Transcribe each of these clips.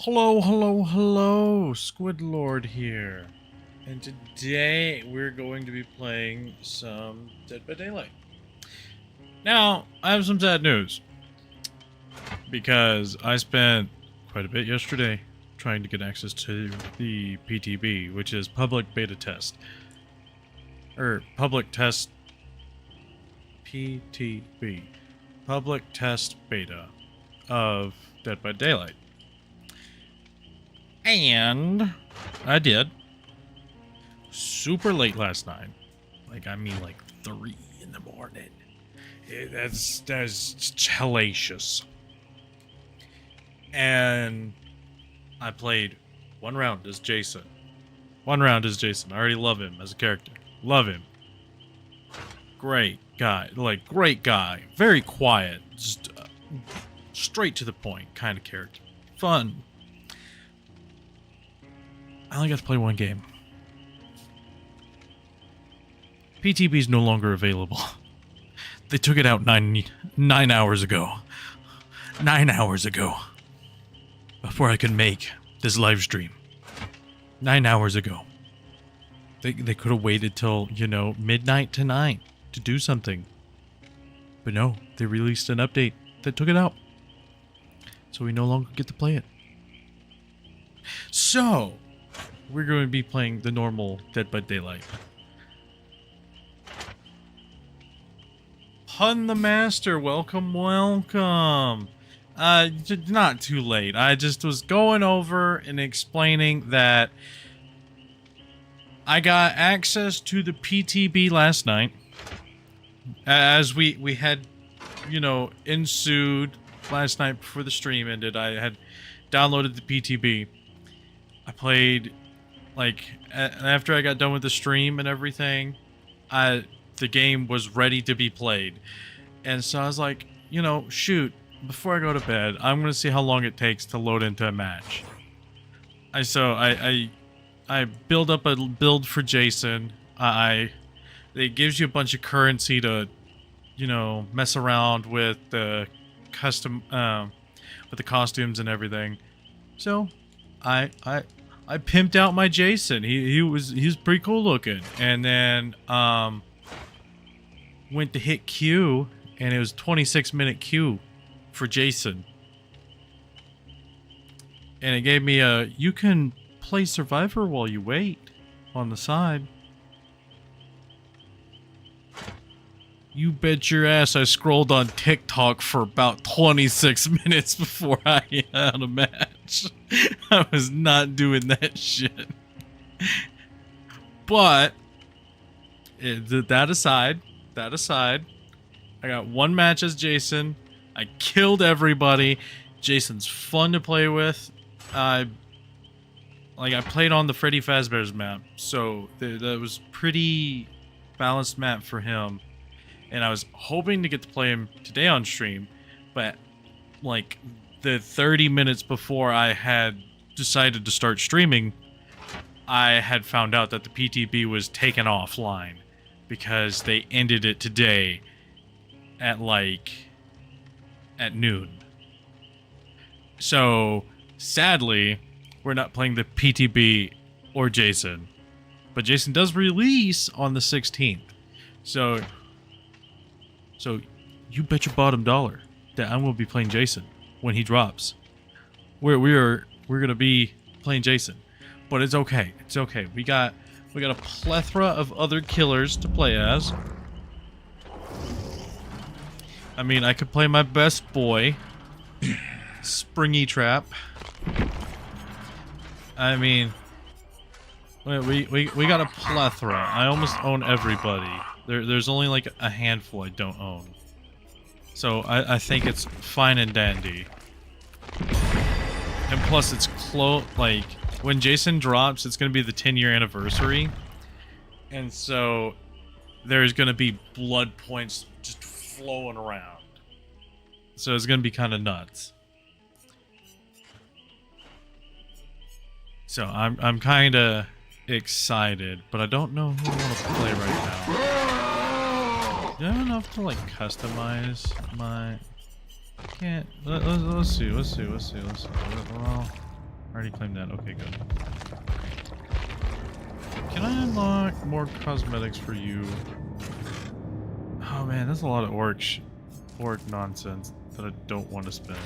Hello, hello, hello, SquidLord here, and today we're going to be playing some Dead by Daylight. Now, I have some sad news, because I spent quite a bit yesterday trying to get access to the PTB, which is Public Beta Test, or Public Test PTB, Public Test Beta of Dead by Daylight. And I did. Super late last night. Like 3 in the morning. That's hellacious. And I played one round as Jason. I already love him as a character. Love him. Great guy. Great guy. Very quiet. Just straight to the point kind of character. Fun. I only got to play one game. PTB is no longer available. They took it out nine hours ago. 9 hours ago. Before I could make this live stream. 9 hours ago. They could have waited till, midnight tonight to do something. But no, they released an update that took it out. So we no longer get to play it. So we're going to be playing the normal Dead by Daylight. Pun the Master, welcome. Not too late. I just was going over and explaining that I got access to the PTB last night. As we had, ensued last night before the stream ended. I had downloaded the PTB. I played... after I got done with the stream and everything, the game was ready to be played. And so I was like, shoot, before I go to bed, I'm going to see how long it takes to load into a match. I build up a build for Jason. It gives you a bunch of currency to, mess around with the custom, with the costumes and everything. So, I pimped out my Jason. He was pretty cool looking. And then went to hit Q, and it was 26-minute queue for Jason. And it gave me you can play Survivor while you wait on the side. You bet your ass I scrolled on TikTok for about 26 minutes before I had a match. I was not doing that shit. But, that aside, I got one match as Jason. I killed everybody. Jason's fun to play with. I played on the Freddy Fazbear's map, so that was pretty balanced map for him. And I was hoping to get to play him today on stream, but the 30 minutes before I had decided to start streaming, I had found out that the PTB was taken offline because they ended it today at noon. So sadly, we're not playing the PTB or Jason, but Jason does release on the 16th. So you bet your bottom dollar that I'm going to be playing Jason when he drops. We're going to be playing Jason, but it's okay. It's okay. We got a plethora of other killers to play as. I mean, I could play my best boy, Springy Trap. I mean, we got a plethora. I almost own everybody. There's only a handful I don't own. So I think it's fine and dandy. And plus it's when Jason drops, it's going to be the 10-year anniversary. And so there's going to be blood points just flowing around. So it's going to be kind of nuts. So I'm kind of excited, but I don't know who I want to play right now. Do I have enough to customize my... Can't... Let's see. Well, Already claimed that. Okay, good. Can I unlock more cosmetics for you? Oh man, that's a lot of orc nonsense that I don't want to spend.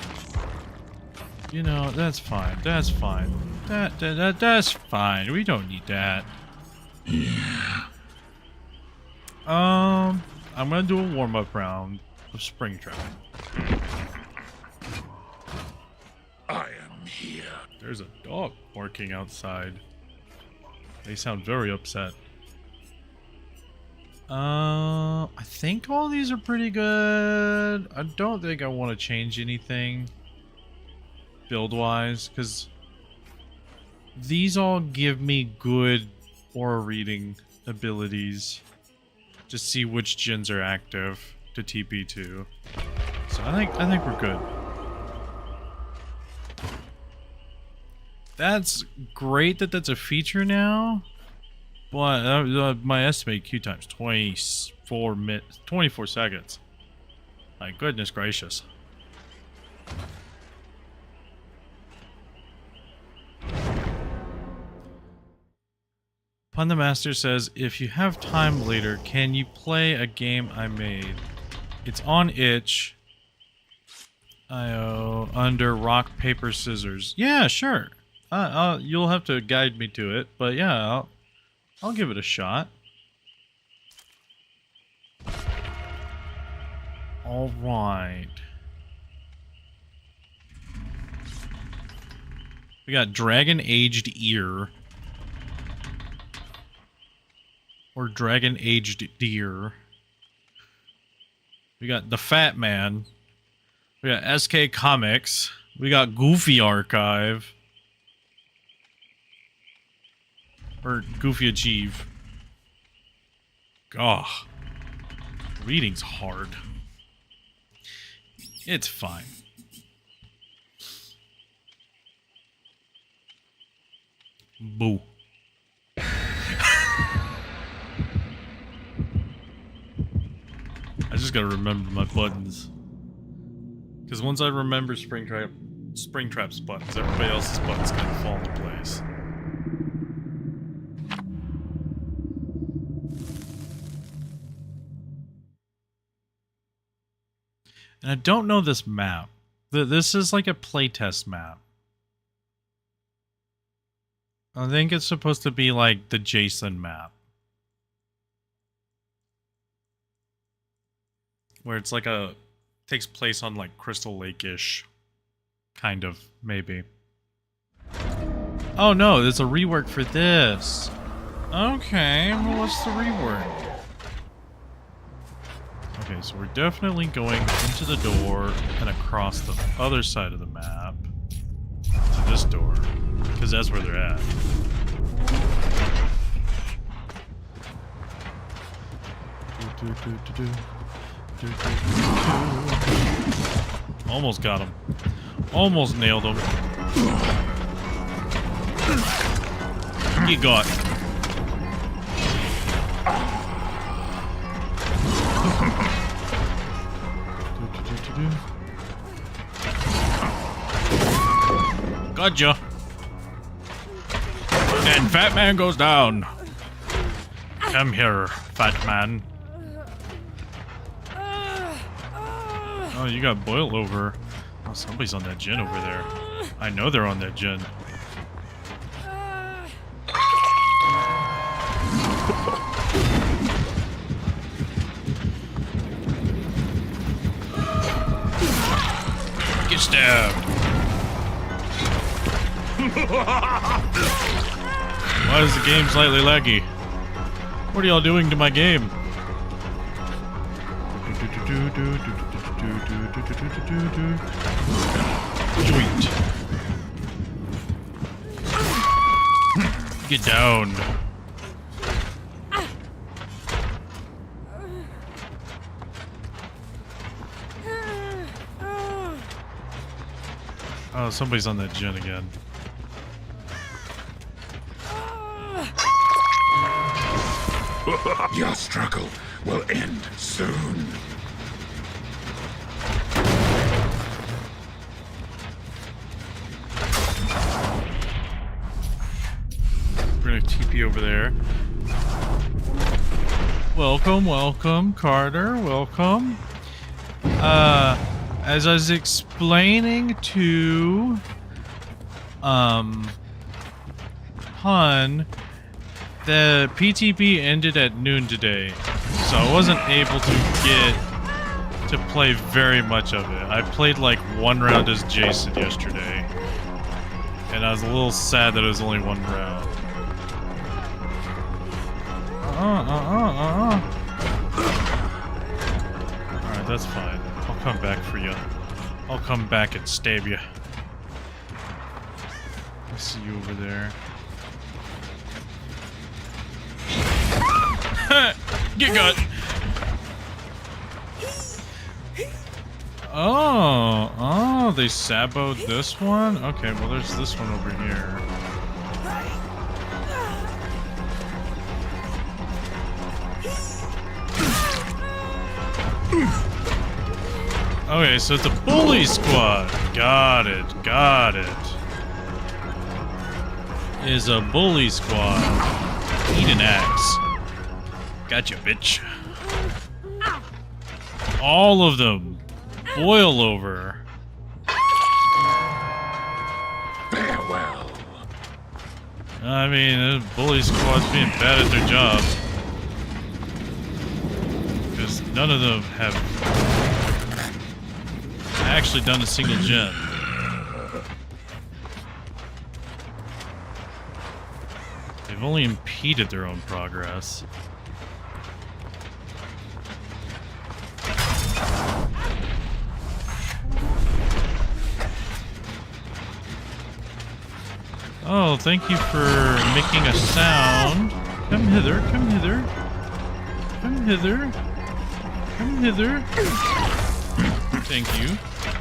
You know, that's fine. That's fine. That's fine. We don't need that. Yeah. I'm gonna do a warm-up round of Springtrap. I am here. There's a dog barking outside. They sound very upset. I think all these are pretty good. I don't think I want to change anything build-wise, because these all give me good aura reading abilities to see which gens are active to TP to. So I think we're good. That's great that that's a feature now, but my estimated queue time's 24 seconds. My goodness gracious. Pun the Master says, if you have time later, can you play a game I made? It's on itch. IO under rock, paper, scissors. Yeah, sure. You'll have to guide me to it, but yeah, I'll give it a shot. All right. We got Dragon Aged Ear. Or Dragon Aged Deer. We got The Fat Man. We got SK Comics. We got Goofy Archive. Or Goofy Achieve. Gah. Reading's hard. It's fine. Boo. I just gotta remember my buttons. Because once I remember Springtrap's buttons, everybody else's buttons kind of fall into place. And I don't know this map. This is like a playtest map. I think it's supposed to be like the Jason map. Where it's like takes place on like Crystal Lake-ish. Kind of, maybe. Oh no, there's a rework for this. Okay, well what's the rework? Okay, so we're definitely going into the door and across the other side of the map to this door, because that's where they're at. Almost got him. Almost nailed him. He got. Gotcha. And Fat Man goes down. Come here, Fat Man. Oh, you got boiled over. Oh, somebody's on that gen over there. I know they're on that gen. Get stabbed. Why is the game slightly laggy? What are y'all doing to my game? Joint. Get down. Oh, somebody's on that gen again. Your struggle will end soon. We're gonna TP over there. Welcome, welcome, Carter. Welcome. As I was explaining to Hun, the PTP ended at noon today, so I wasn't able to get to play very much of it. I played like one round as Jason yesterday, and I was a little sad that it was only one round. Alright, that's fine. I'll come back for you. I'll come back and stab you. I see you over there. Get got! Oh, they saboed this one? Okay, well there's this one over here. Okay, so it's a bully squad. Got it, got it. Is a bully squad. Eat an axe. Gotcha, bitch. All of them. Boil over. Farewell. I mean, the bully squad's being bad at their job. Because none of them have actually done a single gen. They've only impeded their own progress. Oh, thank you for making a sound. Come hither, come hither. Come hither. Come hither. Thank you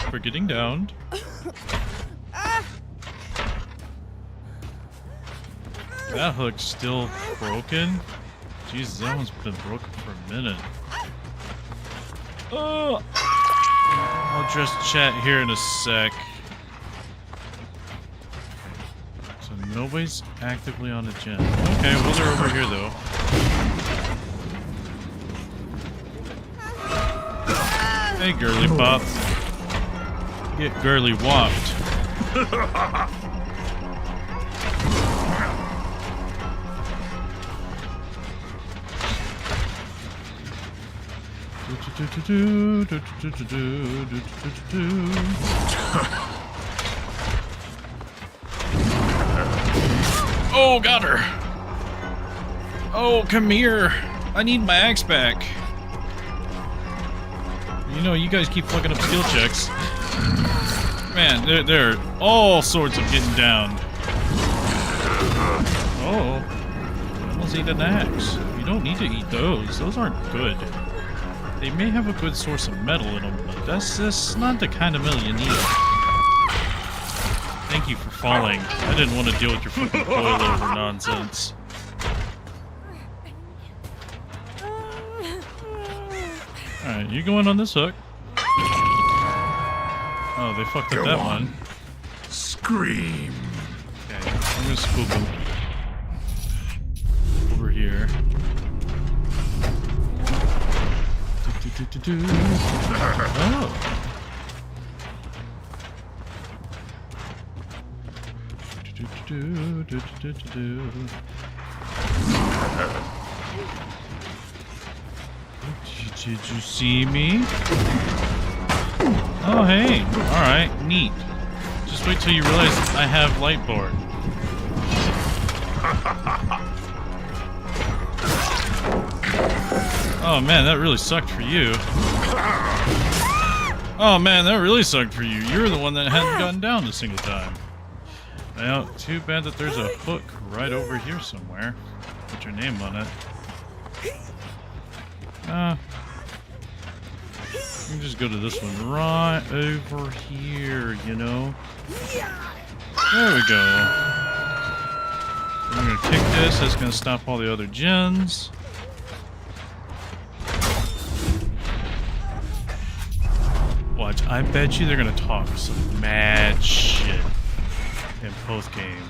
for getting downed. That hook's still broken? Jesus, that one's been broken for a minute. Oh! I'll address chat here in a sec. So nobody's actively on a gen. Okay, well they're over here though. Hey, girly pop. Get girly whopped. Oh, got her. Oh, come here. I need my axe back. You know, you guys keep fucking up skill checks. Man, they're all sorts of getting down. Oh. I almost ate an axe. You don't need to eat those. Those aren't good. They may have a good source of metal in them, but that's just not the kind of metal you need. Thank you for falling. I didn't want to deal with your fucking boilover nonsense. Alright, you going on this hook? Oh, they fucked up that one. Scream. Okay, I'm gonna spook them. Over here. Oh. Did you see me? Oh, hey. Alright, neat. Just wait till you realize I have Lightboard. Oh man, that really sucked for you. Oh man, that really sucked for you. You're the one that hadn't gotten down a single time. Well, too bad that there's a hook right over here somewhere. Put your name on it. You can just go to this one right over here, you know? There we go. I'm gonna kick this, that's gonna stop all the other gens. Watch, I bet you they're gonna talk some mad shit in post game.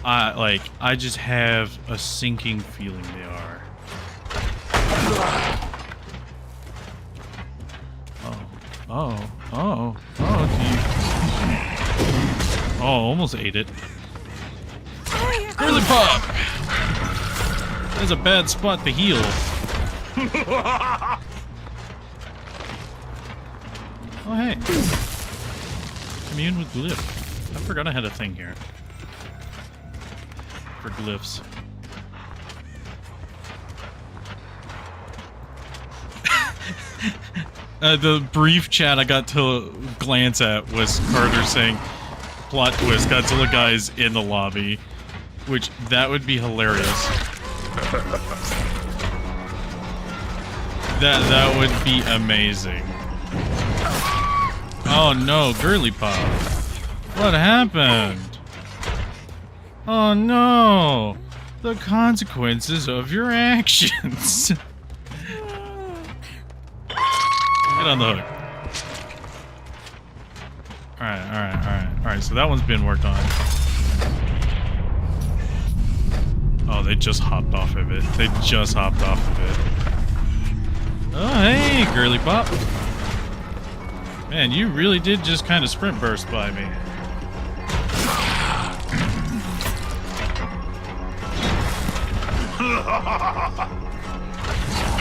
I just have a sinking feeling they are. Oh, do you... Oh, almost ate it. Girly pop! That's a bad spot to heal. Oh, hey. Commune with glyph. I forgot I had a thing here. For glyphs. The brief chat I got to glance at was Carter saying, plot twist, Godzilla guy's in the lobby. Which, that would be hilarious. That would be amazing. Oh no, Girly Pop. What happened? Oh no! The consequences of your actions. Get on the hook. Alright, so that one's been worked on. Oh, they just hopped off of it. They just hopped off of it. Oh, hey, Girly Pop. Man, you really did just kind of sprint burst by me.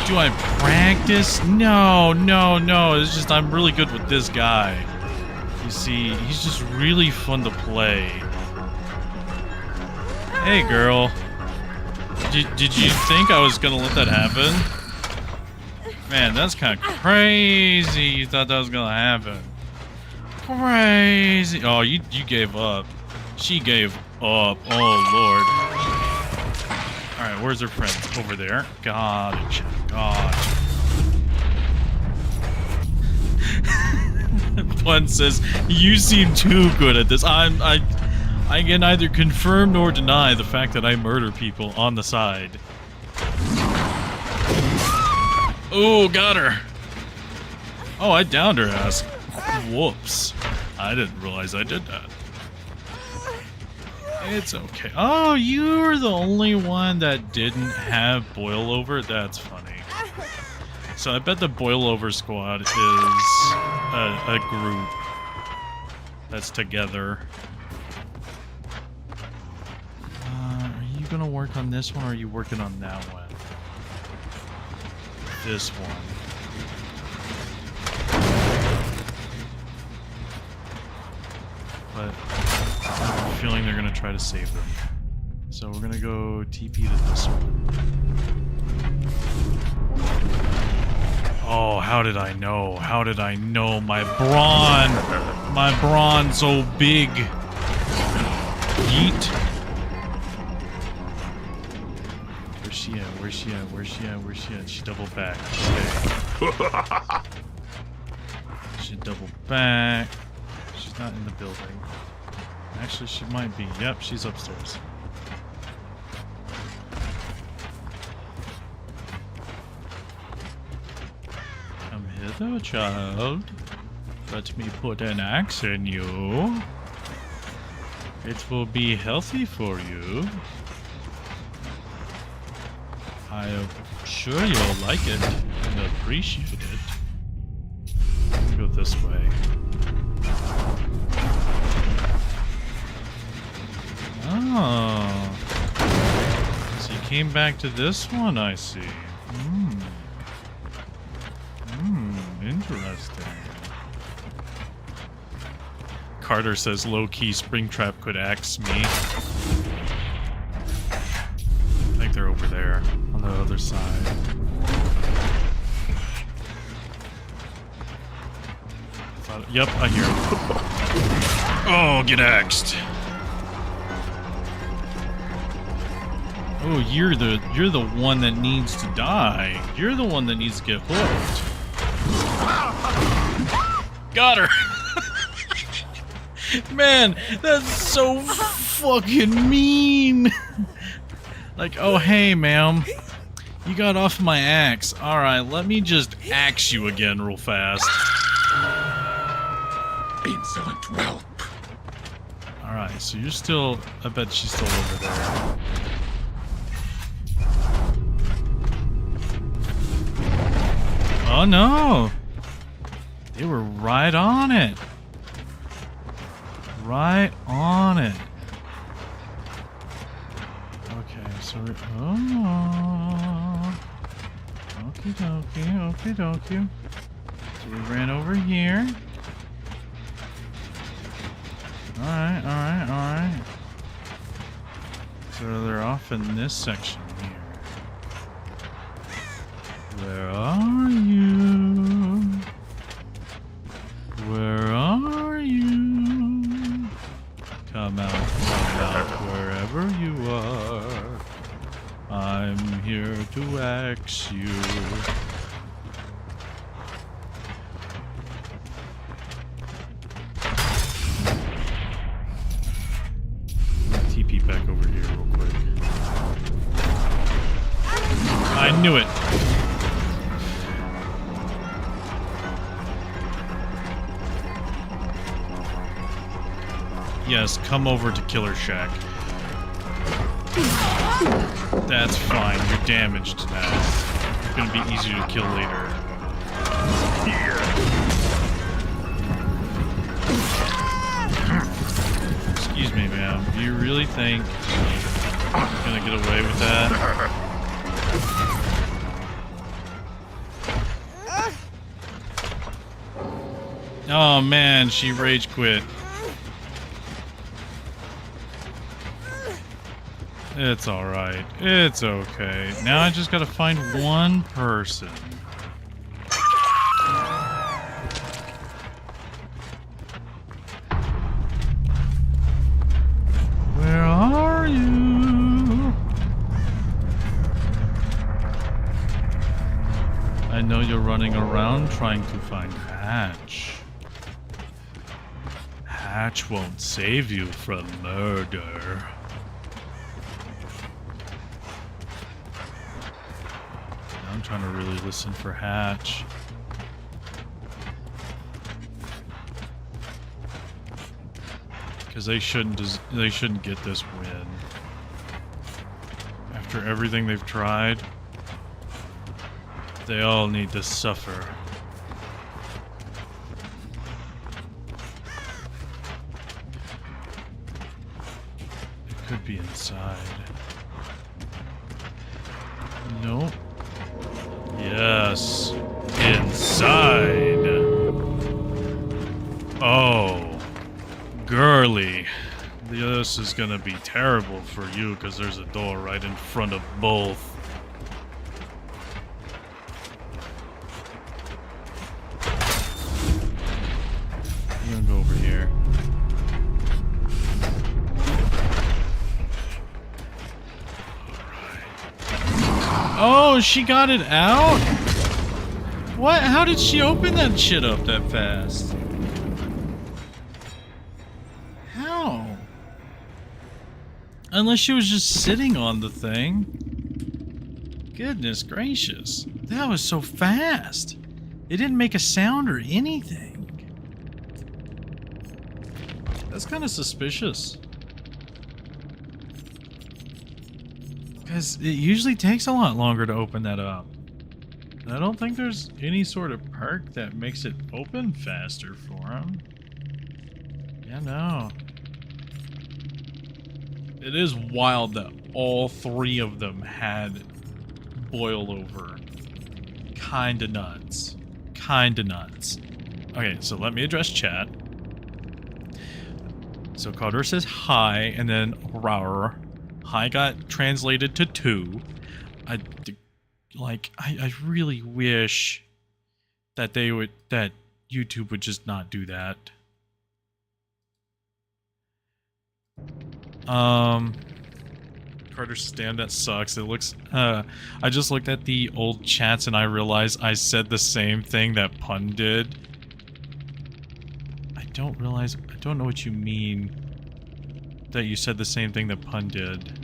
Do I practice? No. It's just I'm really good with this guy. You see, he's just really fun to play. Hey, girl. Did you think I was gonna let that happen? Man, that's kind of crazy. You thought that was gonna happen. Crazy. Oh, you gave up. She gave up. Oh, Lord. Alright, where's her friend? Over there. Gotcha. Pun says, you seem too good at this. I can neither confirm nor deny the fact that I murder people on the side. Oh, got her. Oh, I downed her ass. Whoops. I didn't realize I did that. It's okay. Oh, you're the only one that didn't have boil over? That's funny. So I bet the boil over squad is a group that's together. Are you gonna work on this one or are you working on that one? This one. But I have a feeling they're gonna try to save them. So we're gonna go TP to this one. Oh, how did I know? How did I know? My brawn so big. Yeet. Where's she at? She doubled back. Okay. She doubled back. She's not in the building. Actually, she might be. Yep, she's upstairs. Come hither, child. Let me put an axe in you. It will be healthy for you. I'm sure you'll like it and appreciate it. Let's go this way. Oh. So you came back to this one, I see. Interesting. Carter says low-key Springtrap could axe me. I think they're over there on the other side. Yep, I hear him. Oh, get axed. Oh, you're the one that needs to die. You're the one that needs to get hooked. Got her. Man, that's so fucking mean. Like, oh hey, ma'am. You got off my axe. Alright, let me just axe you again real fast. Insolent whelp. Alright, so you're still... I bet she's still over there. Oh no! They were right on it. Right on it. Okay, so we're... Oh. Okie dokie, okie dokie. So we ran over here. Alright, alright, alright. So they're off in this section here. Where are you? Where are you? Come out wherever you are. I'm here to axe you. TP back over here real quick. I knew it. Yes, come over to Killer Shack. That's fine, you're damaged now. It's gonna be easier to kill later. Excuse me, ma'am. Do you really think you're gonna get away with that? Oh man, she rage quit. It's alright. It's okay. Now I just gotta find one person. Where are you? I know you're running around trying to find Hatch. Hatch won't save you from murder. I'm trying to really listen for Hatch. Because they shouldn't get this win. After everything they've tried, they all need to suffer. It could be inside. Nope. Yes. Inside. Oh. Girly. This is gonna be terrible for you because there's a door right in front of both. I'm gonna go over here. Oh, she got it out? What? How did she open that shit up that fast? How? Unless she was just sitting on the thing. Goodness gracious. That was so fast. It didn't make a sound or anything. That's kind of suspicious. Because it usually takes a lot longer to open that up. I don't think there's any sort of perk that makes it open faster for him. Yeah, no. It is wild that all three of them had boil over. Kinda nuts. Kinda nuts. Okay, so let me address chat. So Carter says hi, and then rawr. Hi got translated to 2. I really wish that that YouTube would just not do that. Carter says, damn, that sucks. It looks, I just looked at the old chats and I realized I said the same thing that Pun did. I don't know what you mean. That you said the same thing that Pun did.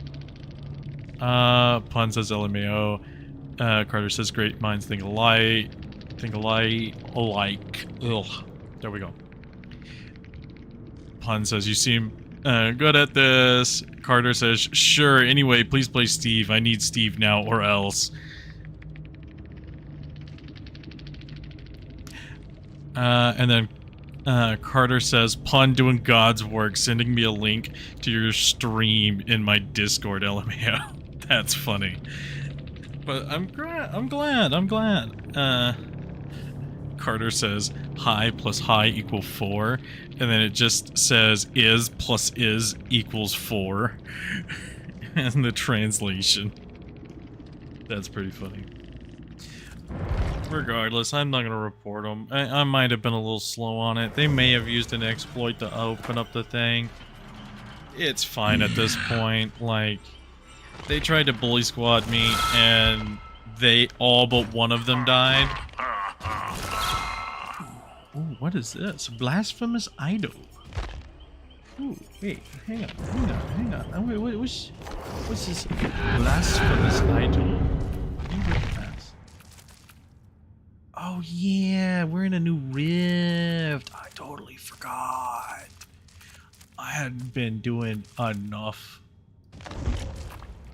Pun says LMAO. Carter says great minds think alike. Ugh. There we go. Pun says you seem Good at this. Carter says, sure, anyway, please play Steve. I need Steve now or else. And then Carter says, pun doing God's work, sending me a link to your stream in my Discord, LMAO. That's funny. But I'm glad. Carter says, hi plus hi equal 4. And then it just says, is plus is equals 4. And the translation. That's pretty funny. Regardless, I'm not going to report them. I might have been a little slow on it. They may have used an exploit to open up the thing. It's fine at this point. Like, they tried to bully squad me, and they all but one of them died. Ooh, what is this? Blasphemous idol. Ooh, wait, hang on. Wait, what's this? Blasphemous idol. Oh yeah, we're in a new rift. I totally forgot. I hadn't been doing enough.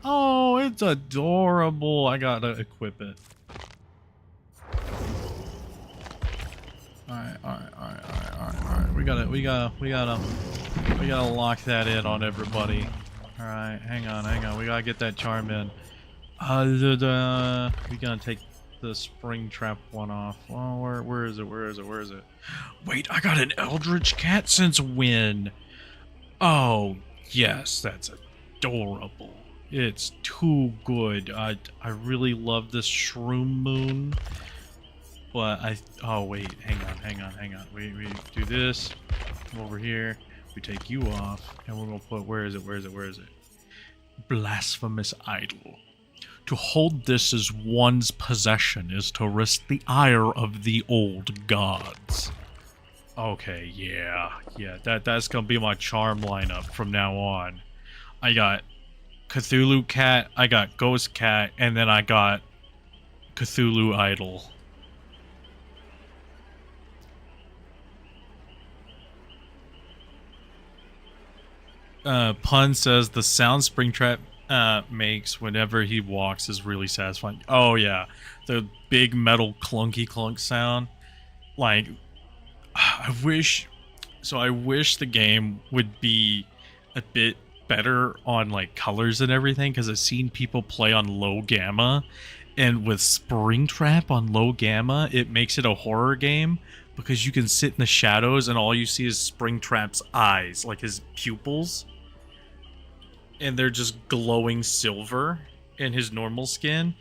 Oh, it's adorable. I gotta equip it. Alright. We gotta lock that in on everybody. Alright, hang on. We gotta get that charm in. We gotta take the spring trap one off. Oh, where is it? Wait, I got an eldritch cat since when? Oh, yes, that's adorable. It's too good. I really love this shroom moon. But oh wait, hang on. We do this. Come over here. We take you off, and we're gonna put where is it? Blasphemous idol. To hold this as one's possession is to risk the ire of the old gods. Okay, yeah, that's gonna be my charm lineup from now on. I got Cthulhu cat, I got ghost cat, and then I got Cthulhu idol. Pun says the sound Springtrap makes whenever he walks is really satisfying. Oh yeah, the big metal clunky clunk sound. Like, I wish the game would be a bit better on like colors and everything, because I've seen people play on low gamma, and with Springtrap on low gamma, it makes it a horror game because you can sit in the shadows and all you see is Springtrap's eyes, like his pupils. And they're just glowing silver in his normal skin.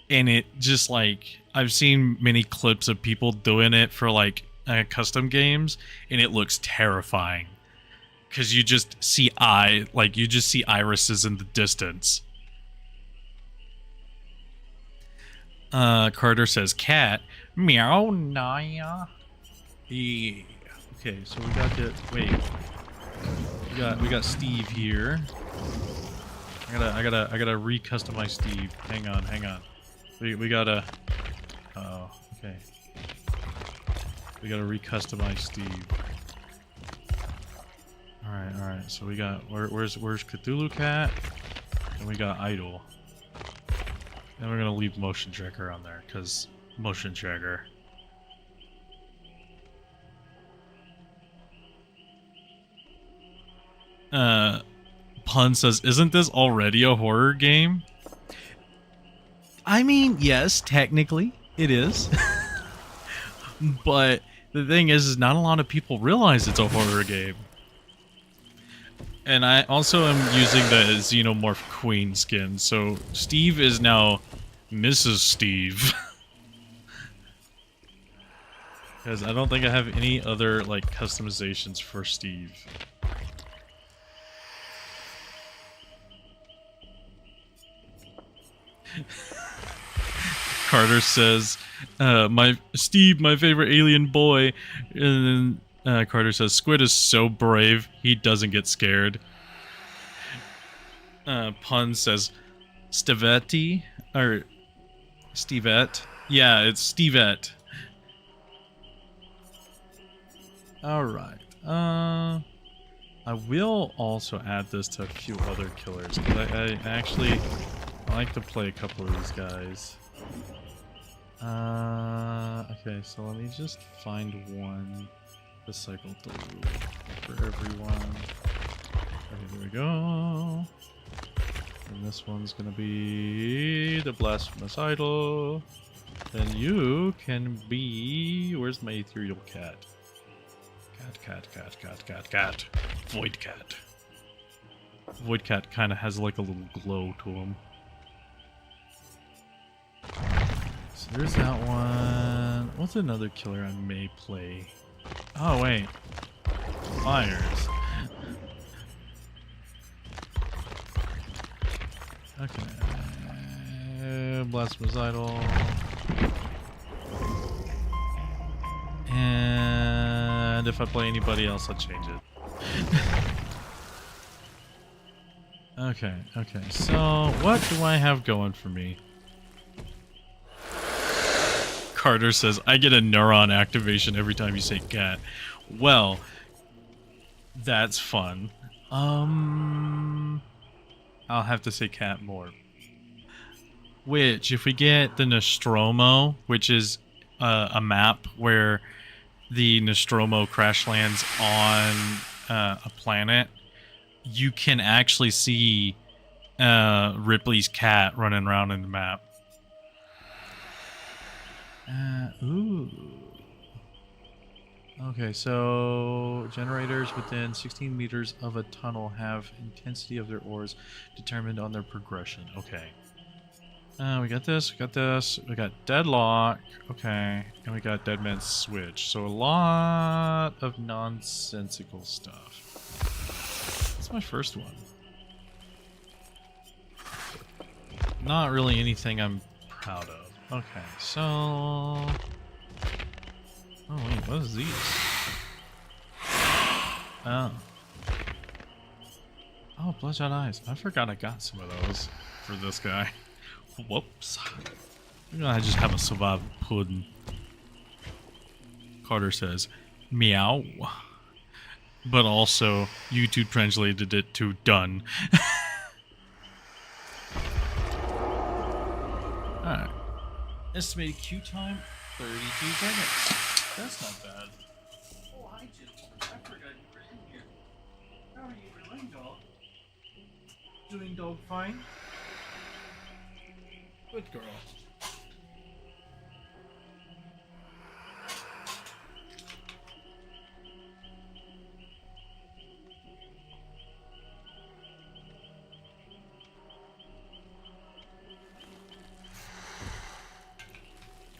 And it just like, I've seen many clips of people doing it for like custom games, and it looks terrifying. Because you just see irises in the distance. Carter says cat. Meow, Naya. Yeah. Okay, so we got the, wait. We got Steve here. I gotta re-customize Steve. Hang on. We gotta. Oh, okay. We gotta re-customize Steve. All right. So we got where's Cthulhu cat, and we got idol. And we're gonna leave motion tracker on there because motion tracker. Pun says, isn't this already a horror game? I mean, yes, technically it is. But the thing is not a lot of people realize it's a horror game. And I also am using the Xenomorph Queen skin, so Steve is now Mrs. Steve. Because I don't think I have any other, like, customizations for Steve. Carter says, my favorite alien boy. And then Carter says, Squid is so brave, he doesn't get scared. Pun says, Stevette, or Stevette. Yeah, it's Stevette. Alright. I will also add this to a few other killers, because I actually like to play a couple of these guys. Okay, so let me just find one to cycle through for everyone. Okay, there we go. And this one's gonna be the Blasphemous Idol. Then you can be... Where's my ethereal cat? Cat. Void cat. Void cat kind of has like a little glow to him. So there's that one. What's another killer I may play? Oh wait. Fires. Okay. Blasphemous Idol. And if I play anybody else, I'll change it. Okay. So, what do I have going for me? Carter says, I get a neuron activation every time you say cat. Well, that's fun. I'll have to say cat more. Which, if we get the Nostromo, which is a map where the Nostromo crash lands on a planet, you can actually see Ripley's cat running around in the map. Ooh. Okay, so generators within 16 meters of a tunnel have intensity of their ores determined on their progression. Okay. We got this, we got Deadlock, okay, and we got Dead Man's Switch. So a lot of nonsensical stuff. That's my first one. Not really anything I'm proud of. Okay, so... Oh wait, what is these? Oh. Oh, Bloodshot Eyes. I forgot I got some of those for this guy. Whoops. I just have a survival pudding. Carter says, meow. But also, YouTube translated it to done. Alright. Estimated queue time, 32 seconds. That's not bad. Oh, hi, Jim. I forgot you were in here. How are you doing, dog? Doing dog fine? Good girl.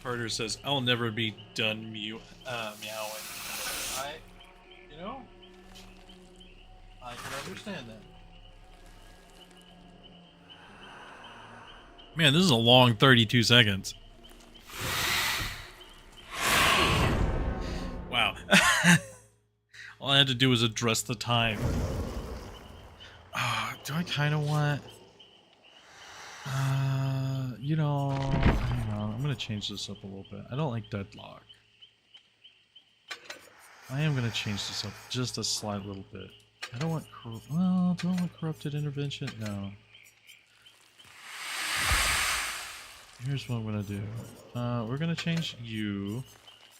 Carter says, I'll never be done meowing. You know, I can understand that. Man, this is a long 32 seconds. Wow. All I had to do was address the time. Do I kind of want... you know, hang on. I'm going to change this up a little bit. I don't like Deadlock. I am going to change this up just a slight little bit. I don't want... Well, do I want Corrupted Intervention? No. Here's what I'm going to do. We're going to change you.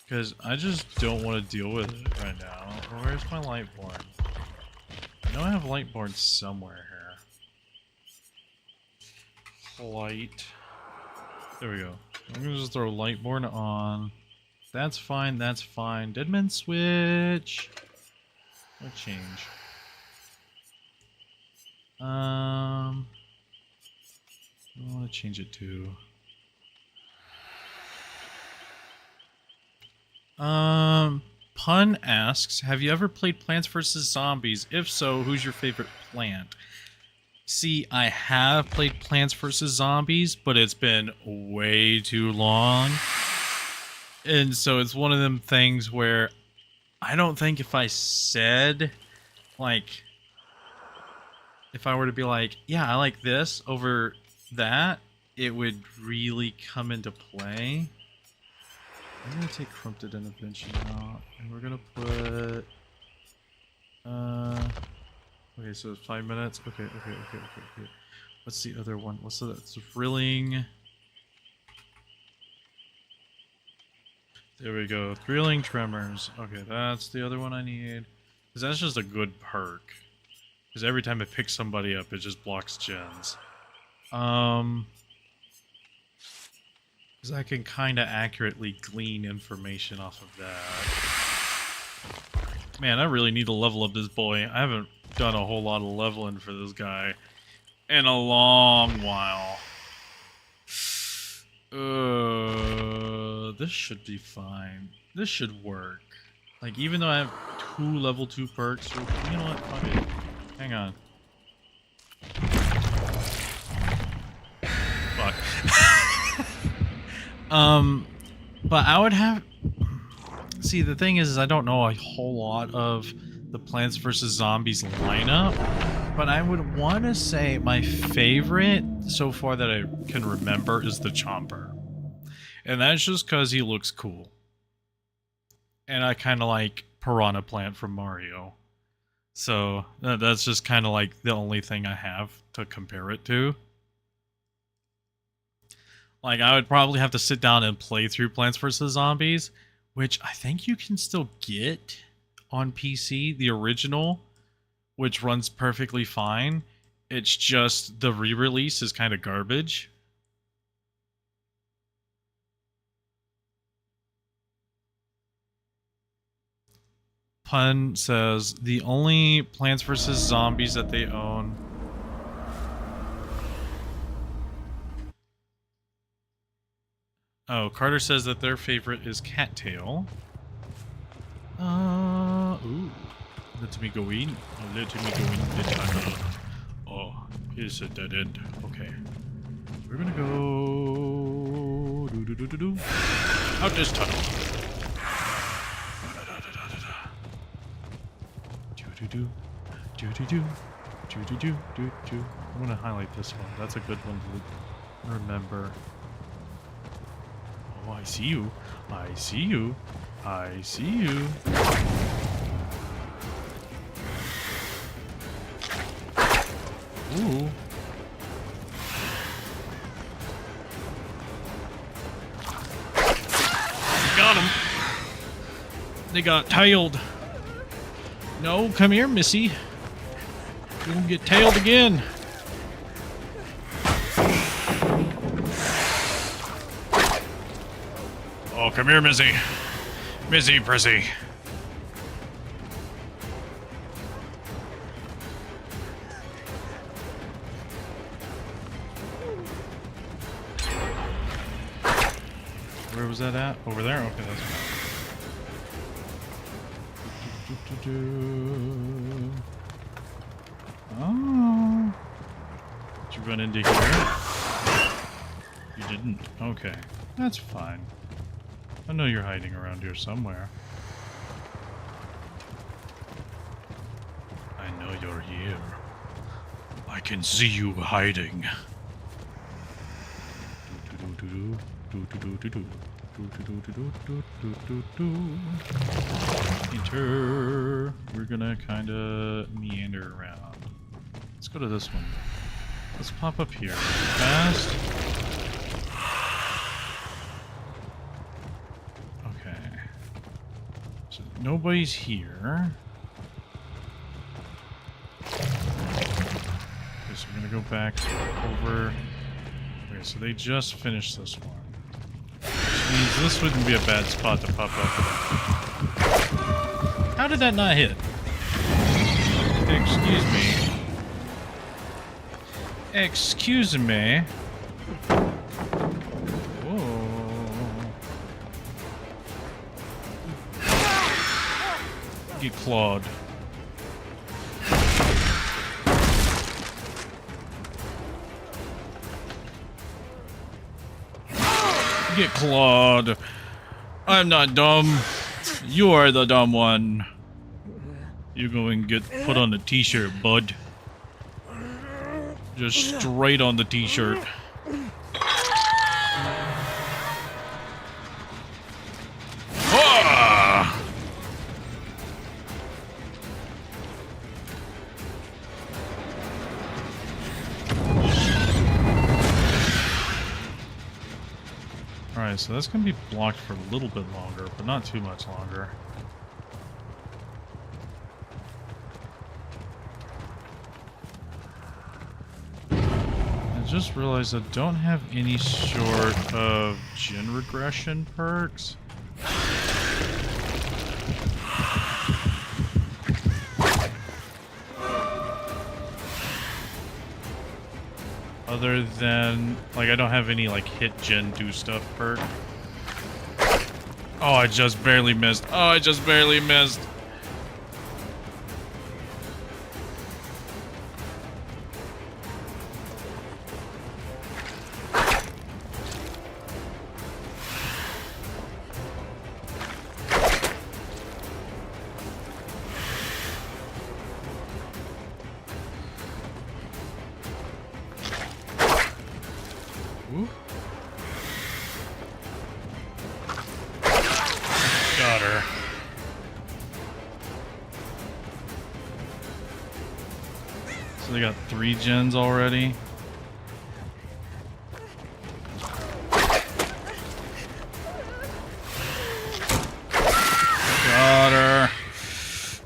Because I just don't want to deal with it right now. Where's my Lightborn? I know I have Lightborn somewhere here. Light. There we go. I'm going to just throw Lightborn on. That's fine, that's fine. Deadman Switch. What change? I want to change it to... Pun asks, have you ever played Plants vs. Zombies? If so, who's your favorite plant? See, I have played Plants vs. Zombies, but it's been way too long. And so it's one of them things where I don't think if I said, like, if I were to be like, yeah, I like this over that, it would really come into play. I'm going to take Corrupted Intervention out, and we're going to put, Okay, so 5 minutes. Okay. What's the other one? What's the thrilling? There we go. Thrilling tremors. Okay, that's the other one I need. Because that's just a good perk. Because every time it picks somebody up, it just blocks gens. Because I can kind of accurately glean information off of that. Man, I really need to level up this boy. I haven't done a whole lot of leveling for this guy in a long while. This should be fine. This should work. Like, even though I have 2 level 2 perks, you know what? Fuck it. Hang on. Fuck. But I would have... See, the thing is I don't know a whole lot of the Plants vs. Zombies lineup, but I would want to say my favorite so far that I can remember is the Chomper. And that's just because he looks cool. And I kind of like Piranha Plant from Mario. So that's just kind of like the only thing I have to compare it to. Like, I would probably have to sit down and play through Plants vs. Zombies, which I think you can still get on PC, the original, which runs perfectly fine. It's just the re-release is kind of garbage. Pun says, the only Plants vs. Zombies that they own... Oh, Carter says that their favorite is Cattail. Ooh. Let me go in. Let me go in the tunnel. Oh, here's a dead end. Okay. We're gonna go... out this tunnel. I'm gonna highlight this one. That's a good one to remember. Oh, I see you. I see you. I see you. Ooh. Got him. They got tailed. No, come here, Missy. You're gonna get tailed again. Oh, come here, Missy. Missy, Prissy. Where was that at? Over there? Okay, that's fine. Oh. Did you run into here? You didn't. Okay. That's fine. I know you're hiding around here somewhere. I know you're here. I can see you hiding. Enter. We're gonna kinda meander around. Let's go to this one. Let's pop up here. Fast. Okay. So nobody's here. Okay, so we're gonna go back over. Okay, so they just finished this one. Which means this wouldn't be a bad spot to pop up. How did that not hit? Excuse me. Excuse me. Whoa. Get clawed. Get clawed. I'm not dumb. You are the dumb one. You're going to get put on the t-shirt, bud. Just straight on the t-shirt. Ah! Alright, so that's going to be blocked for a little bit longer, but not too much longer. I just realized I don't have any sort of gen regression perks. Other than, like, I don't have any, like, hit gen do stuff perk. Oh, I just barely missed. Oh, I just barely missed. Ooh. Got her. So they got 3 gens already. Got her.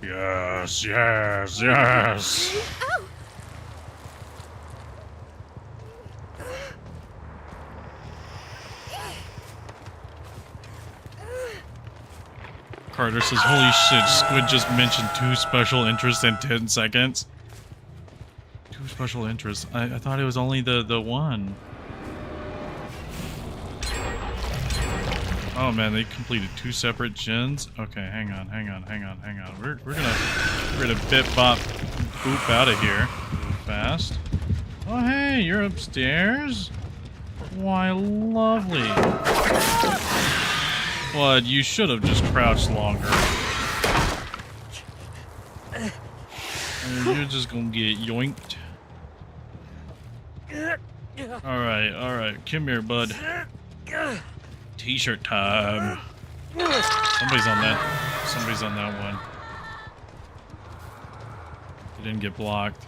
Yes, yes, yes. Carter says, holy shit, Squid just mentioned 2 special interests in 10 seconds. 2 special interests? I thought it was only the one. Oh man, they completed 2 separate gens? Okay, hang on. We're gonna bit bop boop out of here real fast. Oh hey, you're upstairs? Why, lovely. What? You should have just crouched longer. You're just gonna get yoinked. Alright. Come here, bud. T-shirt time. Somebody's on that one. He didn't get blocked.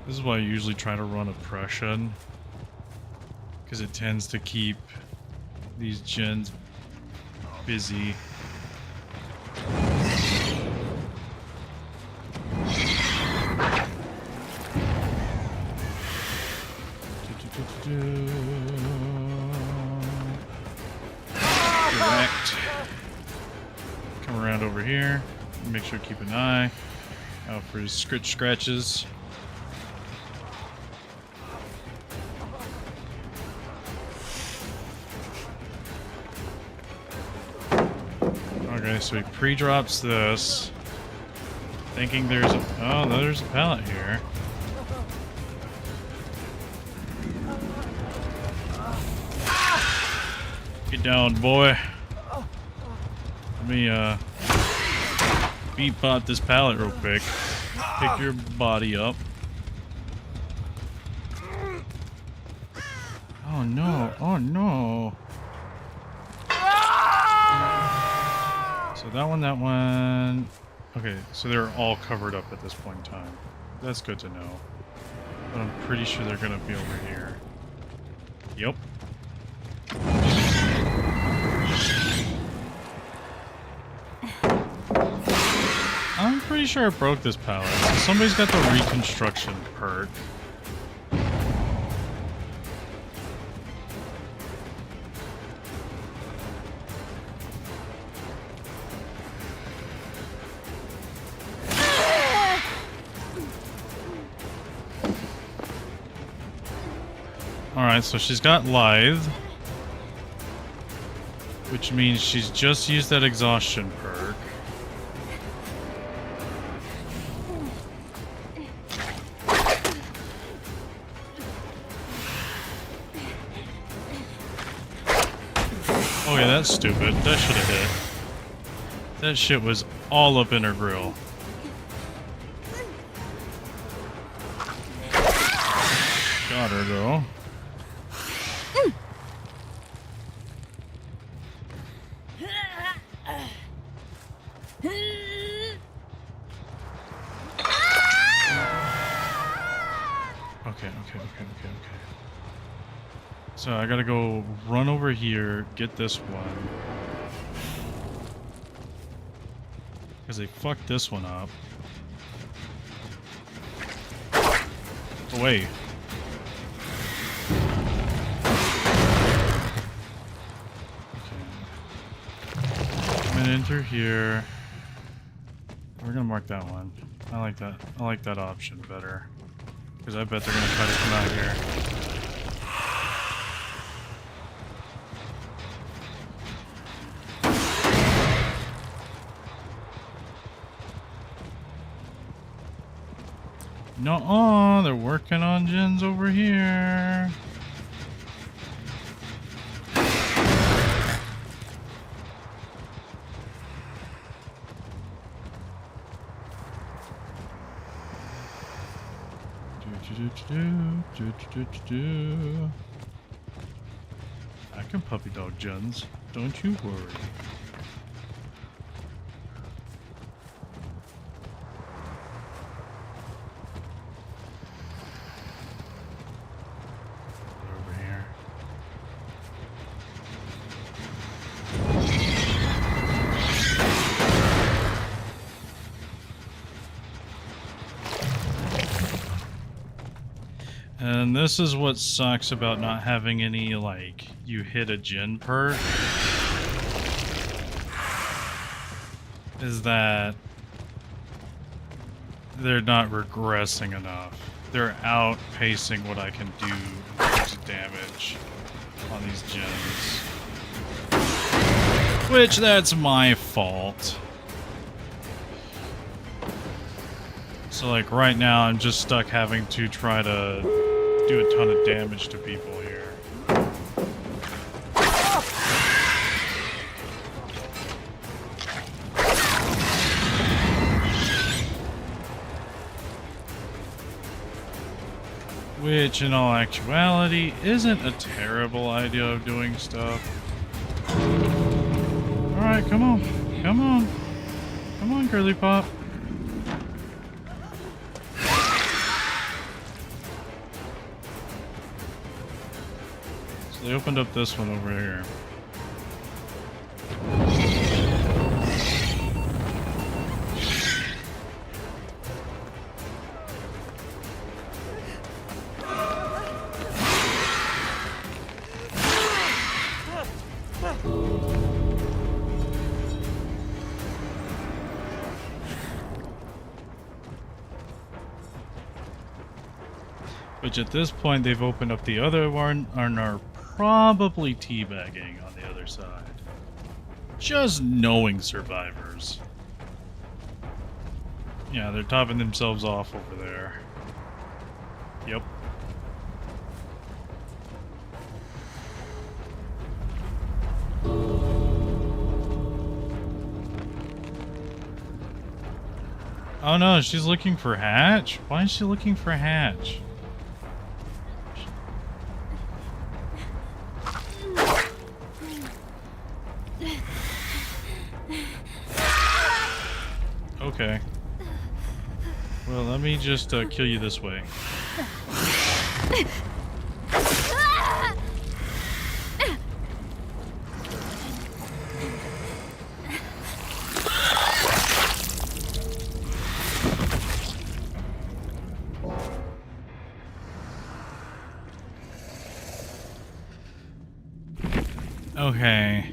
This is why I usually try to run oppression. Because it tends to keep these gens busy. Correct. Come around over here. Make sure to keep an eye out for his scratches. Okay, so he pre-drops this, thinking there's a... Oh, there's a pallet here. Get down, boy. Let me, beat bot this pallet real quick. Pick your body up. Oh, no. Oh, no. So that one. Okay, so they're all covered up at this point in time. That's good to know. But I'm pretty sure they're gonna be over here. Yep. I'm pretty sure I broke this pallet. Somebody's got the reconstruction perk. Alright, so she's got Lithe, which means she's just used that exhaustion perk. Oh yeah, that's stupid. That should have hit. That shit was all up in her grill. Got her though. Okay. So I gotta go run over here, get this one. Because they fucked this one up. Away. Okay. I'm gonna enter here. We're gonna mark that one. I like that. I like that option better. Because I bet they're gonna try to come out here. No, they're working on gens over here. I can puppy dog gens. Don't you worry. Over here. And this is what sucks about not having any, like, you hit a gen perk. Is that they're not regressing enough. They're outpacing what I can do in terms of damage on these gens. Which, that's my fault. So, like, right now I'm just stuck having to try to do a ton of damage to people here. Which, in all actuality, isn't a terrible idea of doing stuff. Alright, come on. Come on. Come on, Curly Pop. So they opened up this one over here. Which at this point they've opened up the other one and are probably teabagging on the other side. Just knowing survivors. Yeah, they're topping themselves off over there. Yep. Oh no, she's looking for Hatch? Why is she looking for Hatch? Okay. Well, let me just kill you this way. Okay.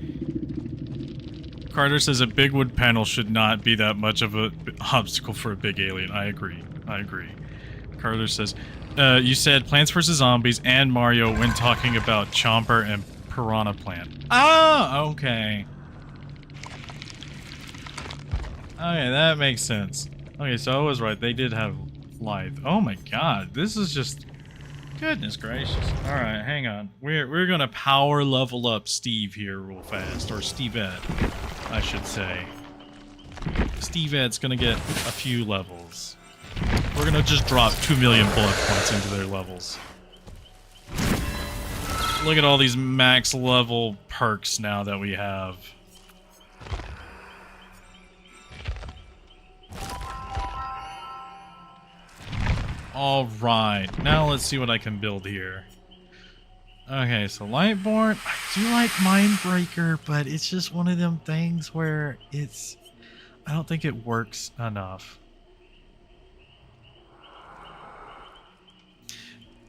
Carter says a big wood panel should not be that much of an obstacle for a big alien. I agree. I agree. Carter says, you said Plants vs. Zombies and Mario when talking about Chomper and Piranha Plant. Oh, okay. Okay, that makes sense. Okay, so I was right. They did have life. Oh my god, this is just... Goodness gracious. Alright, hang on. We're gonna power level up Steve here real fast. Or Steve Ed, I should say. Steve Ed's gonna get a few levels. We're gonna just drop 2 million bullet points into their levels. Look at all these max level perks now that we have. Alright, now let's see what I can build here. Okay, so Lightborn. I do like Mindbreaker, but it's just one of them things where I don't think it works enough.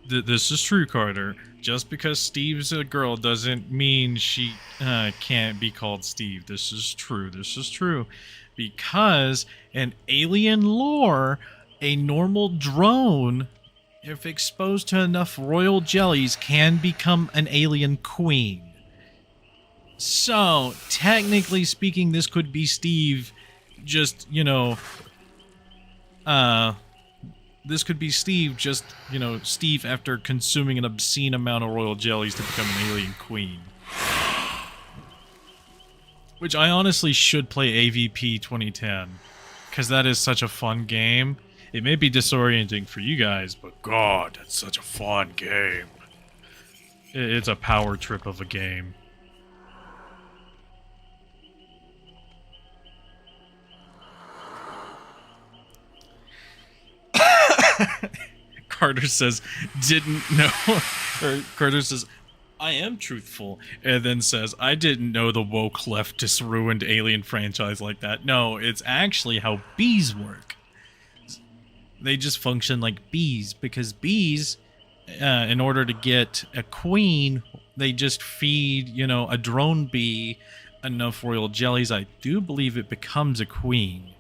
This is true, Carter. Just because Steve's a girl doesn't mean she can't be called Steve. This is true. This is true. Because in alien lore, a normal drone, if exposed to enough royal jellies, can become an alien queen. So, technically speaking, this could be Steve just, you know, this could be Steve just, you know, Steve after consuming an obscene amount of royal jellies to become an alien queen. Which I honestly should play AVP 2010, because that is such a fun game. It may be disorienting for you guys, but God, it's such a fun game. It's a power trip of a game. Carter says, didn't know. Or Carter says, I am truthful. And then says, I didn't know the woke leftist ruined Alien franchise like that. No, it's actually how bees work. They just function like bees, because bees, in order to get a queen, they just feed, you know, a drone bee enough royal jellies. I do believe it becomes a queen.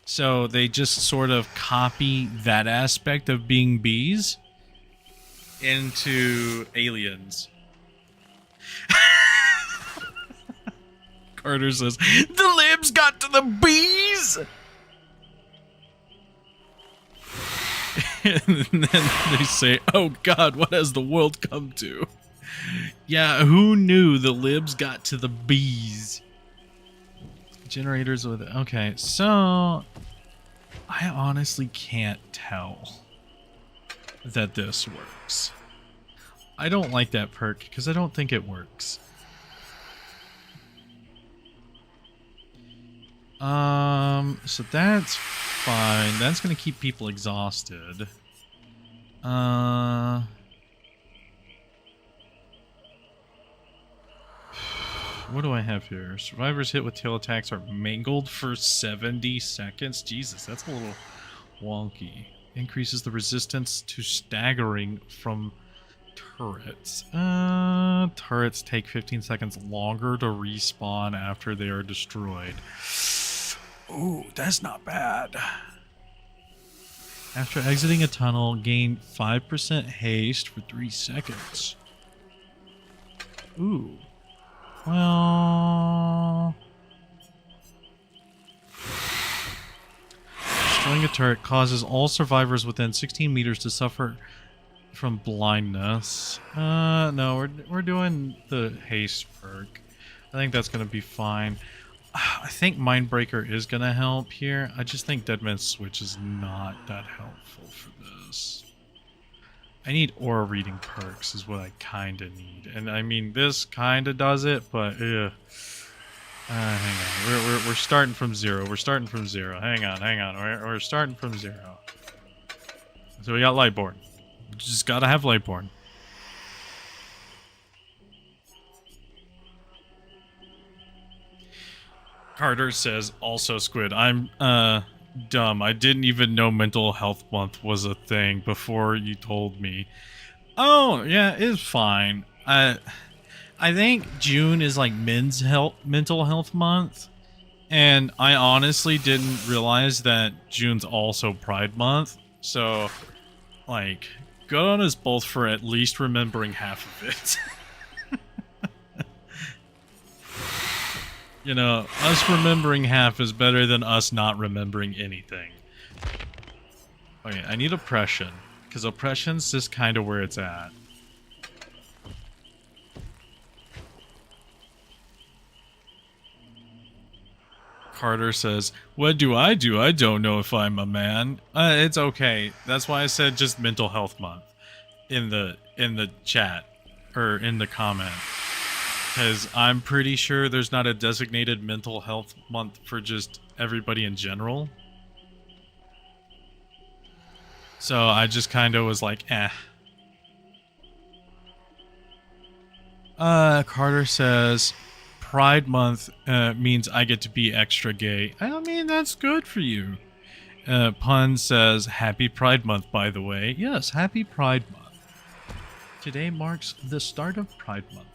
So they just sort of copy that aspect of being bees into aliens. Carter says, the libs got to the bees! And then they say, oh God, what has the world come to? Yeah, who knew the libs got to the bees? Generators with... Okay, so... I honestly can't tell that this works. I don't like that perk because I don't think it works. So that's fine. That's gonna keep people exhausted. What do I have here? Survivors hit with tail attacks are mangled for 70 seconds. Jesus, that's a little wonky. Increases the resistance to staggering from turrets. Turrets take 15 seconds longer to respawn after they are destroyed. Ooh, that's not bad. After exiting a tunnel, gain 5% haste for 3 seconds. Ooh. Well... Destroying a turret causes all survivors within 16 meters to suffer from blindness. No, we're doing the haste perk. I think that's going to be fine. I think Mindbreaker is going to help here. I just think Deadman's Switch is not that helpful for this. I need aura reading perks is what I kind of need. And I mean, this kind of does it, but hang on. We're starting from zero. We're starting from zero. Hang on. We're starting from zero. So we got Lightborn. We just gotta have Lightborn. Carter says, also Squid, I'm dumb. I didn't even know Mental Health Month was a thing before you told me. Oh, yeah, it's fine. I think June is like mental health month, and I honestly didn't realize that June's also Pride Month. So, like, good on us both for at least remembering half of it. You know, us remembering half is better than us not remembering anything. Okay, I need oppression, because oppression's just kind of where it's at. Carter says, what do? I don't know if I'm a man. It's okay. That's why I said just Mental Health Month in the chat, or in the comment. Because I'm pretty sure there's not a designated mental health month for just everybody in general. So I just kind of was like, eh. Carter says, Pride Month means I get to be extra gay. I mean, that's good for you. Pun says, Happy Pride Month, by the way. Yes, Happy Pride Month. Today marks the start of Pride Month.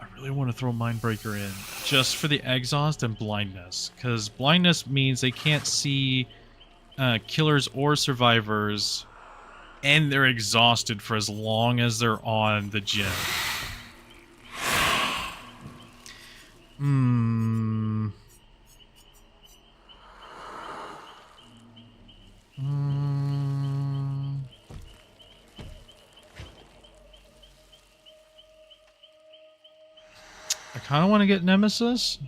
I really want to throw Mindbreaker in just for the exhaust and blindness, because blindness means they can't see killers or survivors, and they're exhausted for as long as they're on the gen. I kind of want to get Nemesis,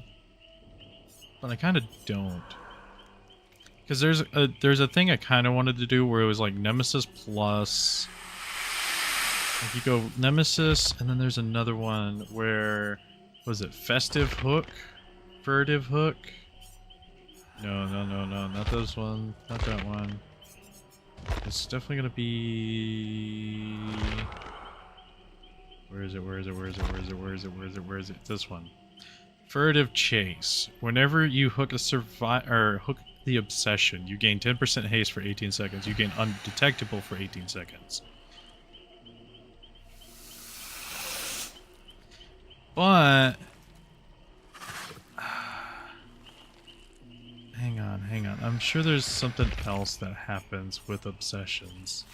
but I kind of don't. Because there's a thing I kind of wanted to do where it was like Nemesis plus... Like you go Nemesis, and then there's another one where... Was it Festive Hook? Furtive Hook? No, not those one. Not that one. It's definitely gonna be... Where is it? This one. Furtive Chase. Whenever you hook hook the Obsession, you gain 10% haste for 18 seconds. You gain Undetectable for 18 seconds. But... Hang on. I'm sure there's something else that happens with Obsessions.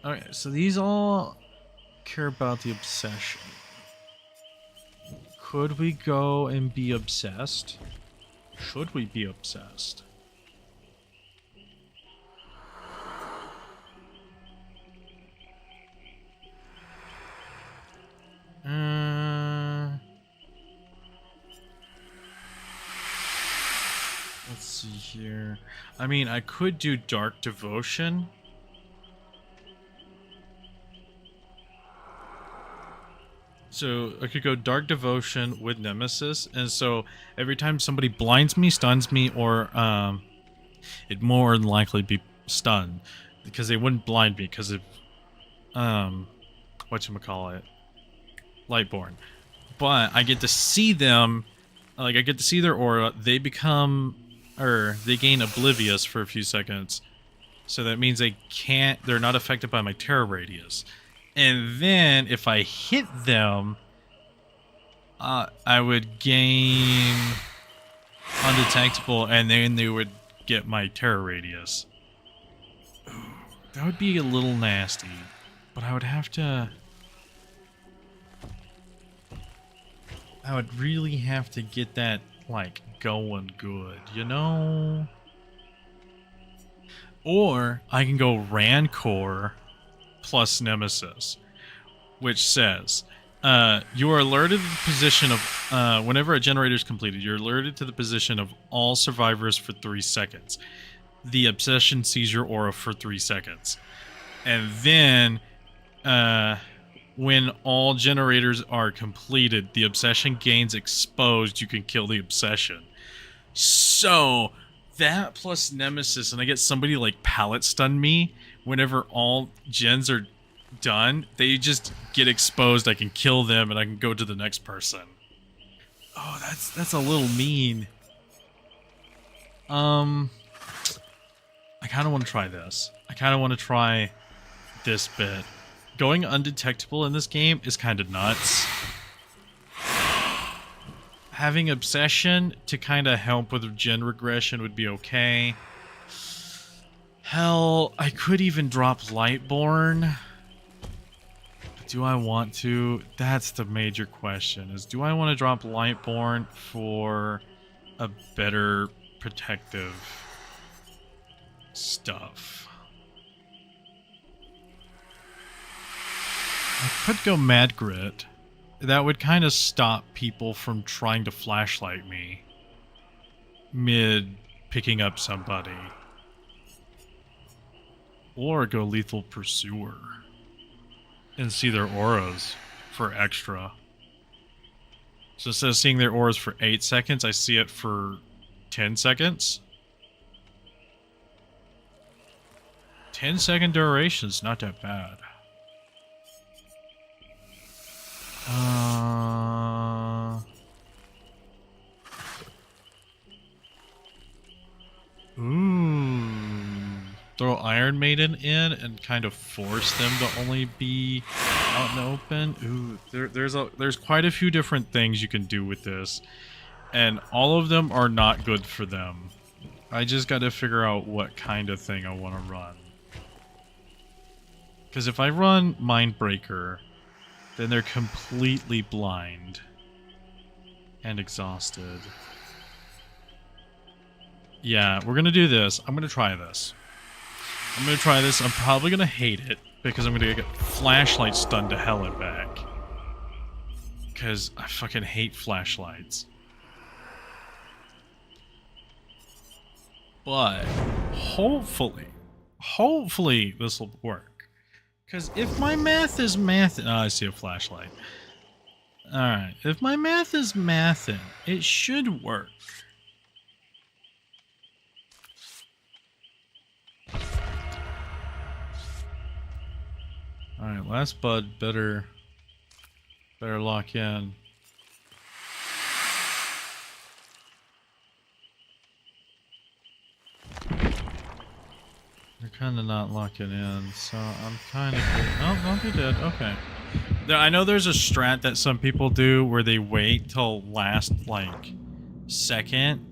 Okay, so these all care about the Obsession. Could we go and be obsessed? Should we be obsessed? Let's see here. I mean, I could do Dark Devotion. So I could go Dark Devotion with Nemesis, and so every time somebody blinds me, stuns me, or it'd more than likely be stunned, because they wouldn't blind me because of whatchamacallit, Lightborn. But I get to see them, like I get to see their aura. They become, or they gain Oblivious for a few seconds, so that means they're not affected by my terror radius. And then, if I hit them, I would gain Undetectable, and then they would get my terror radius. Ooh, that would be a little nasty, but I would have to... I would really have to get that, like, going good, you know? Or, I can go Rancor plus Nemesis, which says, you are alerted to the position of, whenever a generator is completed, you're alerted to the position of all survivors for 3 seconds. The Obsession sees your aura for 3 seconds. And then, when all generators are completed, the Obsession gains exposed, you can kill the Obsession. So, that plus Nemesis, and I get somebody like pallet stun me, whenever all gens are done, they just get exposed. I can kill them and I can go to the next person. Oh, that's a little mean. I kind of want to try this. I kind of want to try this bit. Going undetectable in this game is kind of nuts. Having Obsession to kind of help with gen regression would be okay. Hell, I could even drop Lightborn. But do I want to? That's the major question, is do I want to drop Lightborn for a better protective stuff? I could go Mad Grit. That would kind of stop people from trying to flashlight me mid picking up somebody. Or go Lethal Pursuer and see their auras for extra. So instead of seeing their auras for 8 seconds, I see it for 10 seconds? 10-second duration is not that bad. Ooh. Throw Iron Maiden in and kind of force them to only be out in the open. Ooh, there's quite a few different things you can do with this, and all of them are not good for them. I just got to figure out what kind of thing I want to run. Because if I run Mindbreaker, then they're completely blind and exhausted. Yeah, we're gonna do this. I'm gonna try this. I'm probably gonna hate it because I'm gonna get flashlight stunned to hell and back. Because I fucking hate flashlights. But hopefully this will work. Because if my math is mathin', oh, I see a flashlight. Alright, if my math is mathin', it should work. Alright, last bud better lock in. They're kind of not locking in, so I'm kind of... Oh, no, they did. Okay. I know there's a strat that some people do where they wait till last, like, second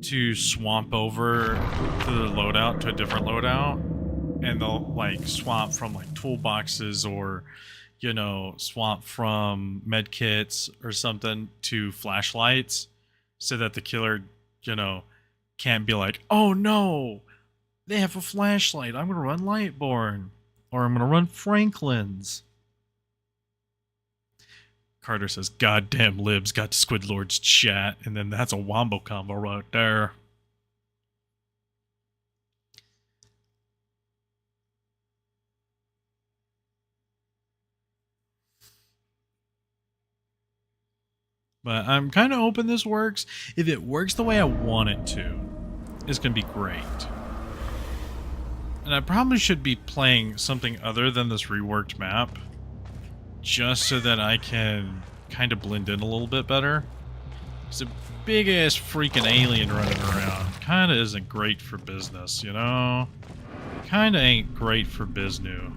to swamp over to the loadout, to a different loadout. And they'll, like, swap from, like, toolboxes or, you know, swap from medkits or something to flashlights so that the killer, you know, can't be like, oh no, they have a flashlight, I'm gonna run Lightborn. Or I'm gonna run Franklin's. Carter says, goddamn libs got to SquidLord's chat, and then that's a wombo combo right there. But I'm kind of hoping this works. If it works the way I want it to, it's going to be great. And I probably should be playing something other than this reworked map, just so that I can kind of blend in a little bit better. It's a big-ass freaking alien running around. Kind of isn't great for business, you know? Kind of ain't great for biznew.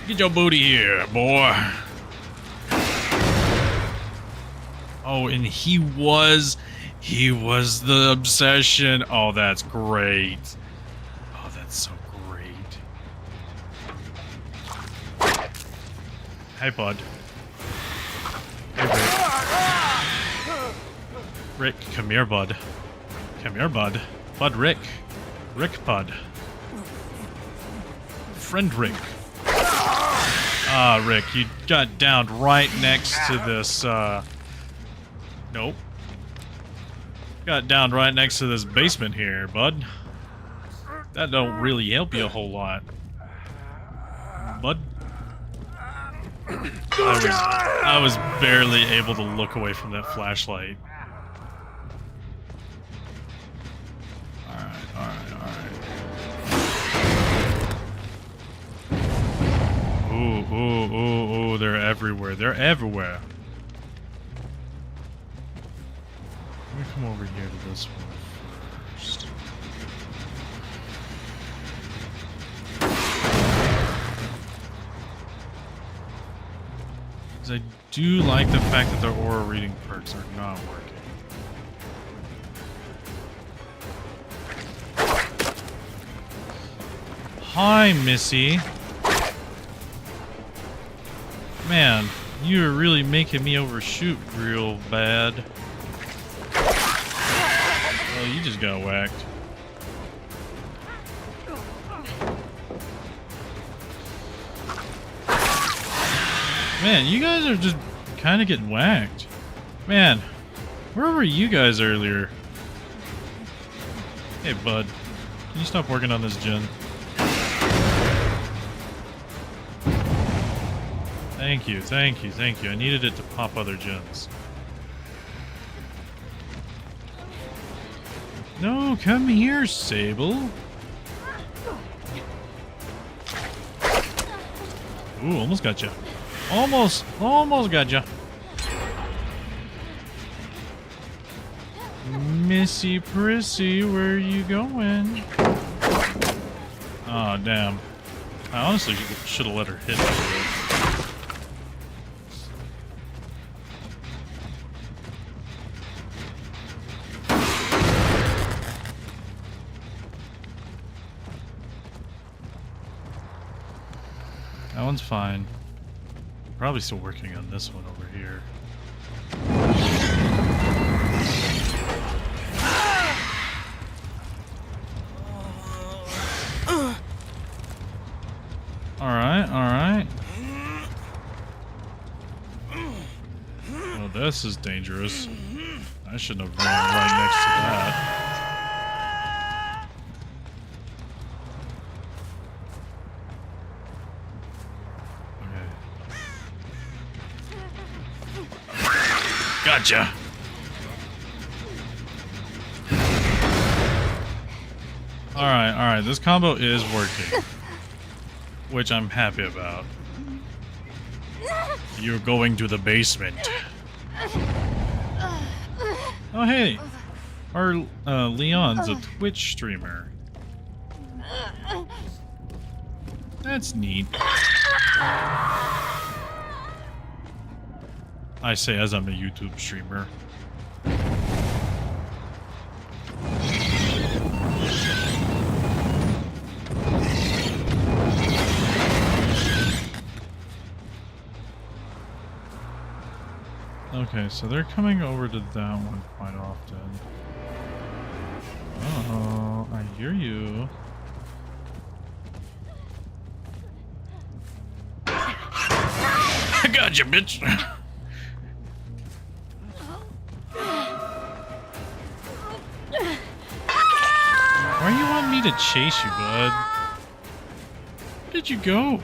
Get your booty here, boy. Oh, and he was the obsession. Oh, that's great. Oh, that's so great. Hey, bud. Hey, Rick. Rick, come here, bud. Come here, bud. Bud Rick. Rick, bud. Friend Rick. Ah, Rick, you got downed right next to this, Nope. Got downed right next to this basement here, bud. That don't really help you a whole lot. Bud. I was barely able to look away from that flashlight. Ooh, they're everywhere. They're everywhere. Let me come over here to this one first. Because I do like the fact that their aura reading perks are not working. Hi, Missy. Man, you're really making me overshoot real bad. Well, you just got whacked. Man, you guys are just kind of getting whacked. Man, where were you guys earlier? Hey, bud. Can you stop working on this gen? Thank you, thank you, thank you. I needed it to pop other gens. No, come here, Sable. Ooh, almost got you. Almost got you. Missy Prissy, where are you going? Oh, damn. I honestly should have let her hit me. That one's fine. Probably still working on this one over here. Alright. Well, this is dangerous. I shouldn't have run right next to that. Gotcha. Alright, this combo is working. Which I'm happy about. You're going to the basement. Oh hey! Our Leon's a Twitch streamer. That's neat. I say as I'm a YouTube streamer. Okay, so they're coming over to that one quite often. Uh-oh, I hear you. I got you, bitch! Why you want me to chase you, bud? Where did you go?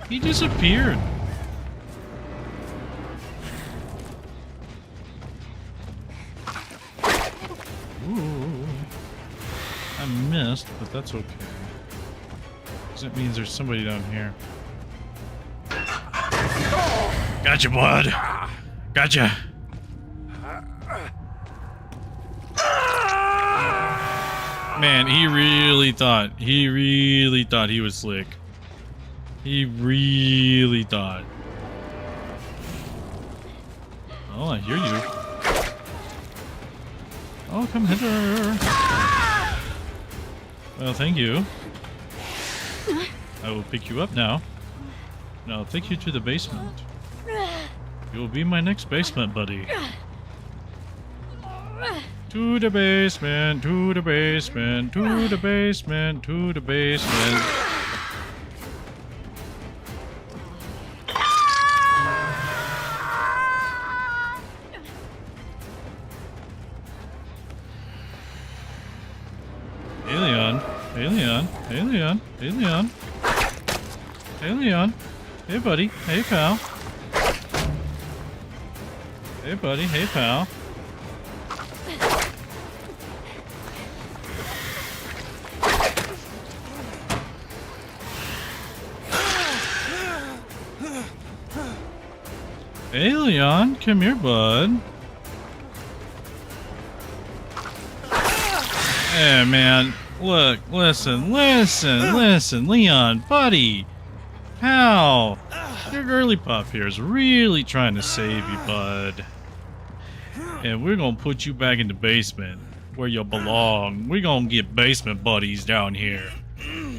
He disappeared. Ooh. I missed, but that's okay. Because that means there's somebody down here. Gotcha, bud. Gotcha. Man, he really thought he was slick. He really thought. Oh, I hear you. Oh, come hither. Well, thank you. I will pick you up now. And I'll take you to the basement. You will be my next basement buddy. To the basement, to the basement, to the basement, to the basement. Alien, alien, alien, alien. Alien. Hey buddy, hey pal. Hey buddy, hey pal. Alien, come here, bud. Hey, man. Look, listen, Leon, buddy. Pal. Your girly pup here is really trying to save you, bud. And we're gonna put you back in the basement where you belong. We're gonna get basement buddies down here.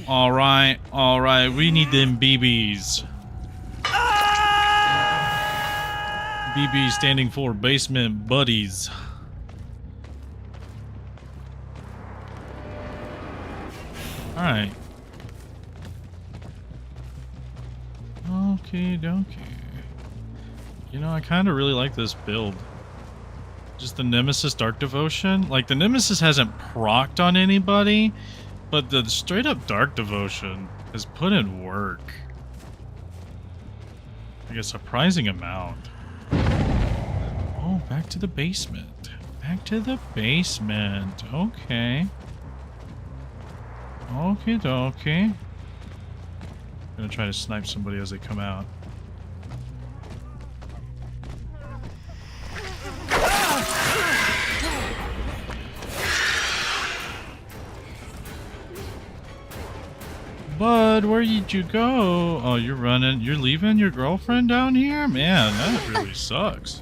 Alright, we need them BBs. BB standing for basement buddies. Alright. Okay, dokie. You know, I kind of really like this build. Just the Nemesis Dark Devotion. Like, the Nemesis hasn't procced on anybody, but the straight up Dark Devotion has put in work. Like a surprising amount. Oh, back to the basement. Back to the basement. Okay. Okie dokie. Gonna try to snipe somebody as they come out. Bud, where did you go? Oh, you're running. You're leaving your girlfriend down here? Man, that really sucks.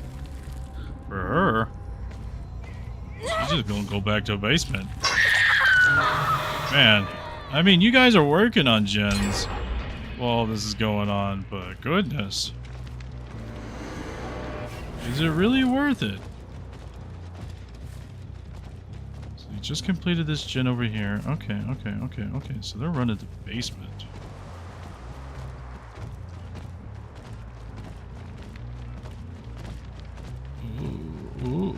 For her. She's just gonna go back to the basement. Man, I mean, you guys are working on gens while this is going on, but goodness. Is it really worth it? So you just completed this gen over here. Okay. So they're running to the basement. Ooh.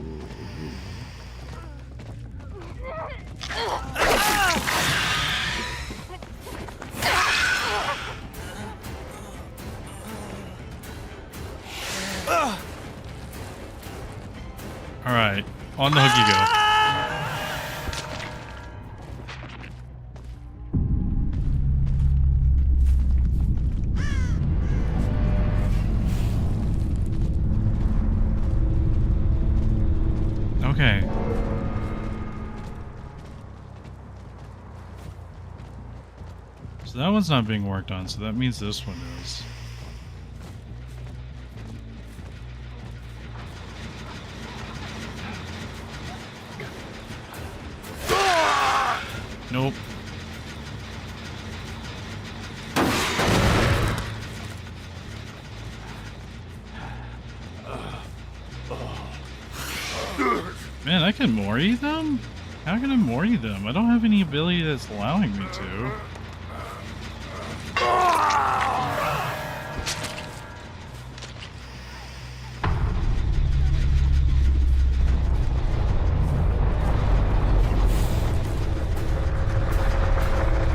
Alright, on the hook you go. Okay. So that one's not being worked on, so that means this one is. Nope. Man, I can mori them? How can I mori them? I don't have any ability that's allowing me to.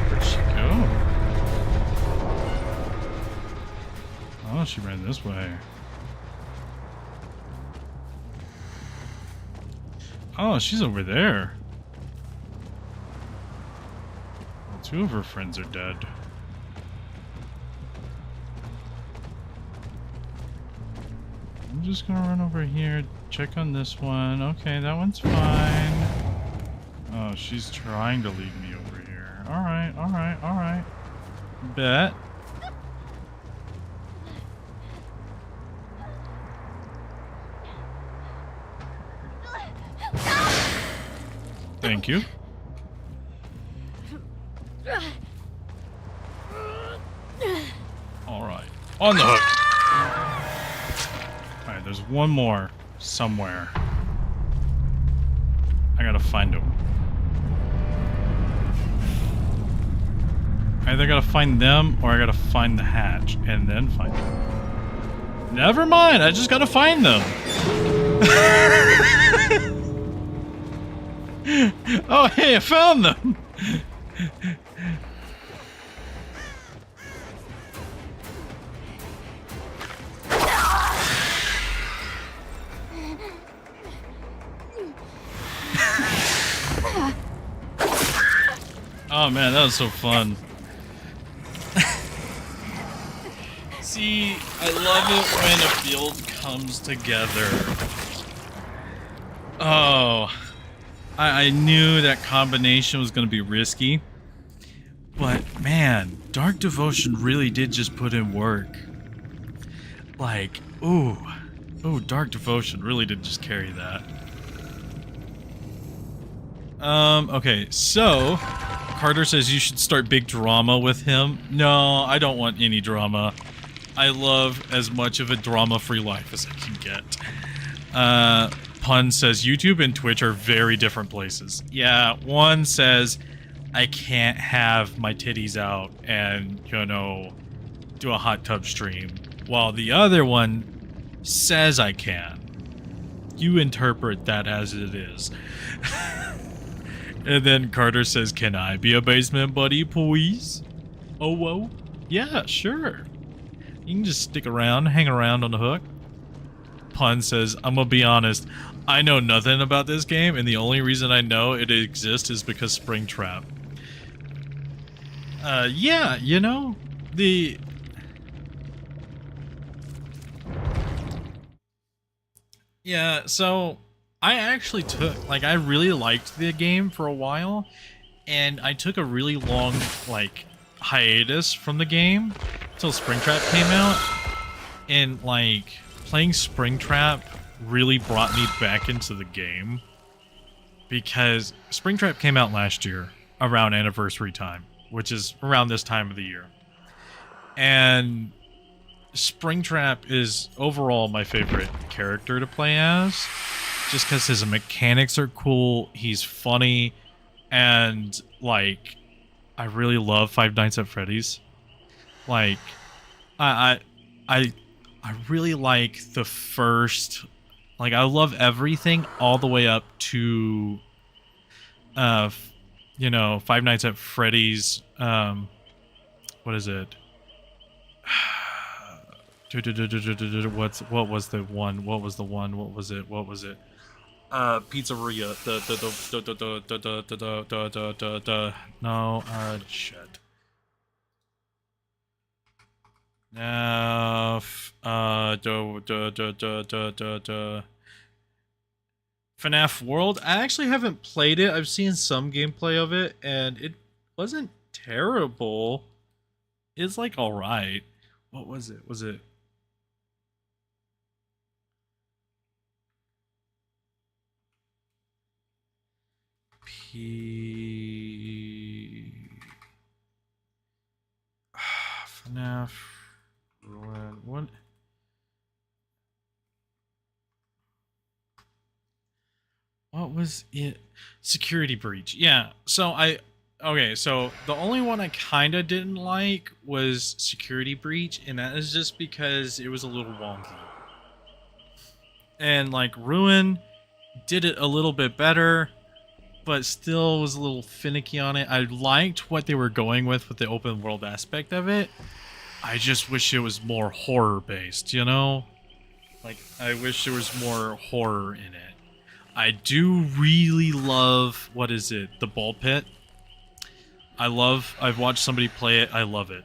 Where'd she go? Oh, she ran this way. Oh, she's over there. Well, two of her friends are dead. I'm just gonna run over here, check on this one. Okay, that one's fine. Oh, she's trying to lead me over here. Alright. Bet. Thank you. Alright. On the hook. Alright, there's one more somewhere. I gotta find him. I either gotta find them or I gotta find the hatch and then find them. Never mind, I just gotta find them. Oh, hey, I found them! Oh man, that was so fun. See, I love it when a build comes together. Oh. I knew that combination was going to be risky, but man, Dark Devotion really did just put in work. Like, ooh, Dark Devotion really did just carry that. Okay, so Carter says you should start big drama with him. No, I don't want any drama. I love as much of a drama-free life as I can get. Pun says YouTube and Twitch are very different places. Yeah, one says I can't have my titties out and, you know, do a hot tub stream, while the other one says I can. You interpret that as it is. And then Carter says, can I be a basement buddy, please? Oh, whoa. Yeah, sure. You can just stick around, hang around on the hook. Pun says, I'm gonna be honest, I know nothing about this game, and the only reason I know it exists is because Springtrap. Yeah, you know, Yeah, so I actually took, like, I really liked the game for a while, and I took a really long, like, hiatus from the game until Springtrap came out, and, like, playing Springtrap really brought me back into the game, because Springtrap came out last year, around anniversary time, which is around this time of the year, and Springtrap is overall my favorite character to play as, just because his mechanics are cool, he's funny, and, like, I really love Five Nights at Freddy's. Like, I, I, I really like the first, like, I love everything all the way up to, you know, Five Nights at Freddy's, what is it? What was the one? What was the one? What was it? What was it? Pizzeria. No. Shit. No. FNAF World. I actually haven't played it. I've seen some gameplay of it, and it wasn't terrible. It's like all right. What was it? Was it? FNAF Ruin. What was it? Security Breach. Yeah. So okay, so the only one I kind of didn't like was Security Breach, and that is just because it was a little wonky. And like Ruin did it a little bit better, but still was a little finicky on it. I liked what they were going with the open world aspect of it. I just wish it was more horror based, you know? Like, I wish there was more horror in it. I do really love, what is it? The Ball Pit. I've watched somebody play it. I love it.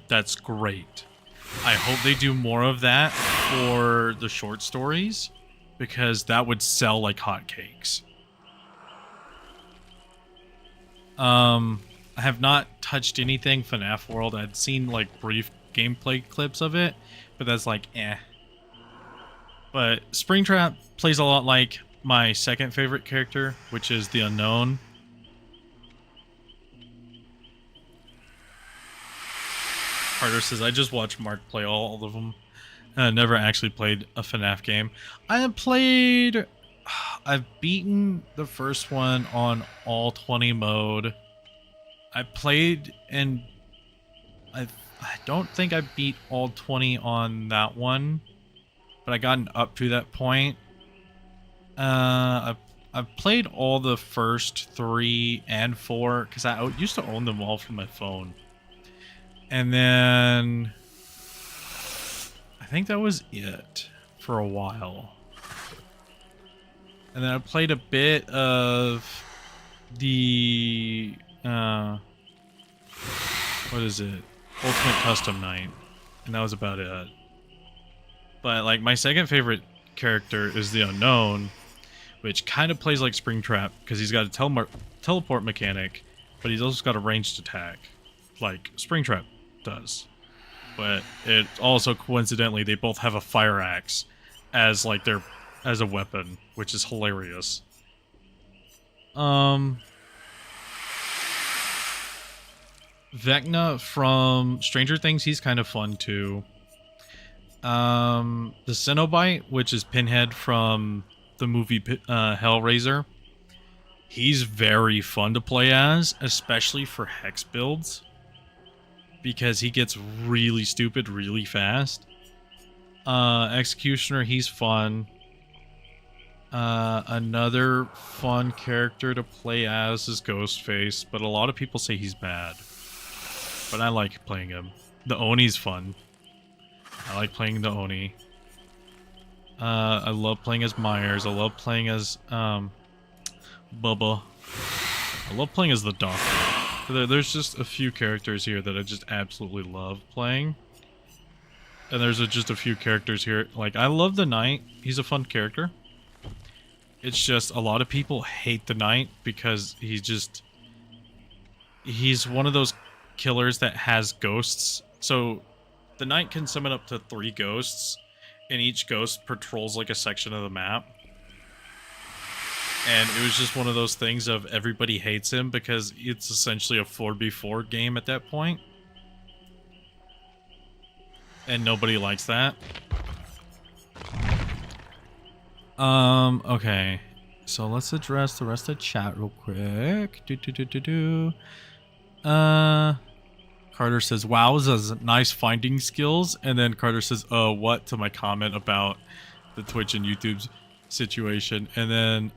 That's great. I hope they do more of that for the short stories, because that would sell like hotcakes. I have not touched anything FNAF World. I'd seen like brief gameplay clips of it, but that's like eh. But Springtrap plays a lot like my second favorite character, which is the Unknown. Carter says, I just watched Mark play all of them. Never actually played a FNAF game. I've beaten the first one on all 20 mode. I played and I don't think I beat all 20 on that one, but I gotten up to that point. I've played all the first 3 and 4 because I used to own them all from my phone. And then I think that was it for a while. And then I played a bit of the what is it? Ultimate Custom Night. And that was about it. But like my second favorite character is the Unknown, which kind of plays like Springtrap because he's got a teleport mechanic, but he's also got a ranged attack like Springtrap does. But it also coincidentally they both have a fire axe as like as a weapon, which is hilarious. Vecna from Stranger Things, he's kind of fun too. The Cenobite, which is Pinhead from the movie Hellraiser, he's very fun to play as, especially for hex builds, because he gets really stupid really fast. Executioner, he's fun. Another fun character to play as is Ghostface, but a lot of people say he's bad. But I like playing him. The Oni's fun. like playing the Oni. I love playing as Myers. I love playing as Bubba. I love playing as the Doctor. There's just a few characters here that I just absolutely love playing. And there's just a few characters here. Like, I love the Knight. He's a fun character. It's just a lot of people hate the Knight because he's one of those killers that has ghosts. So the Knight can summon up to 3 ghosts, and each ghost patrols like a section of the map. And it was just one of those things of everybody hates him because it's essentially a 4v4 game at that point. And nobody likes that. Okay. So let's address the rest of chat real quick. Carter says, wow, this is nice finding skills. And then Carter says, what? To my comment about the Twitch and YouTube's situation. And then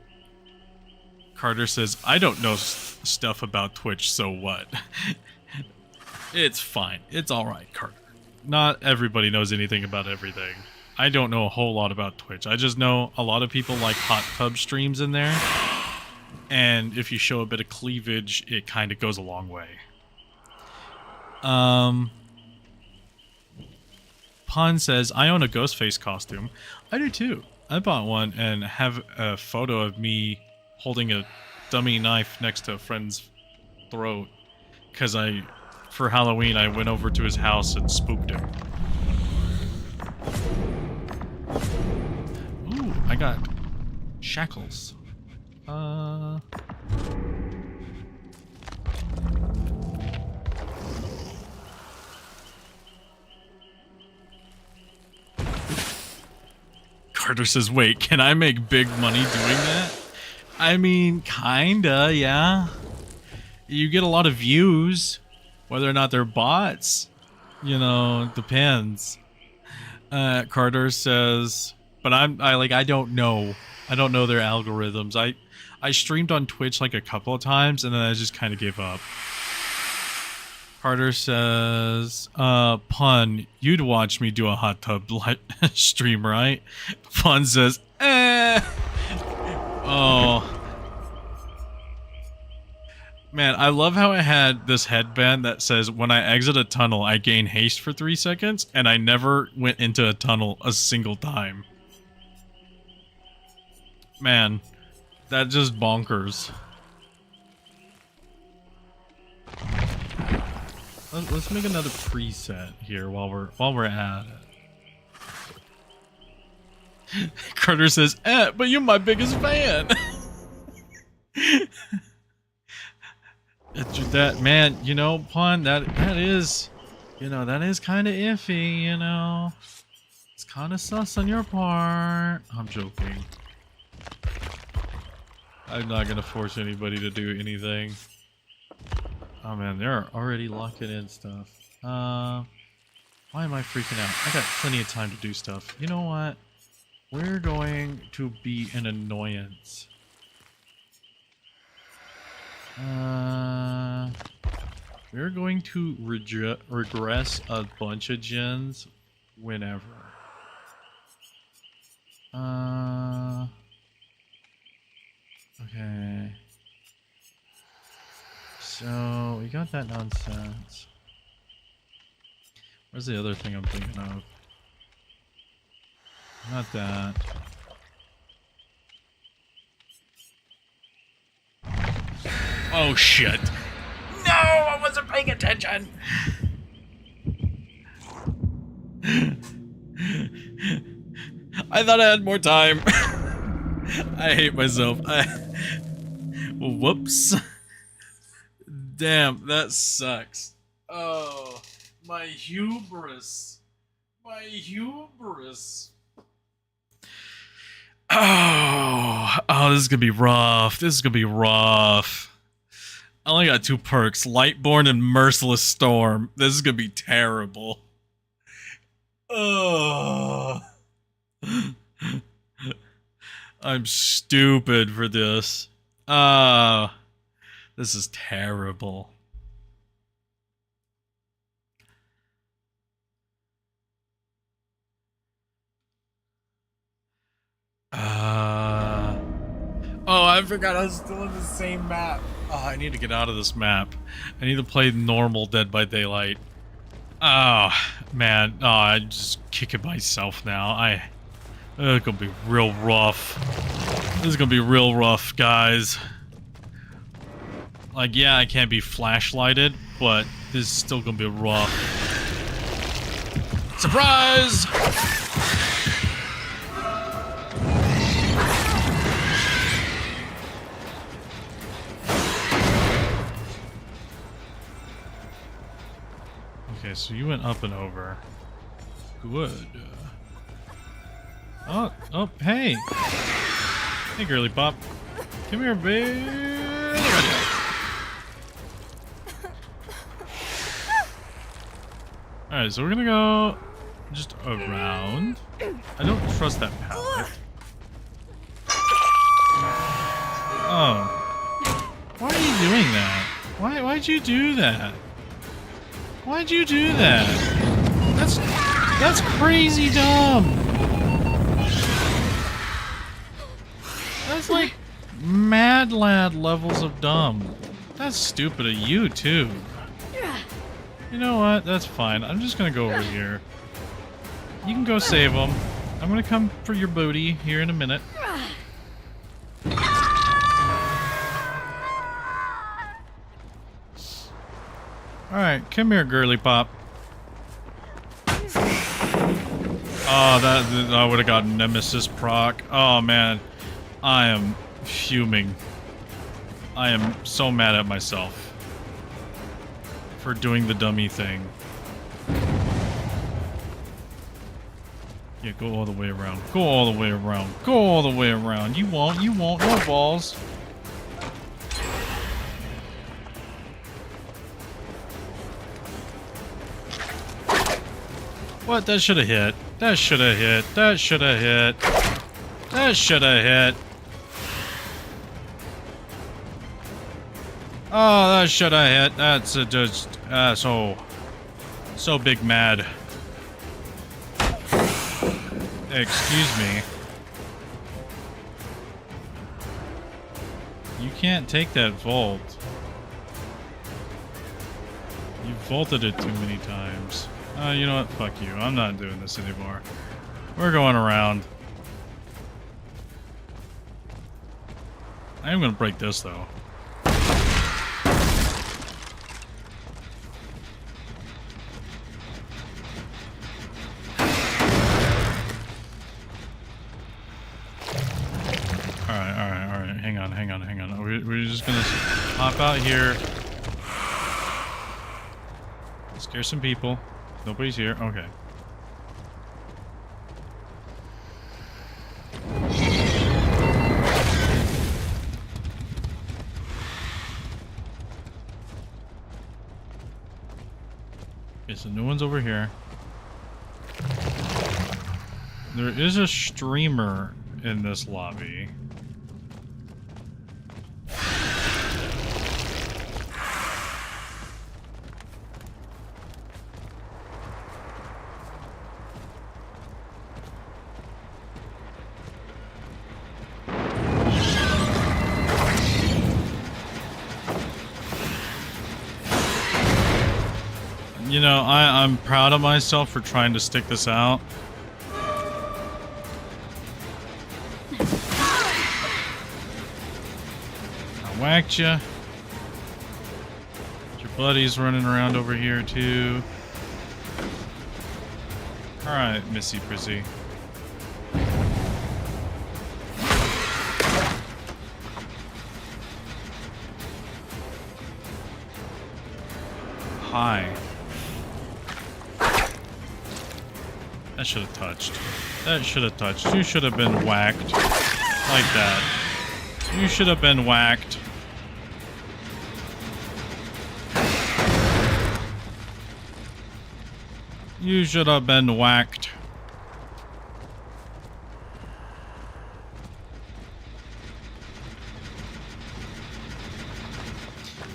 Carter says, I don't know stuff about Twitch, so what? It's fine. It's alright, Carter. Not everybody knows anything about everything. I don't know a whole lot about Twitch. I just know a lot of people like hot tub streams in there. And if you show a bit of cleavage, it kind of goes a long way. Pun says, I own a Ghostface costume. I do too. I bought one and have a photo of me holding a dummy knife next to a friend's throat. Because for Halloween, I went over to his house and spooked him. Ooh, I got shackles. Carter says, wait, can I make big money doing that? I mean, kinda, yeah. You get a lot of views. Whether or not they're bots, you know, depends. Carter says, but I don't know. I don't know their algorithms. I streamed on Twitch like a couple of times and then I just kind of gave up. Carter says, Pun, you'd watch me do a hot tub stream, right? Pun says, Oh. Man, I love how I had this headband that says, when I exit a tunnel, I gain haste for 3 seconds, and I never went into a tunnel a single time. Man, that just bonkers. Let's make another preset here while we're at it. Carter says, but you're my biggest fan. That, man, you know, Pun, that is, you know, that is kind of iffy, you know. It's kind of sus on your part. I'm joking. I'm not gonna force anybody to do anything. Oh man, they're already locking in stuff. Why am I freaking out? I got plenty of time to do stuff. You know what? We're going to be an annoyance. We're going to regress a bunch of gens whenever. Okay. So, we got that nonsense. Where's the other thing I'm thinking of? Not that. Oh shit. No, I wasn't paying attention. I thought I had more time. I hate myself. Whoops. Damn, that sucks. Oh, my hubris. My hubris. Oh, this is gonna be rough. This is gonna be rough. I only got 2 perks, Lightborn and Merciless Storm. This is gonna be terrible. Oh. I'm stupid for this. This is terrible. Oh, I forgot I was still in the same map. Oh, I need to get out of this map. I need to play normal Dead by Daylight. Oh, man. Oh, I'm just kicking myself now. It's gonna be real rough. This is gonna be real rough, guys. Like, yeah, I can't be flashlighted, but this is still gonna be rough. Surprise! Okay, so you went up and over. Good. Oh, hey! Hey, girly pop. Come here, babe. Alright, so we're gonna go just around. I don't trust that pallet. Oh. Why are you doing that? Why'd you do that? Why'd you do that? That's crazy dumb. That's like mad lad levels of dumb. That's stupid of you too. You know what? That's fine. I'm just gonna go over here. You can go save them. I'm gonna come for your booty here in a minute. Alright, come here, girly pop. Oh, that I would have gotten Nemesis proc. Oh man, I am fuming. I am so mad at myself for doing the dummy thing. Yeah, go all the way around. Go all the way around. Go all the way around. You won't. No balls. What? That should have hit. That should have hit. That should have hit. That should have hit. Oh, that should have hit. That's just so big mad. Excuse me. You can't take that vault. You vaulted it too many times. You know what? Fuck you. I'm not doing this anymore. We're going around. I am gonna break this though. Alright. Hang on. We're just gonna hop out here. Scare some people. Nobody's here. Okay. Okay, so no one's over here. There is a streamer in this lobby. You know, I'm proud of myself for trying to stick this out. I whacked you. Your buddy's running around over here too. Alright, Missy Prissy. Hi. That should have touched. That should have touched. You should have been whacked. Like that. You should have been whacked. You should have been whacked.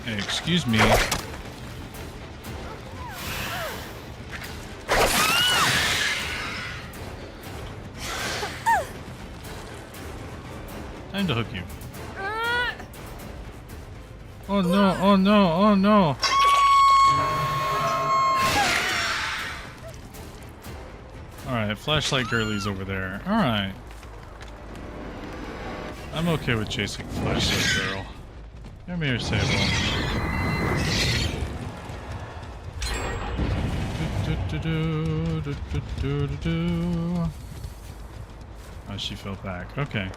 Hey, excuse me. Time to hook you. Oh no, oh no, oh no. Alright, flashlight girlie's over there. Alright. I'm okay with chasing flashlight girl. Come here, Sable. Oh, she fell back. Okay.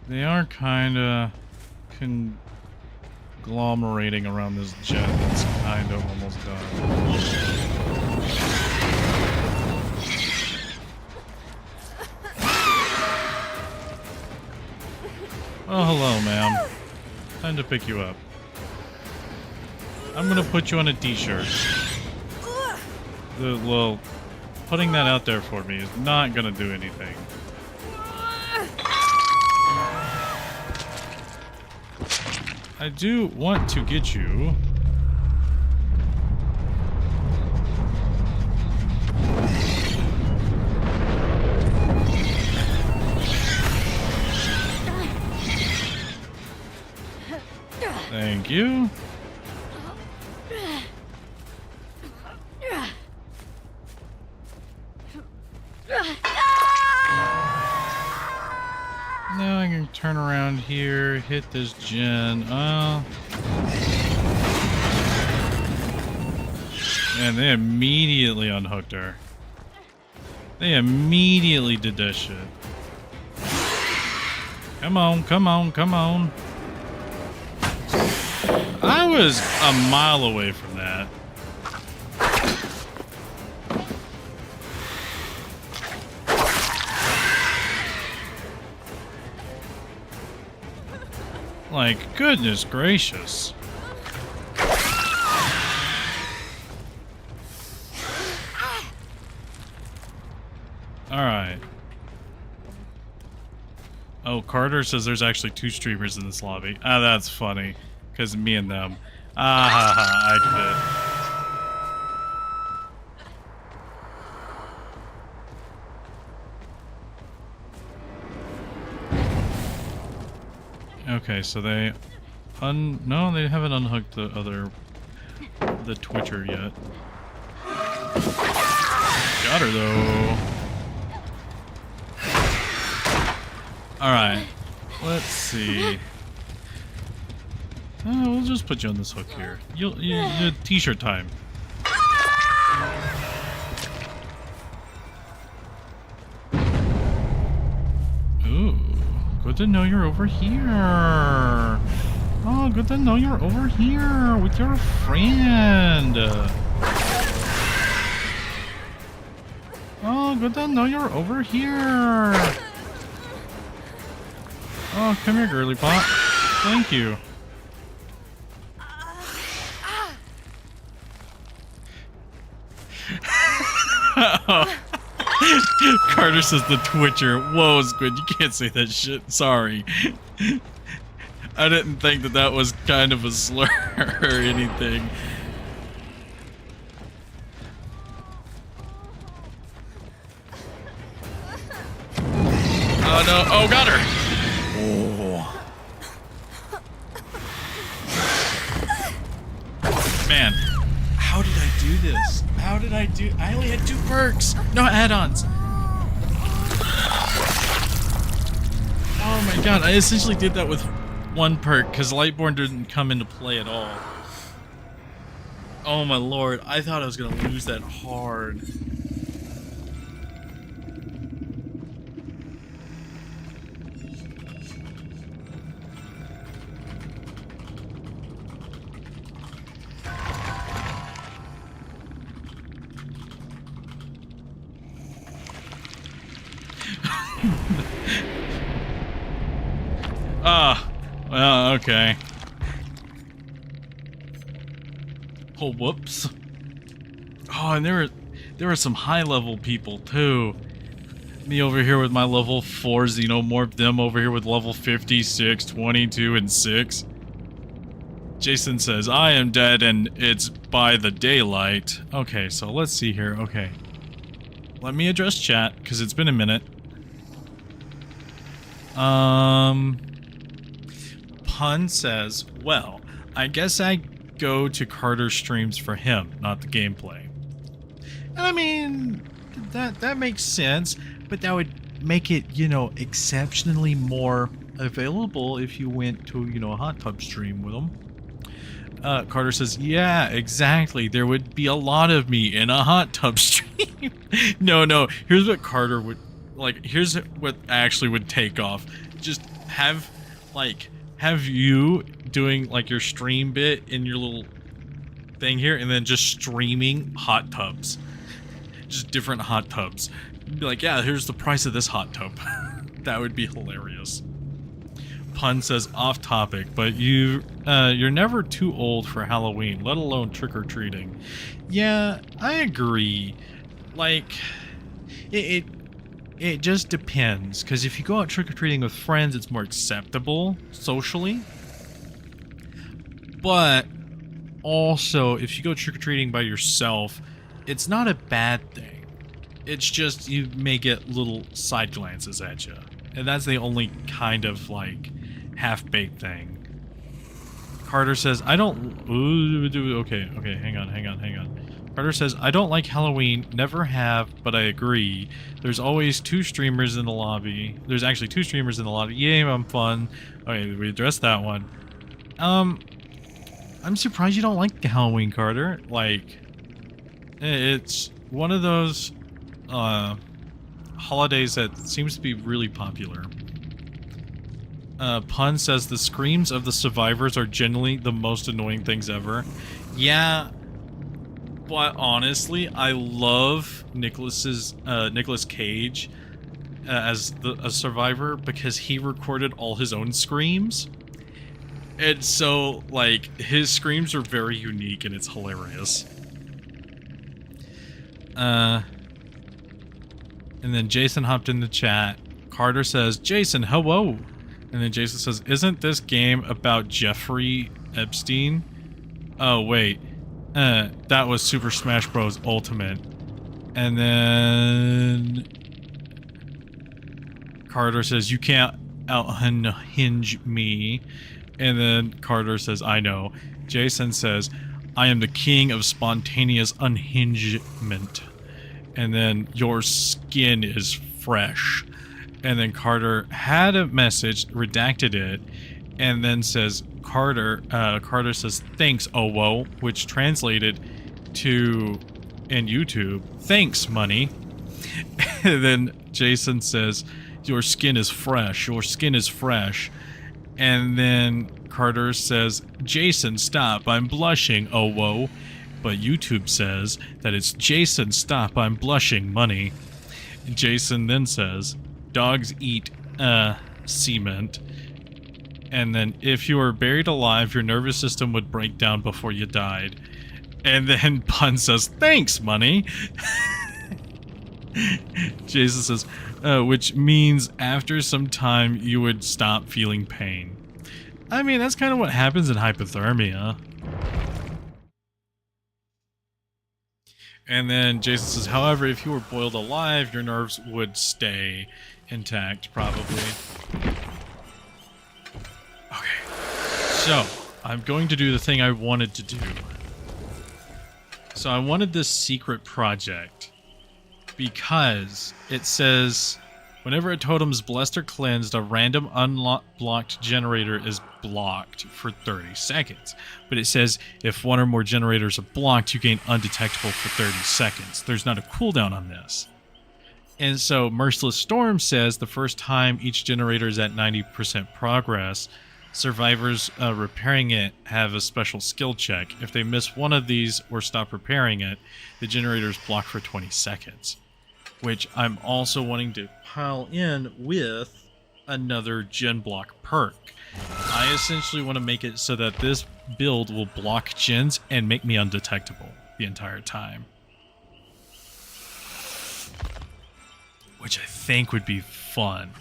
They are kinda conglomerating around this jet that's kinda almost done. Oh, hello, ma'am. Time to pick you up. I'm gonna put you on a t-shirt. Well, putting that out there for me is not gonna do anything. I do want to get you. Thank you. Now I can turn around here, hit this gen. Oh. And they immediately unhooked her. They immediately did that shit. Come on, come on, come on. I was a mile away from that. Like, goodness gracious. Alright. Oh, Carter says there's actually 2 streamers in this lobby. Ah, that's funny. Because me and them. Ah, ha, ha, I get it. Okay, so they no, they haven't unhooked the Twitcher yet. Got her though. Alright. Let's see. We'll just put you on this hook here. You t-shirt time. Ooh, good to know you're over here. Oh, good to know you're over here with your friend. Oh, good to know you're over here. Oh, come here, girly pop. Thank you. Carter says the Twitcher. Whoa, Squid, you can't say that shit. Sorry. I didn't think that was kind of a slur or anything. Oh no. Oh, got her. Oh. Man. How did I do this? How did I do? I only had 2 perks. No add-ons. Oh my god. I essentially did that with 1 perk because Lightborn didn't come into play at all. Oh my lord. I thought I was going to lose that hard. Ah, well, okay. Oh, whoops. Oh, and there were some high-level people, too. Me over here with my level 4 Xenomorph, them over here with level 56, 22, and 6. Jason says, I am dead and it's by the daylight. Okay, so let's see here. Okay. Let me address chat, because it's been a minute. Pun says, well, I guess I go to Carter's streams for him, not the gameplay. And I mean, that makes sense, but that would make it, you know, exceptionally more available if you went to, you know, a hot tub stream with him. Carter says, yeah, exactly. There would be a lot of me in a hot tub stream. No. Here's what Carter would, like, here's what actually would take off. Just have you doing, like, your stream bit in your little thing here, and then just streaming hot tubs. Just different hot tubs. Be like, yeah, here's the price of this hot tub. That would be hilarious. Pun says, off topic, but you're never too old for Halloween, let alone trick-or-treating. Yeah, I agree. Like, it just depends, because if you go out trick-or-treating with friends, it's more acceptable socially. But also, if you go trick-or-treating by yourself, it's not a bad thing. It's just you may get little side glances at you. And that's the only kind of, like, half-baked thing. Carter says, I don't... Okay, hang on. Carter says, I don't like Halloween, never have, but I agree. There's always two streamers in the lobby. There's actually two streamers in the lobby. Yay, I'm fun. Okay, we addressed that one. I'm surprised you don't like Halloween, Carter. Like, it's one of those holidays that seems to be really popular. Pun says the screams of the survivors are generally the most annoying things ever. Yeah, but honestly, I love Nicolas Cage as a survivor because he recorded all his own screams. And so, like, his screams are very unique and it's hilarious. And then Jason hopped in the chat. Carter says, Jason, hello. And then Jason says, isn't this game about Jeffrey Epstein? Oh, wait. That was Super Smash Bros. Ultimate. And then Carter says, you can't out-hinge me. And then Carter says, I know. Jason says, I am the king of spontaneous unhingement. And then your skin is fresh. And then Carter had a message, redacted it, and then says, Carter says, thanks, Owo, which translated to, in YouTube, thanks, money. And then Jason says, your skin is fresh, your skin is fresh. And then Carter says, Jason, stop, I'm blushing, Owo. But YouTube says that it's Jason, stop, I'm blushing, money. And Jason then says, dogs eat, cement. And then, if you were buried alive, your nervous system would break down before you died. And then Pun says, thanks, money. Jason says, which means after some time, you would stop feeling pain. I mean, that's kind of what happens in hypothermia. And then Jason says, however, if you were boiled alive, your nerves would stay intact, probably. Okay. So, I'm going to do the thing I wanted to do. So I wanted this secret project because it says, whenever a totem is blessed or cleansed, a random unblocked generator is blocked for 30 seconds. But it says if one or more generators are blocked, you gain undetectable for 30 seconds. There's not a cooldown on this. And so Merciless Storm says the first time each generator is at 90% progress, survivors repairing it have a special skill check. If they miss one of these or stop repairing it, the generator is blocked for 20 seconds. Which I'm also wanting to pile in with another gen block perk. I essentially want to make it so that this build will block gens and make me undetectable the entire time. Which I think would be fun.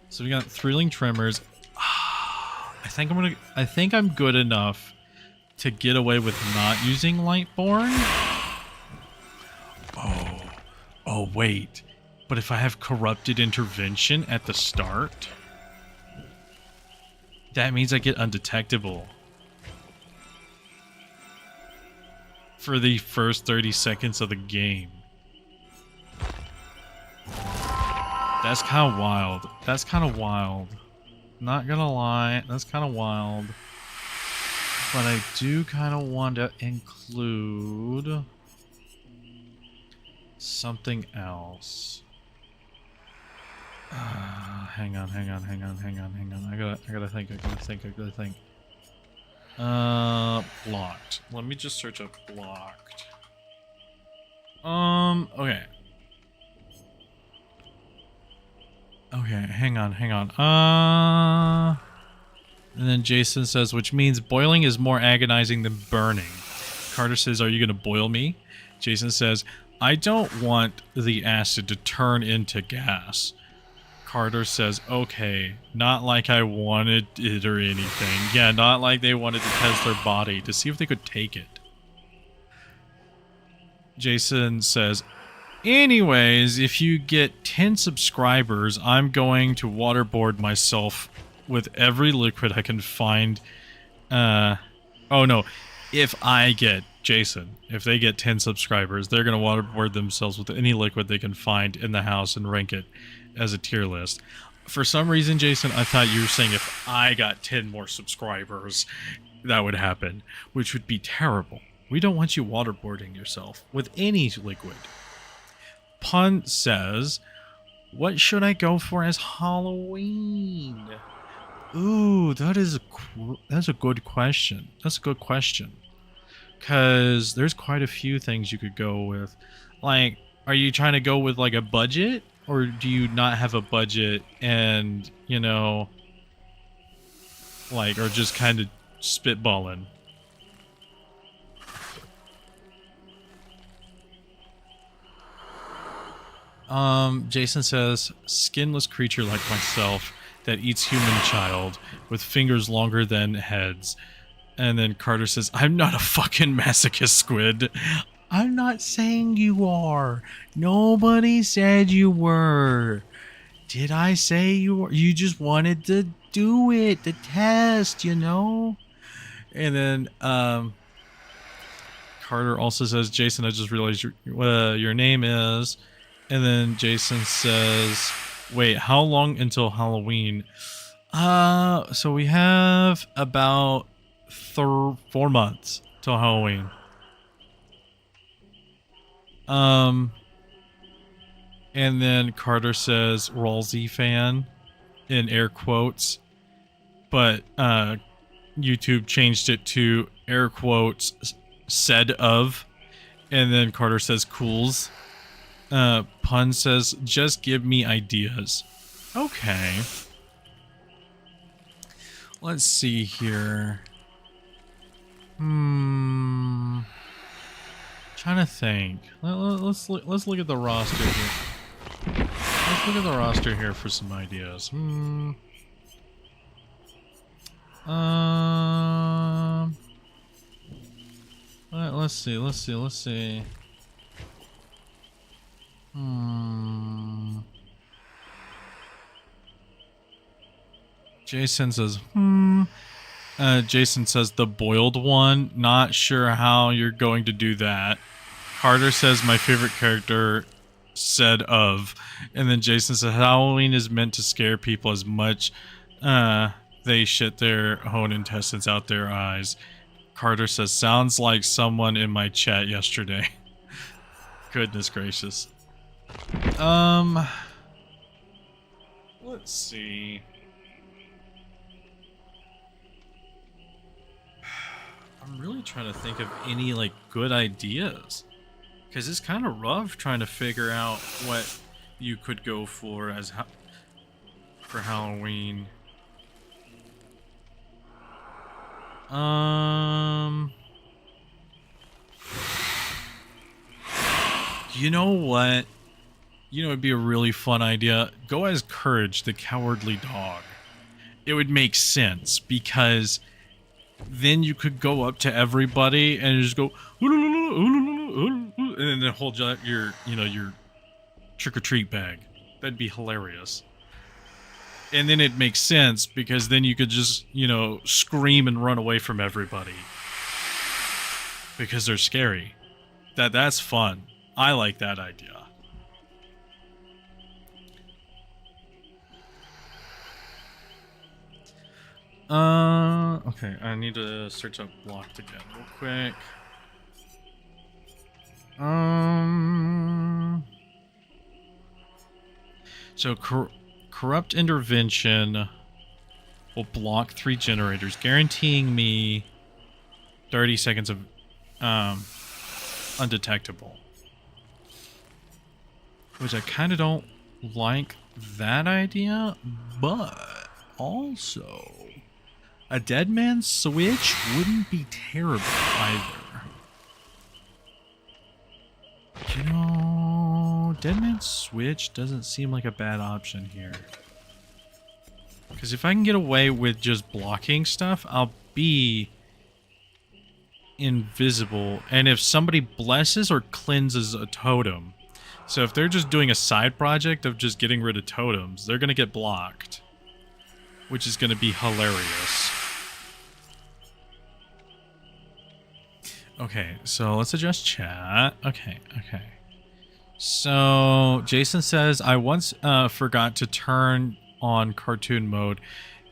So we got Thrilling Tremors. I think I'm good enough to get away with not using Lightborn. Oh wait. But if I have corrupted intervention at the start, that means I get undetectable for the first 30 seconds of the game. That's kind of wild. That's kind of wild. Not gonna lie, that's kind of wild. But I do kind of want to include something else. Hang on. I gotta think. Blocked. Let me just search up blocked. Okay. Okay, hang on. And then Jason says, which means boiling is more agonizing than burning. Carter says, are you gonna boil me? Jason says, I don't want the acid to turn into gas. Carter says, okay, not like I wanted it or anything. Yeah, not like they wanted to test their body to see if they could take it. Jason says, anyways, if you get 10 subscribers, I'm going to waterboard myself with every liquid I can find. Oh no, if I get, Jason, if they get 10 subscribers, they're going to waterboard themselves with any liquid they can find in the house and rank it as a tier list. For some reason, Jason, I thought you were saying if I got 10 more subscribers, that would happen, which would be terrible. We don't want you waterboarding yourself with any liquid. Pun says, what should I go for as Halloween? Ooh, that's a good question. That's a good question. Because there's quite a few things you could go with. Like, are you trying to go with like a budget? Or do you not have a budget and, you know, like, or just kind of spitballing? Jason says, skinless creature like myself that eats human child with fingers longer than heads. And then Carter says, I'm not a fucking masochist, Squid. I'm not saying you are. Nobody said you were. Did I say you were? You just wanted to do it, the test, you know? And then Carter also says, Jason, I just realized your name is. And then Jason says, wait, how long until Halloween? So we have about 4 months till Halloween. And then Carter says Ralsei fan in air quotes, but YouTube changed it to air quotes said of, and then Carter says cools. Pun says just give me ideas. Okay. Let's see here. Trying to think. Let's look at the roster here. Let's look at the roster here for some ideas. Let's see. Jason says, Jason says the boiled one. Not sure how you're going to do that. Carter says my favorite character said of. And then Jason says Halloween is meant to scare people as much they shit their own intestines out their eyes. Carter says sounds like someone in my chat yesterday. Goodness gracious. Let's see. I'm really trying to think of any like good ideas, because it's kind of rough trying to figure out what you could go for as for Halloween. You know what? You know, it'd be a really fun idea. Go as Courage, the cowardly dog. It would make sense, because then you could go up to everybody and just go, and then hold your trick-or-treat bag. That'd be hilarious. And then it makes sense because then you could just, you know, scream and run away from everybody. Because they're scary. That's fun. I like that idea. Okay, I need to search up Blocked again real quick. So corrupt intervention will block 3 generators, guaranteeing me 30 seconds of undetectable. Which I kind of don't like that idea, but also a dead man's switch wouldn't be terrible either. You know, dead man's switch doesn't seem like a bad option here. Because if I can get away with just blocking stuff, I'll be invisible. And if somebody blesses or cleanses a totem, so if they're just doing a side project of just getting rid of totems, they're going to get blocked. Which is going to be hilarious. Okay, so let's adjust chat. Okay. So, Jason says, I once forgot to turn on cartoon mode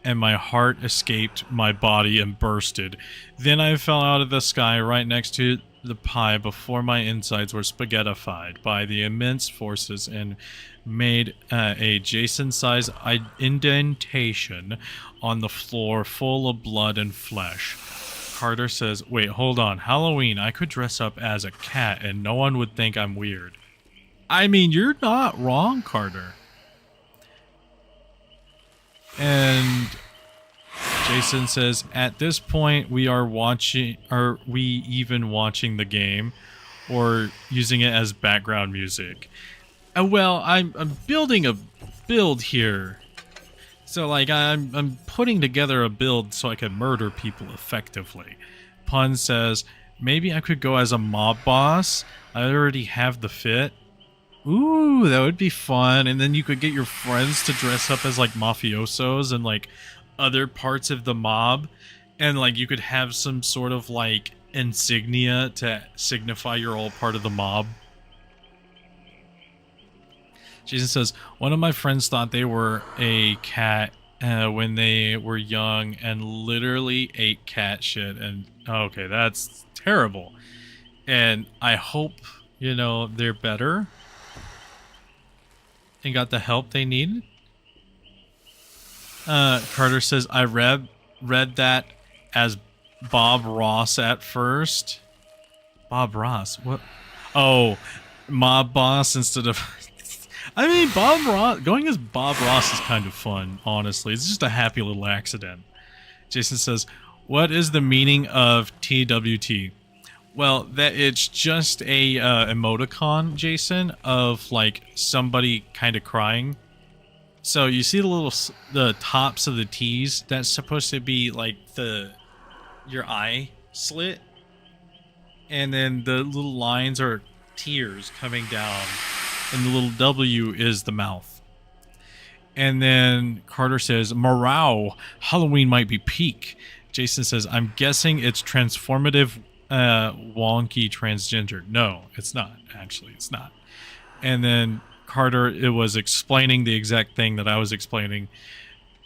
and my heart escaped my body and bursted. Then I fell out of the sky right next to the pie before my insides were spaghettified by the immense forces and made a Jason-sized indentation on the floor full of blood and flesh. Carter says, wait, hold on. Halloween, I could dress up as a cat and no one would think I'm weird. I mean, you're not wrong, Carter. And Jason says, at this point, we are we even watching the game or using it as background music? Well, I'm building a build here. So, like, I'm putting together a build so I can murder people effectively. Pun says, maybe I could go as a mob boss. I already have the fit. Ooh, that would be fun. And then you could get your friends to dress up as, like, mafiosos and, like, other parts of the mob. And, like, you could have some sort of, like, insignia to signify you're all part of the mob. Jason says, one of my friends thought they were a cat when they were young and literally ate cat shit. And, okay, that's terrible. And I hope, you know, they're better and got the help they needed. Carter says, I read that as Bob Ross at first. Bob Ross? What? Oh, mob boss instead of... I mean, Bob Ross, going as Bob Ross is kind of fun, honestly. It's just a happy little accident. Jason says, what is the meaning of TWT? Well, that it's just a emoticon, Jason, of like somebody kind of crying. So you see the tops of the T's? That's supposed to be like your eye slit. And then the little lines are tears coming down. And the little W is the mouth. And then Carter says, morale, Halloween might be peak. Jason says, I'm guessing it's transformative wonky transgender. No, it's not. Actually, it's not. And then Carter, it was explaining the exact thing that I was explaining.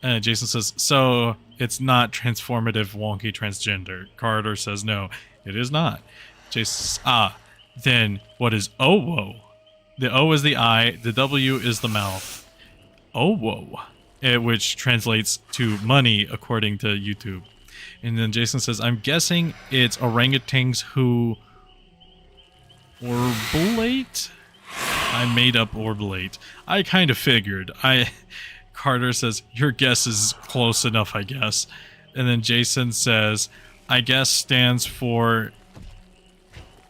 Jason says, so it's not transformative wonky transgender. Carter says, no, it is not. Jason says, then what is OWO? The O is the eye, the W is the mouth. OWO, which translates to money according to YouTube. And then Jason says, I'm guessing it's orangutans who orbulate? I made up orbulate. I kind of figured. Carter says, your guess is close enough, I guess. And then Jason says, I guess stands for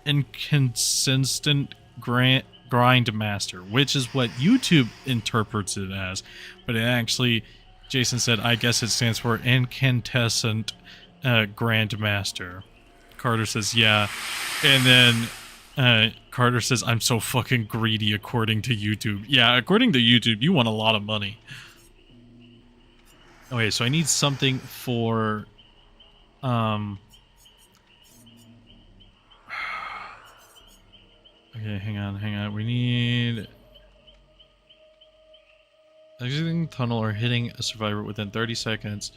inconsistent grind master, which is what YouTube interprets it as. But it actually, Jason said, I guess it stands for incandescent grandmaster. Carter says, yeah. And then Carter says, I'm so fucking greedy according to YouTube. Yeah, according to YouTube, you want a lot of money. Okay, so I need something for... Okay, hang on. We need... Exiting tunnel or hitting a survivor within 30 seconds.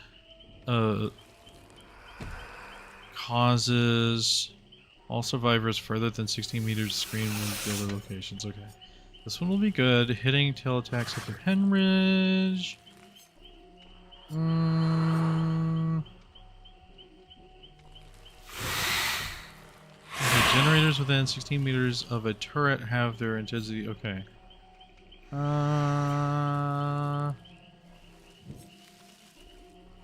Causes all survivors further than 16 meters screen with the other locations. Okay. This one will be good. Hitting tail attacks up in Henridge. Okay, generators within 16 meters of a turret have their intensity. Okay.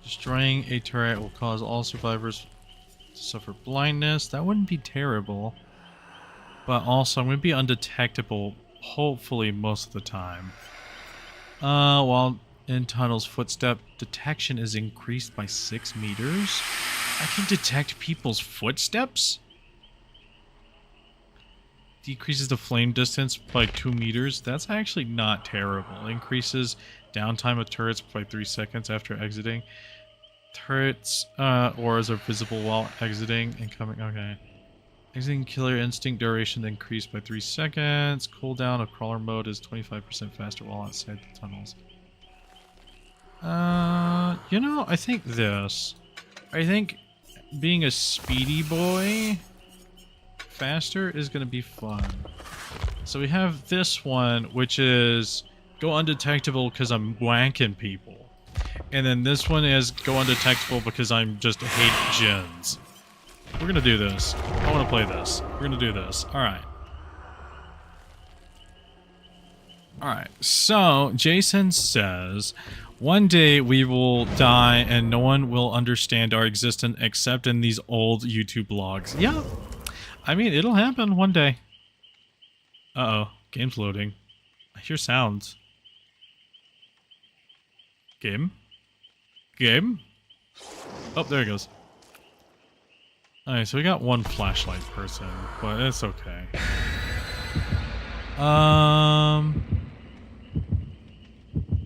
Destroying a turret will cause all survivors to suffer blindness. That wouldn't be terrible. But also, I'm going to be undetectable, hopefully, most of the time. While in tunnels, footstep detection is increased by 6 meters. I can detect people's footsteps? Decreases the flame distance by 2 meters. That's actually not terrible. Increases downtime of turrets by 3 seconds after exiting. Turrets auras are visible while exiting and coming. Okay. Exiting killer instinct duration increased by 3 seconds. Cooldown of crawler mode is 25% faster while outside the tunnels. You know, I think this. I think being a speedy boy faster is going to be fun. So we have this one, which is go undetectable because I'm wanking people. And then this one is go undetectable because I'm just hate gens. We're going to do this. I want to play this. We're going to do this. Alright. Alright, so Jason says, one day we will die and no one will understand our existence except in these old YouTube logs. Yeah. I mean, it'll happen one day. Uh-oh. Game's loading. I hear sounds. Game? Game? Oh, there it goes. Alright, so we got one flashlight person, but it's okay.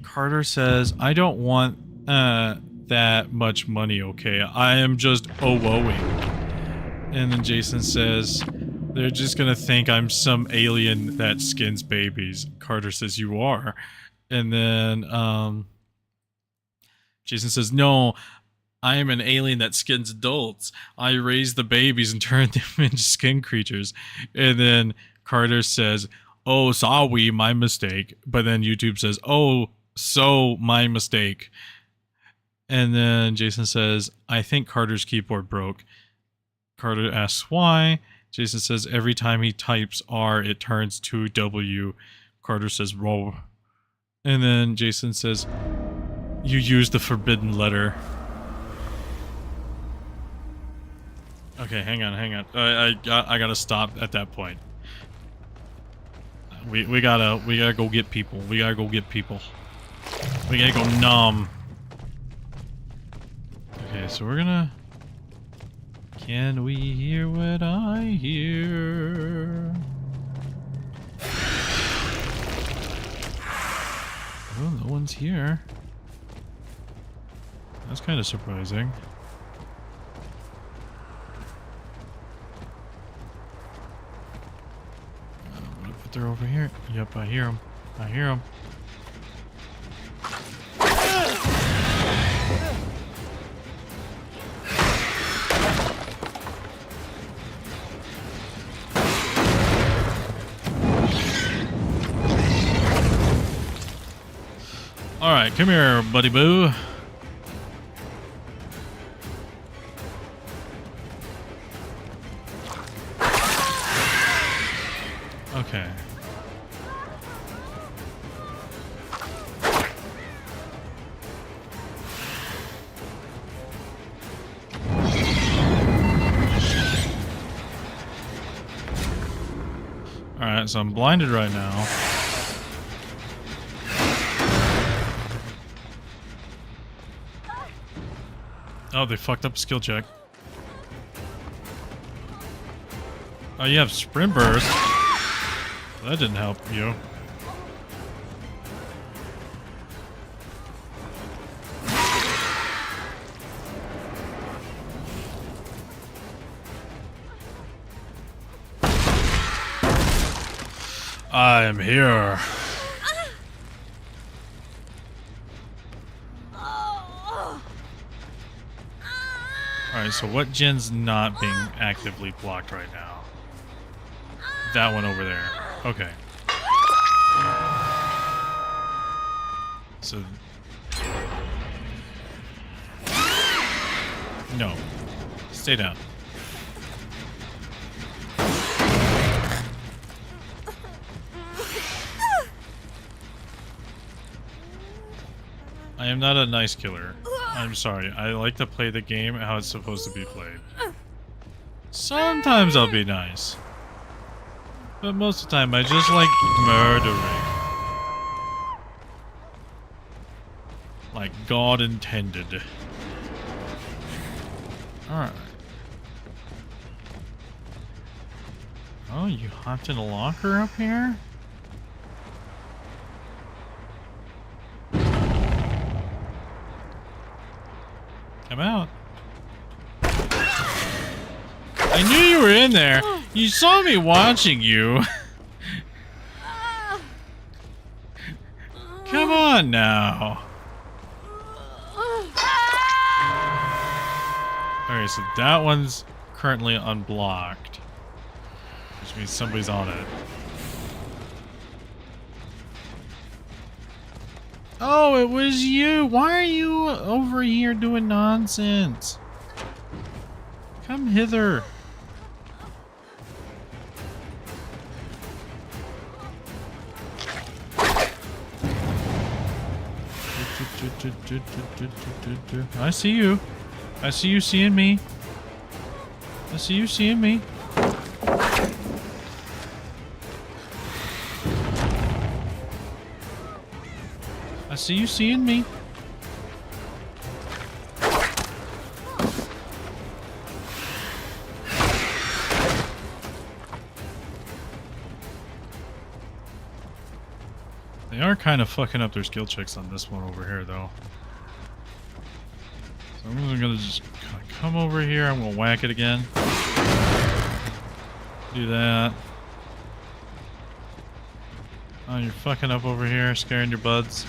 Carter says, I don't want that much money, okay? I am just oh-woing. And then Jason says, they're just gonna think I'm some alien that skins babies. Carter says, you are. And then, Jason says, no, I am an alien that skins adults. I raise the babies and turn them into skin creatures. And then Carter says, oh, sorry, my mistake. But then YouTube says, oh, so my mistake. And then Jason says, I think Carter's keyboard broke. Carter asks why. Jason says every time he types R, it turns to W. Carter says roll. And then Jason says, you used the forbidden letter. Okay, hang on. I gotta stop at that point. We gotta go get people. We gotta go numb. Okay, so we're gonna... Can we hear what I hear? Oh, no one's here. That's kind of surprising. I'm gonna put her over here. Yep, I hear him. Alright, come here, buddy boo. Okay. Alright, so I'm blinded right now. Oh, they fucked up a skill check. Oh, you have sprint burst. That didn't help you. I am here. Alright, so what gen's not being actively blocked right now? That one over there. Okay. So... No. Stay down. I am not a nice killer. I'm sorry. I like to play the game how it's supposed to be played. Sometimes I'll be nice. But most of the time I just like murdering. Like God intended. Alright. Oh, you hopped in a locker up here? Come out. I knew you were in there. You saw me watching you. Come on now. Okay, so that one's currently unblocked, which means somebody's on it. Oh, it was you. Why are you over here doing nonsense? Come hither. I see you. I see you seeing me. I see you seeing me. I see you seeing me. They are kind of fucking up their skill checks on this one over here, though. So I'm gonna just come over here. I'm gonna whack it again. Do that. Oh, you're fucking up over here, scaring your buds.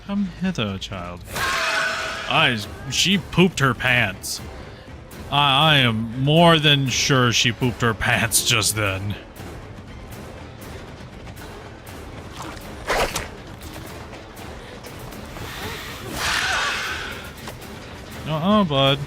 Come hither, child. She pooped her pants. I am more than sure she pooped her pants just then. Uh-uh, bud.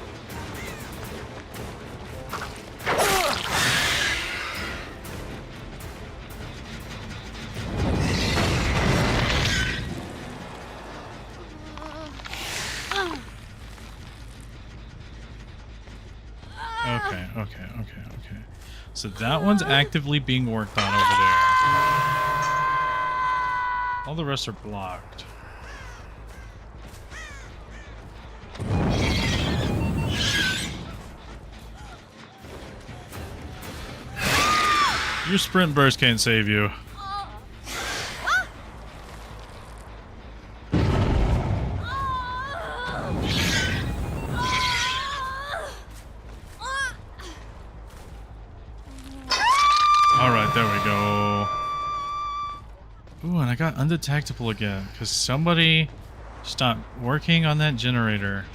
Okay. So that one's actively being worked on over there. All the rest are blocked. Your sprint burst can't save you. Alright, there we go. Ooh, and I got undetectable again, because somebody stopped working on that generator.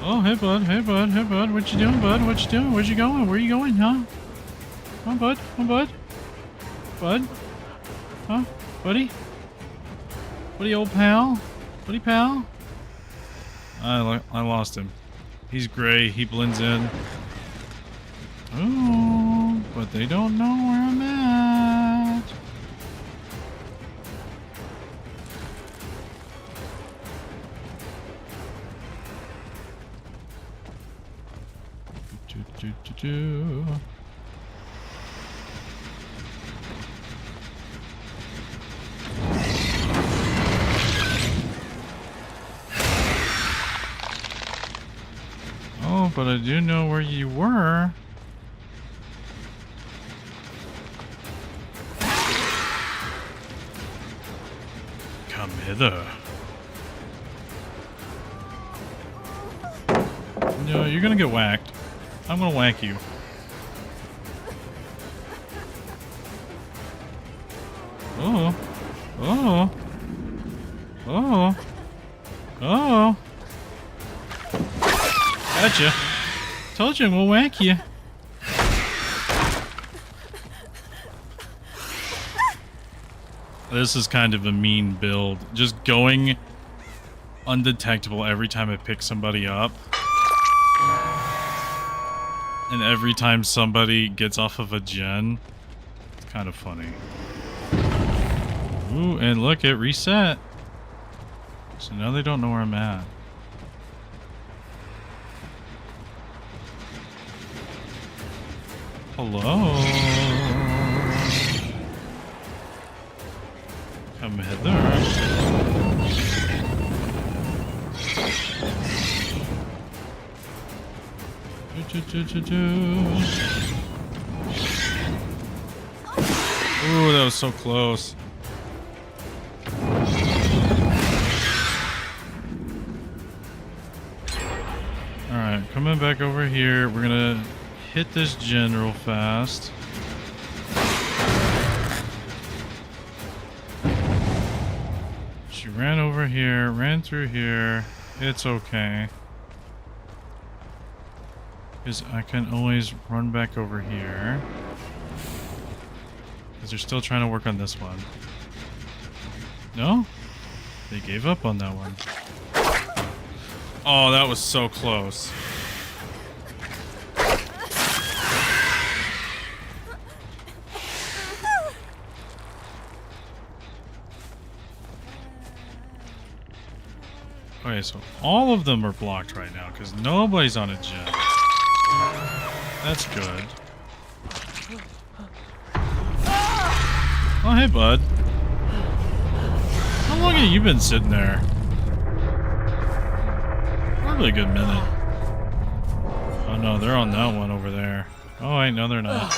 Oh, hey bud, what you doing, bud? What you doing? Where'd you going? Where you going, huh? Come on, bud. Come on, bud. Bud? Huh? Buddy? Buddy, old pal? Buddy, pal? I lost him. He's gray. He blends in. Oh, but they don't know where I'm at. but I do know where you were. Come hither. No, you're gonna get whacked. I'm gonna whack you. Oh. Oh. Oh. Oh. Gotcha. Told you we'll whack you. This is kind of a mean build. Just going undetectable every time I pick somebody up. And every time somebody gets off of a gen. It's kind of funny. Ooh, and look, it reset. So now they don't know where I'm at. Hello? Come hither. Ooh, that was so close. Alright, coming back over here. We're gonna hit this gen real fast. She ran over here, ran through here. It's okay. Because I can always run back over here. Because they're still trying to work on this one. No? They gave up on that one. Oh, that was so close. Okay, so all of them are blocked right now because nobody's on a gen. That's good. Oh, hey, bud. How long have you been sitting there? Probably a good minute. Oh no, they're on that one over there. Oh wait, no they're not.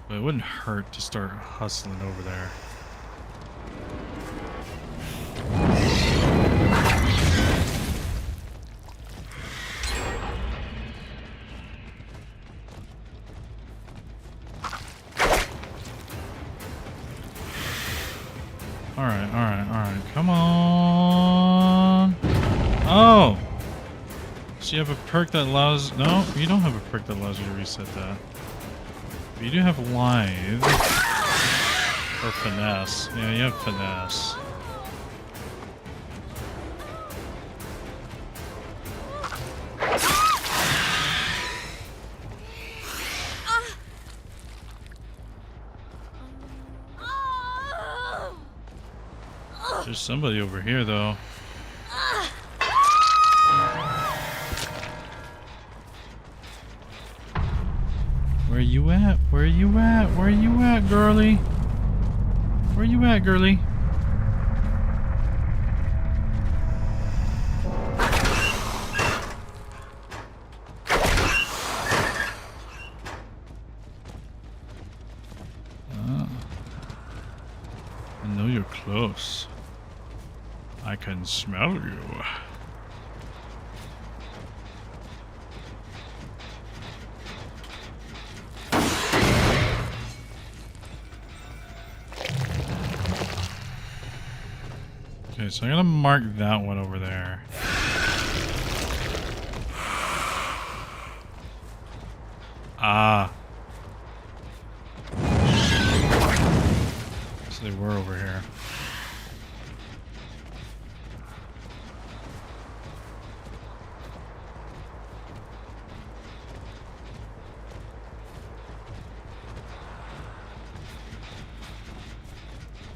But it wouldn't hurt to start hustling over there. Alright, come on. Oh! So you have a perk that allows... No, you don't have a perk that allows you to reset that. But you do have Lithe. Or Finesse. Yeah, you have Finesse. There's somebody over here, though. Where you at? Where you at? Where you at, girly? Where you at, girly? I know you're close. I can smell you. Okay, so I'm gonna mark that one over there. Ah. So they were over here.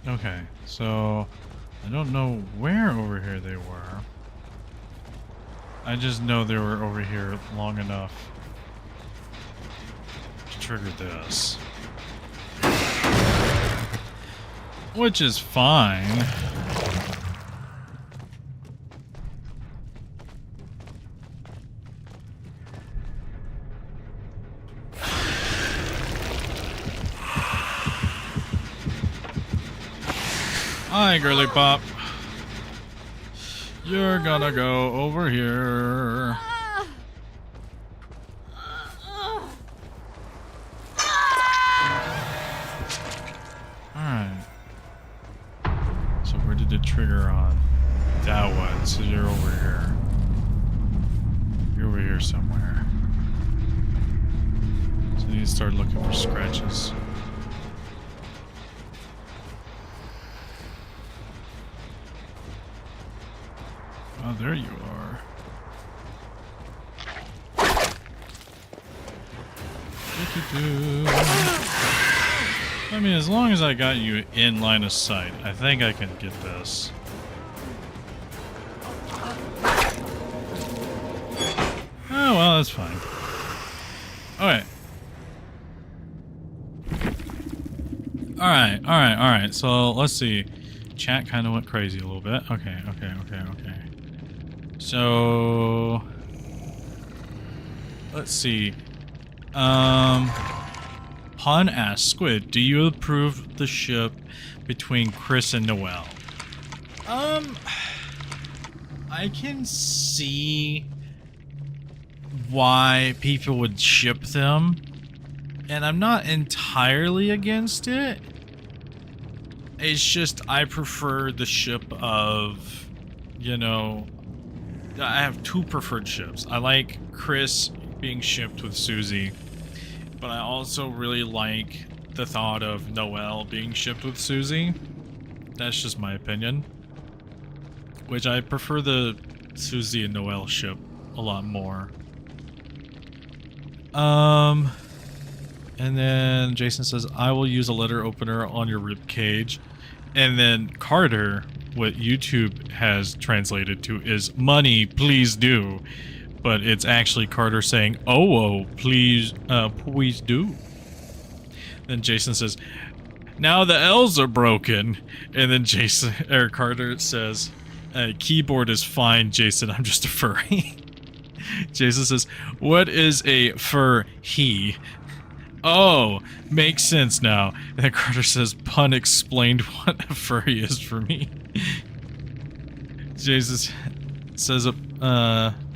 Okay, so I don't know where over here they were. I just know they were over here long enough to trigger this. Which is fine. Hi, girly pop. You're gonna go over here. Alright. So where did it trigger on? That one. So you're over here. You're over here somewhere. So I need to start looking for scratches. Oh, there you are. I mean, as long as I got you in line of sight, I think I can get this. Oh, well, that's fine. Okay. Alright. So, let's see. Chat kind of went crazy a little bit. Okay. So... let's see. Pun asks, Squid, do you approve the ship between Chris and Noelle? I can see why people would ship them, and I'm not entirely against it. It's just I prefer the ship of, you know, I have two preferred ships. I like Chris being shipped with Susie, but I also really like the thought of Noelle being shipped with Susie. That's just my opinion. Which I prefer the Susie and Noelle ship a lot more. And then Jason says, I will use a letter opener on your rib cage. And then Carter, what YouTube has translated to is money, please do. But it's actually Carter saying, oh, please do. Then Jason says, now the L's are broken. And then Carter says, keyboard is fine, Jason, I'm just a furry. Jason says, what is a fur-he? Oh, makes sense now. And then Carter says, pun explained what a furry is for me. Jason says,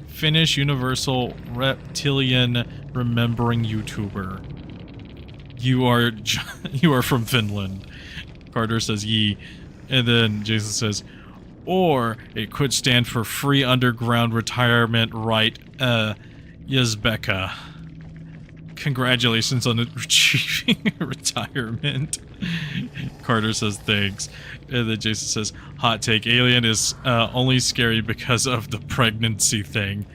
Finnish universal reptilian remembering YouTuber. You are from Finland. Carter says, ye. And then Jason says, or it could stand for free underground retirement right, Yezbeka. Congratulations on achieving retirement. Carter says thanks. And then Jason says, hot take, Alien is only scary because of the pregnancy thing.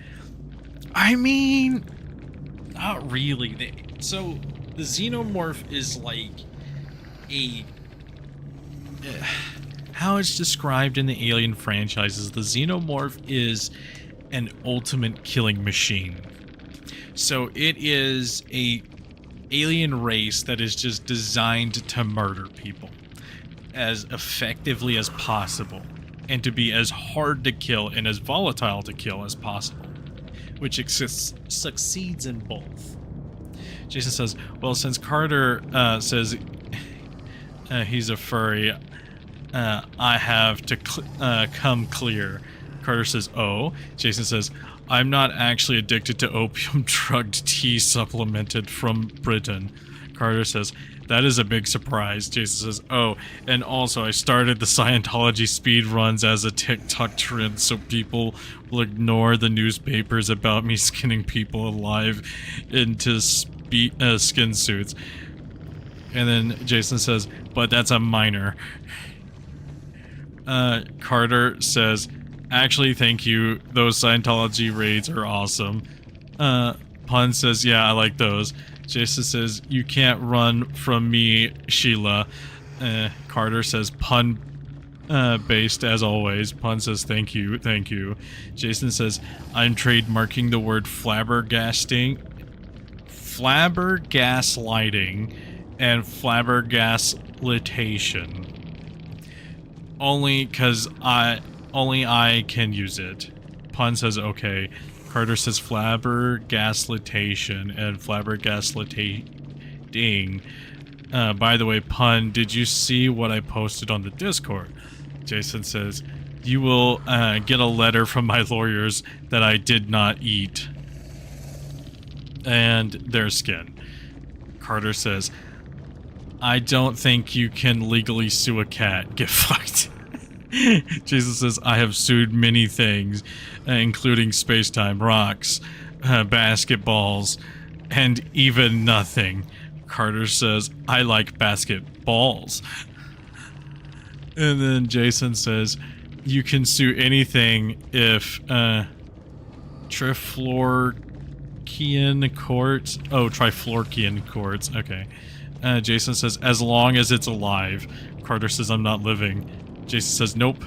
I mean, not really. So the xenomorph is like a... how it's described in the Alien franchises, the xenomorph is an ultimate killing machine. So it is a alien race that is just designed to murder people as effectively as possible and to be as hard to kill and as volatile to kill as possible, which succeeds in both. Jason says, well, since Carter says he's a furry, I have to come clear. Carter says, oh. Jason says, I'm not actually addicted to opium drugged tea supplemented from Britain. Carter says, that is a big surprise. Jason says, oh, and also I started the Scientology speed runs as a TikTok trend so people will ignore the newspapers about me skinning people alive into skin suits. And then Jason says, but that's a minor. Carter says, actually, thank you. Those Scientology raids are awesome. Pun says, yeah, I like those. Jason says, you can't run from me, Sheila. Carter says, pun based as always. Pun says, thank you. Jason says, I'm trademarking the word flabbergasting, flabbergaslighting, and flabbergaslitation. Only I can use it. Pun says, okay. Carter says flabbergaslitation and flabbergasliting. By the way, Pun, did you see what I posted on the Discord? Jason says, you will get a letter from my lawyers that I did not eat. And their skin. Carter says, I don't think you can legally sue a cat. Get fucked. Jason says, I have sued many things, including space-time, rocks, basketballs, and even nothing. Carter says, I like basketballs. And then Jason says, you can sue anything if Triflorchian courts. Oh, Triflorchian courts. Okay. Jason says, as long as it's alive. Carter says, I'm not living. Jason says, nope.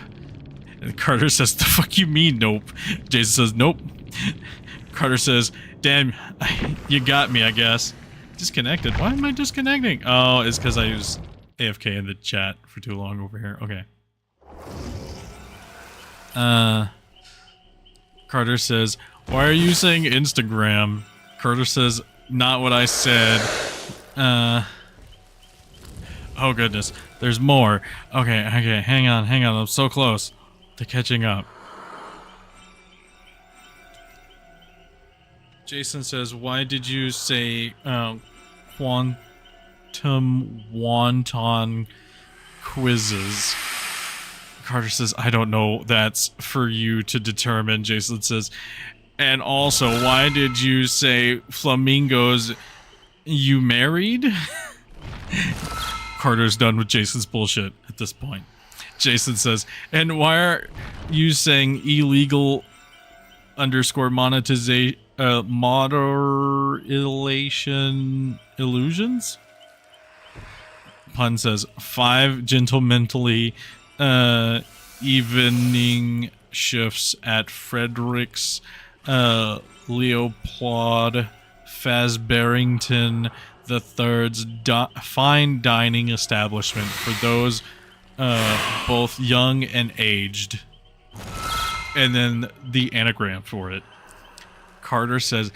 And Carter says, the fuck you mean, nope? Jason says, nope. Carter says, damn, you got me, I guess. Disconnected. Why am I disconnecting? Oh, it's because I used AFK in the chat for too long over here. Okay. Carter says, why are you saying Instagram? Carter says, not what I said. Oh goodness, there's more. Okay, hang on, I'm so close to catching up. Jason says, why did you say, quantum wonton quizzes? Carter says, I don't know, that's for you to determine. Jason says, and also, why did you say flamingos, you married? Carter's done with Jason's bullshit at this point. Jason says, and why are you saying illegal _ monetization, moderation illusions? Pun says, 5 gentlemanly evening shifts at Frederick's Leopold Fazberington the Third's fine dining establishment for those both young and aged. And then the anagram for it. Carter says,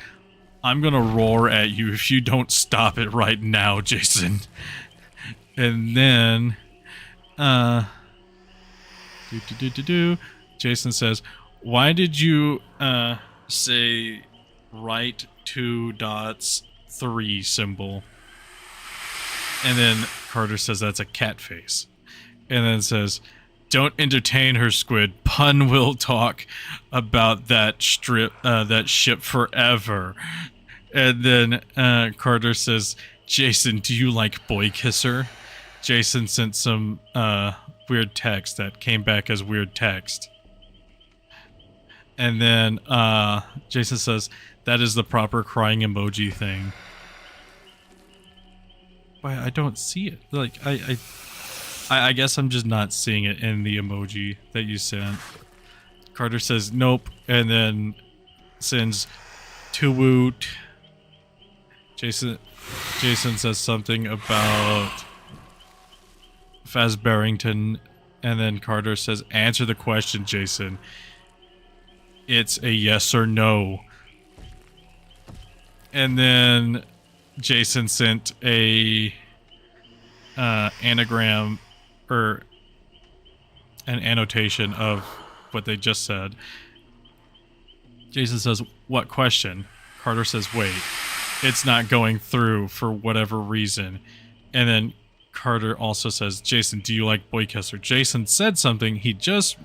I'm gonna roar at you if you don't stop it right now, Jason. And then Jason says, why did you say right 2 dots 3 symbol? And then Carter says that's a cat face. And then says, don't entertain her, Squid. Pun will talk about that ship forever. And then Carter says, Jason, do you like boy kisser? Jason sent some weird text that came back as weird text. And then Jason says, that is the proper crying emoji thing. Why, I don't see it. Like, I guess I'm just not seeing it in the emoji that you sent. Carter says, nope, and then sends to woot. Jason says something about Fazberington, and then Carter says, answer the question, Jason. It's a yes or no. And then Jason sent a anagram or an annotation of what they just said. Jason says, what question? Carter says, wait, it's not going through for whatever reason. And then Carter also says, Jason, do you like boy kisser? Jason said something, he just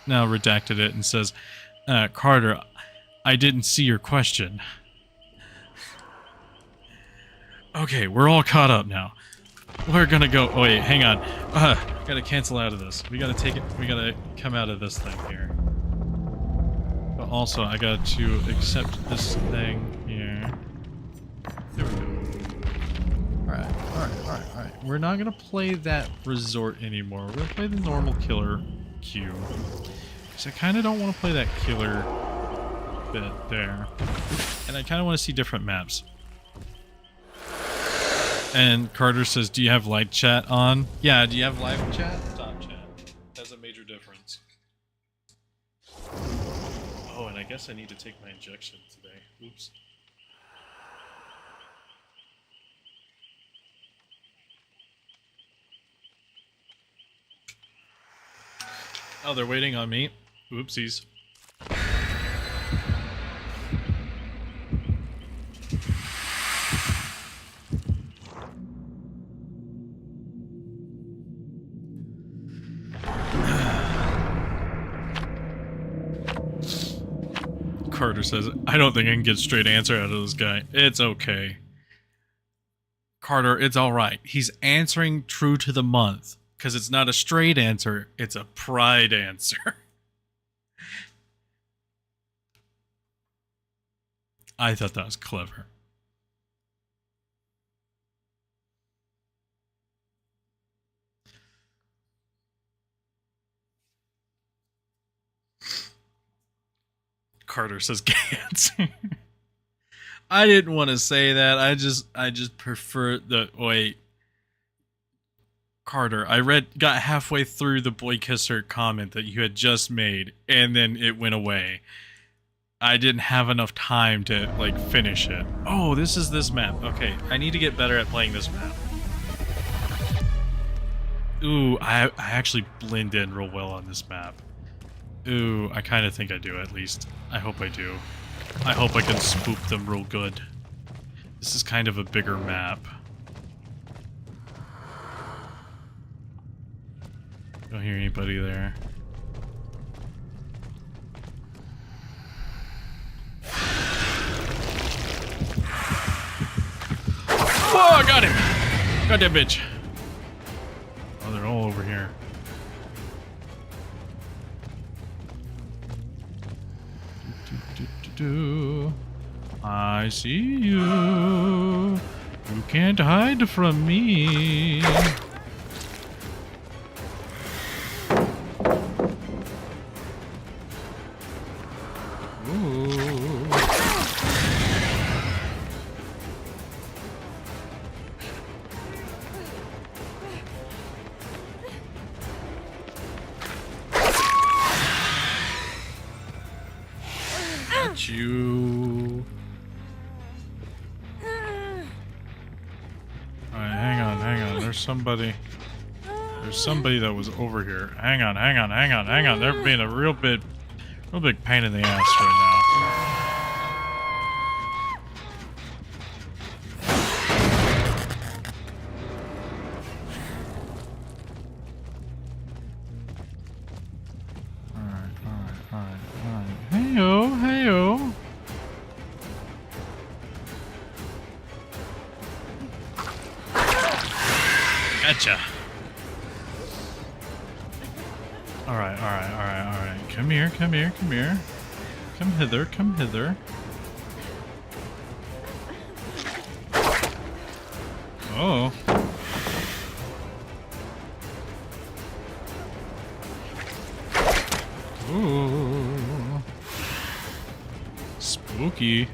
now redacted it and says, Carter, I didn't see your question. Okay, we're all caught up now. We're gonna go. Oh wait, hang on. Gotta cancel out of this. We gotta take it. We gotta come out of this thing here. But also, I got to accept this thing here. There we go. Alright. We're not gonna play that resort anymore. We're gonna play the normal killer queue. Because I kind of don't want to play that killer bit there. And I kind of want to see different maps. And Carter says, do you have live chat on? Yeah, do you have live chat? Top chat. That's a major difference. Oh, and I guess I need to take my injection today. Oops. Oh, they're waiting on me. Oopsies. Carter says, I don't think I can get a straight answer out of this guy. It's okay. Carter, it's alright. He's answering true to the month. Because it's not a straight answer, it's a pride answer. I thought that was clever. Carter says Gantz. I didn't want to say that. I just prefer the wait. Carter, got halfway through the boy kisser comment that you had just made, and then it went away. I didn't have enough time to like finish it. Oh, this is this map. Okay, I need to get better at playing this map. Ooh, I actually blend in real well on this map. Ooh, I kind of think I do, at least. I hope I do. I hope I can spook them real good. This is kind of a bigger map. Don't hear anybody there. Whoa, I got him! Got that bitch. Oh, they're all over here. I see you. You can't hide from me. Ooh. Got you. Alright, hang on. There's somebody that was over here. Hang on. They're being a real big pain in the ass right now. Alright. Heyo. Gotcha. Alright. Come here. Come hither. Oh. Ooh. Spooky.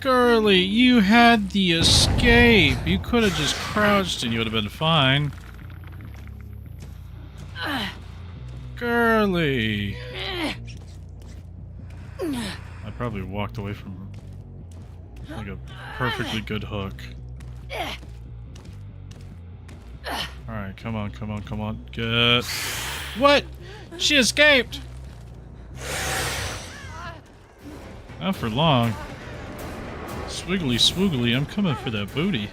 Girly, you had the escape. You could have just crouched and you would have been fine. Girly. I probably walked away from her. Like a perfectly good hook. Alright, come on. Get... What? She escaped! Not for long. Swiggly swoogly, I'm coming for that booty.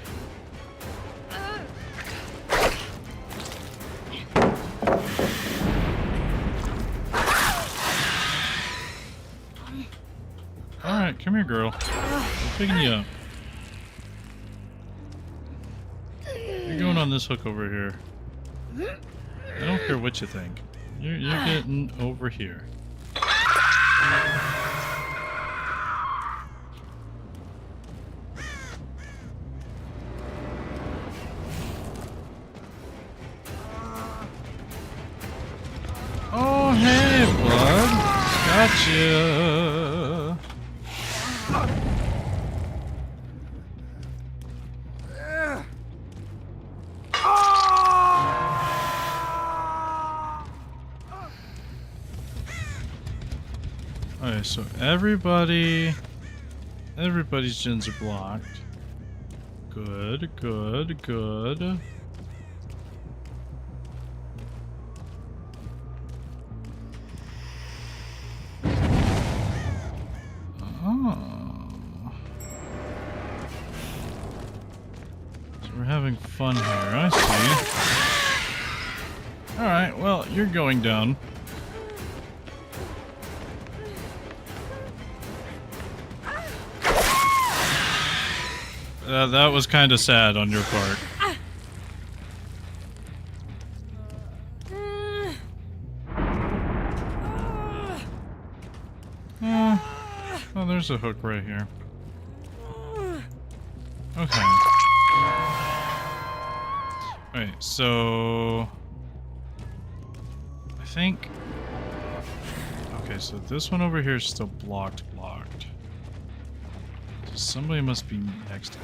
Alright, come here, girl. I'm picking you up. You're going on this hook over here. I don't care what you think. You're getting over here. Oh, hey, bud. Gotcha. Okay, so everybody's gens are blocked. Good, good, good. Oh. So we're having fun here, I see. Alright, well, you're going down. That was kind of sad on your part. Oh, there's a hook right here. Okay. Wait, so... I think... Okay, so this one over here is still blocked. So somebody must be next to it.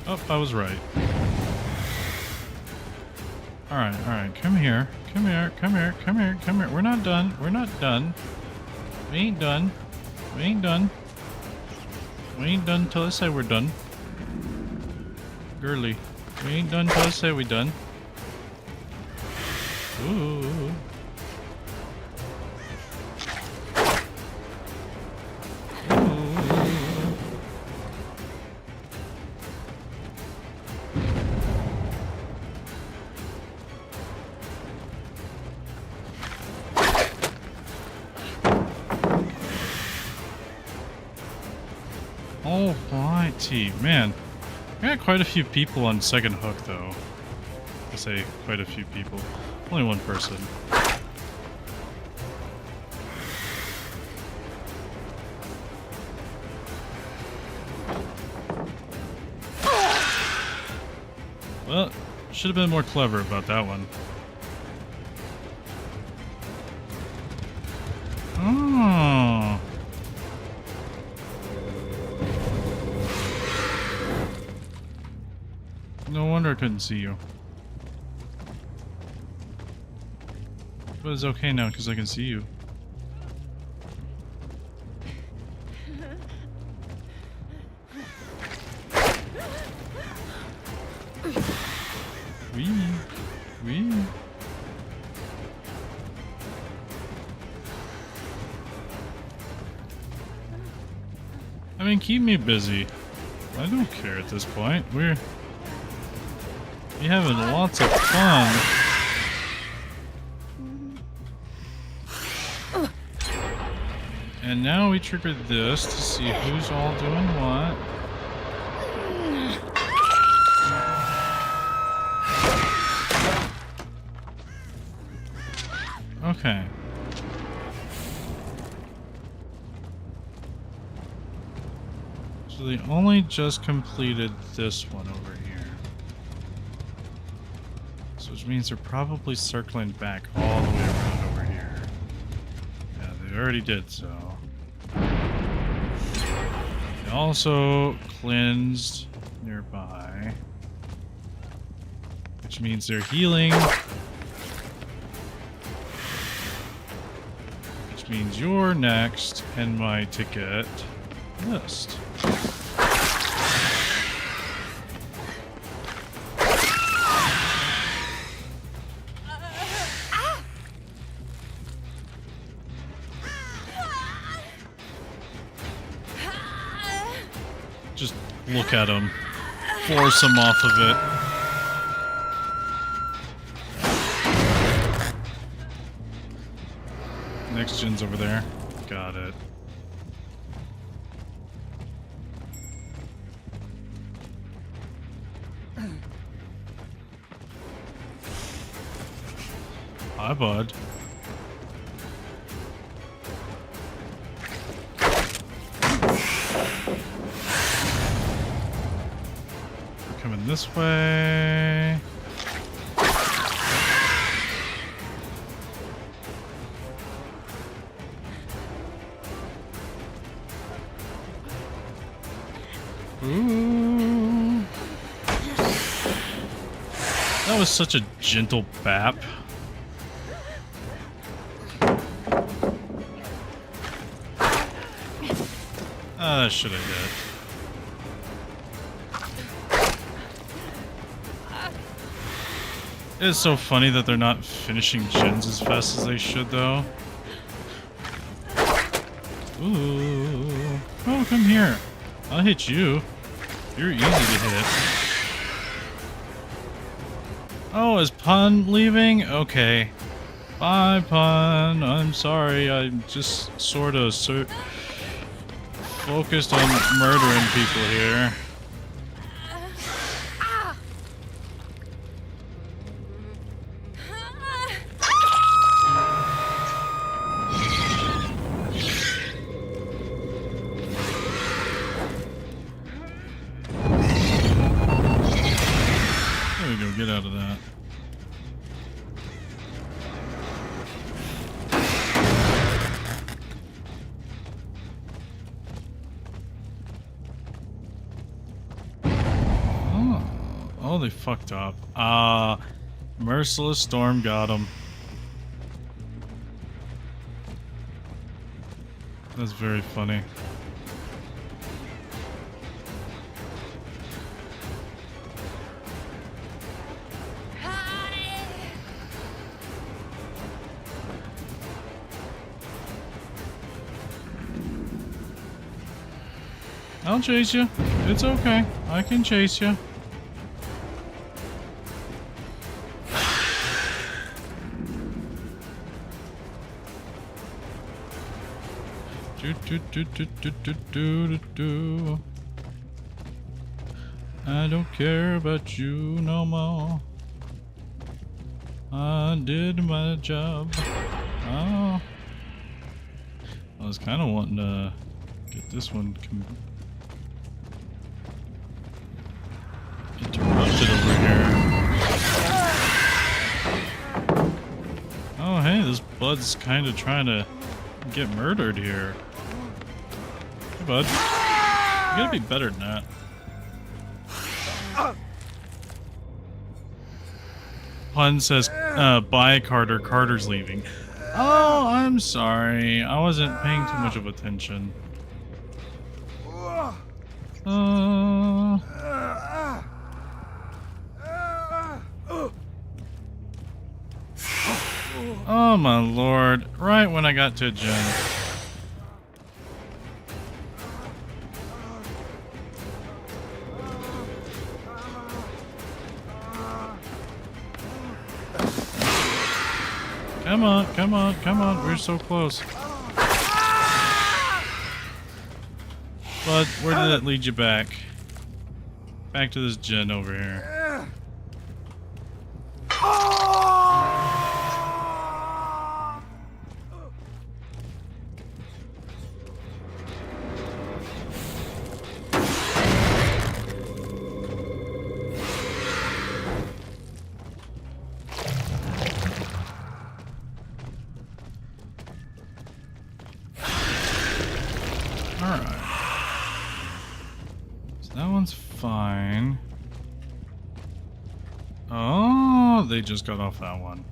Oh, I was right. Alright, come here. Come here. We're not done. We ain't done. We ain't done till I say we're done. Girly. We ain't done till I say we done. Ooh. Alrighty, man. I got quite a few people on second hook, though. I say quite a few people. Only one person. Well, should have been more clever about that one. Oh. No wonder I couldn't see you. But it's okay now because I can see you. Wee. I mean, keep me busy. I don't care at this point. We're having lots of fun. And now we triggered this to see who's all doing what. Okay. So they only just completed this one over here. So which means they're probably circling back all the way around over here. Yeah, they already did so. They also cleansed nearby. Which means they're healing. Which means you're next in my ticket list. Just look at him. Force him off of it. Next gen's over there. Got it. Hi, bud. We're coming this way. Ooh. That was such a gentle bap. That should have hit. It's so funny that they're not finishing gens as fast as they should, though. Ooh. Oh, come here. I'll hit you. You're easy to hit. Oh, is Pun leaving? Okay. Bye, Pun. I'm sorry. I'm just sort of focused on murdering people here. There we go. Get out of that. Oh, they fucked up. Merciless Storm got him. That's very funny. I'll chase you. It's okay. I can chase you. I don't care about you no more. I did my job. Oh. I was kind of wanting to get this one interrupted over here. Oh, hey, this bud's kind of trying to get murdered here. Hey, bud. You gotta be better than that. Pun says, bye, Carter. Carter's leaving. Oh, I'm sorry. I wasn't paying too much of attention. Oh my lord. Right when I got to a gen. Come on, come on, come on. We're so close. But where did that lead you back? Back to this gen over here. Alright. So that one's fine. Oh, they just got off that one.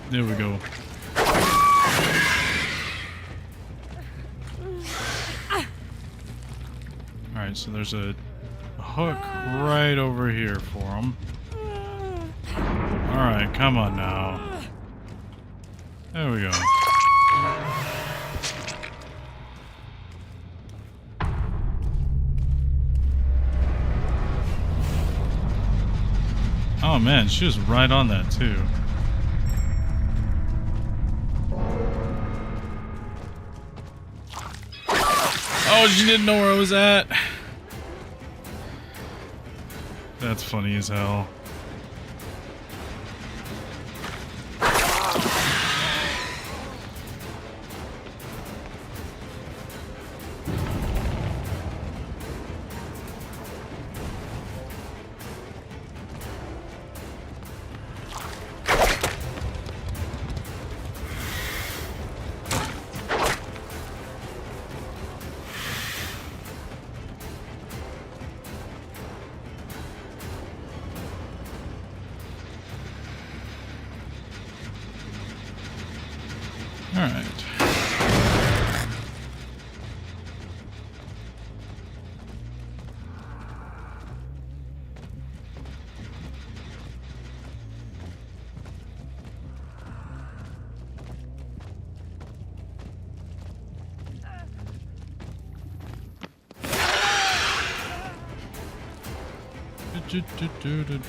There we go. Alright, so there's a hook right over here for him. Alright, come on now. There we go. Oh man, she was right on that too. Oh, she didn't know where I was at. That's funny as hell. Alright.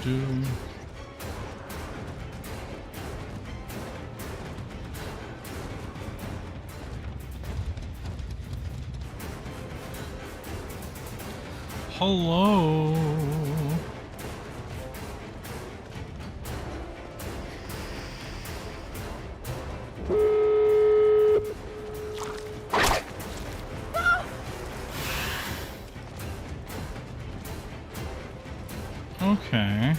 Do. Hello. Okay.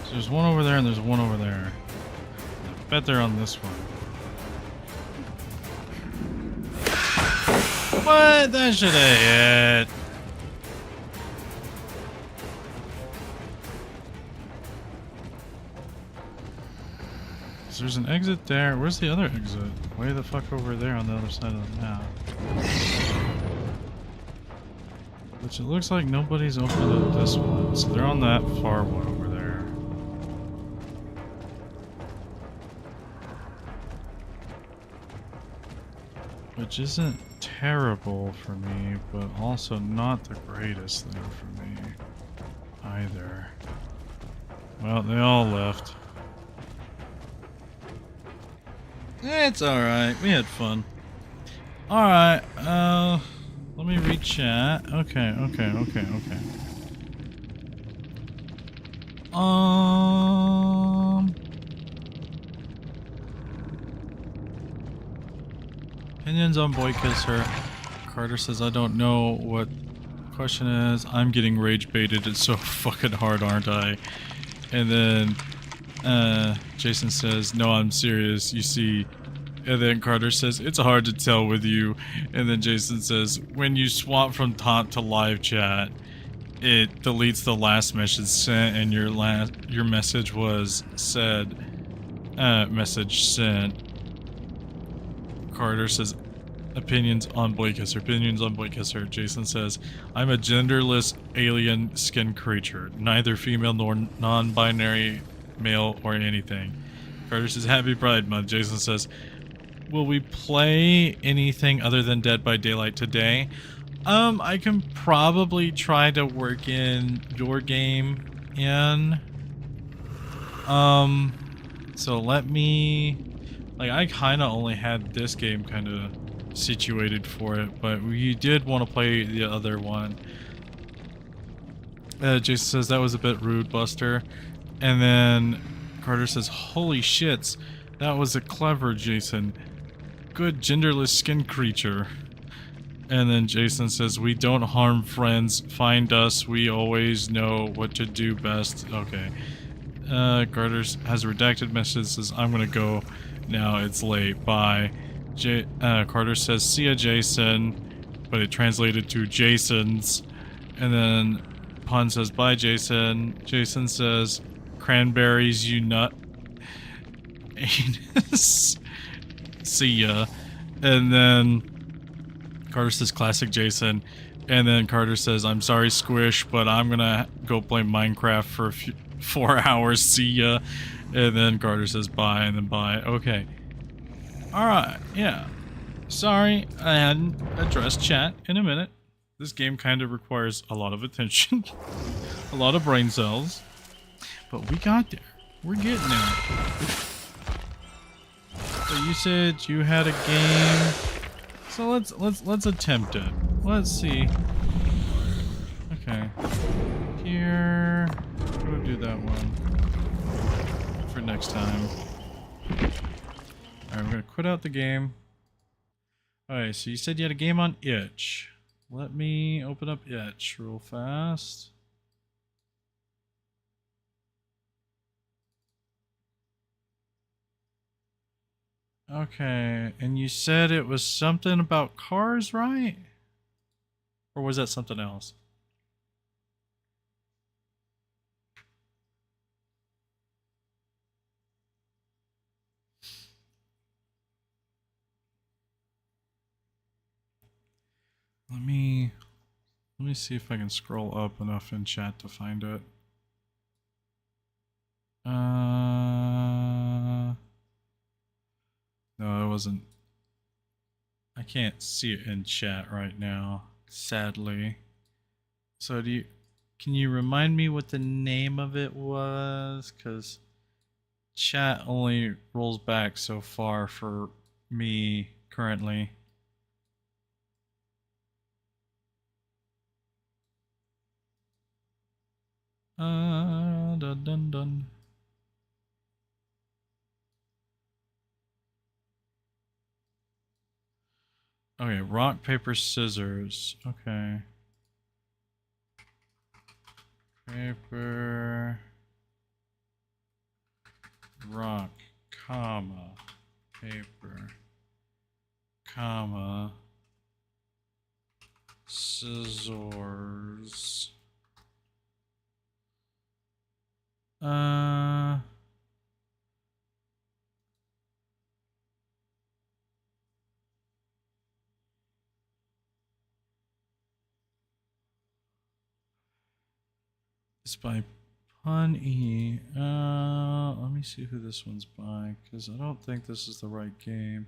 So there's one over there and there's one over there. I bet they're on this one. What? That should have hit. So there's an exit there. Where's the other exit? Way the fuck over there on the other side of the map. Which it looks like nobody's opened up this one. So they're on that far one over there. Which isn't terrible for me, but also not the greatest thing for me either. Well, they all left. It's alright, we had fun. Alright, let me read chat. Okay. Opinions on Boy Kisser. Carter says, I don't know what the question is. I'm getting rage baited. It's so fucking hard, aren't I? And then, Jason says, no, I'm serious. You see. And then Carter says, it's hard to tell with you. And then Jason says, when you swap from top to live chat, it deletes the last message sent, and your message was said, message sent. Carter says, opinions on Boy Kisser. Opinions on Boy Kisser. Jason says, I'm a genderless alien skin creature. Neither female nor non-binary male or anything. Carter says, happy Pride Month. Jason says, will we play anything other than Dead by Daylight today? I can probably try to work in your game in. So let me... Like, I kind of only had this game kind of situated for it, but we did want to play the other one. Jason says, that was a bit rude, Buster. And then Carter says, holy shits, that was a clever Jason. Good genderless skin creature. And then Jason says, we don't harm friends. Find us. We always know what to do best. Okay. Carter has a redacted message. Says, I'm gonna go now. It's late. Bye. Carter says, see ya, Jason. But it translated to Jason's. And then Pun says, bye, Jason. Jason says, cranberries, you nut. Anus. See ya. And then Carter says, classic Jason. And then Carter says, I'm sorry, Squish, but I'm gonna go play Minecraft for 4 hours. See ya. And then Carter says, bye, and then bye. Okay. Alright, yeah. Sorry, I hadn't addressed chat in a minute. This game kind of requires a lot of attention. A lot of brain cells. But we got there. We're getting there. So you said you had a game. So let's attempt it. Let's see. Okay. Here. We'll do that one for next time. Alright, we're gonna quit out the game. Alright, so you said you had a game on Itch. Let me open up Itch real fast. Okay, and you said it was something about cars, right? Or was that something else? Let me see if I can scroll up enough in chat to find it. No, it wasn't. I can't see it in chat right now, sadly. So can you remind me what the name of it was? Because chat only rolls back so far for me currently. Dun dun dun. Okay, rock, paper, scissors. Okay. Paper, rock, comma, paper, comma, scissors. It's by Punny. Let me see who this one's by, because I don't think this is the right game.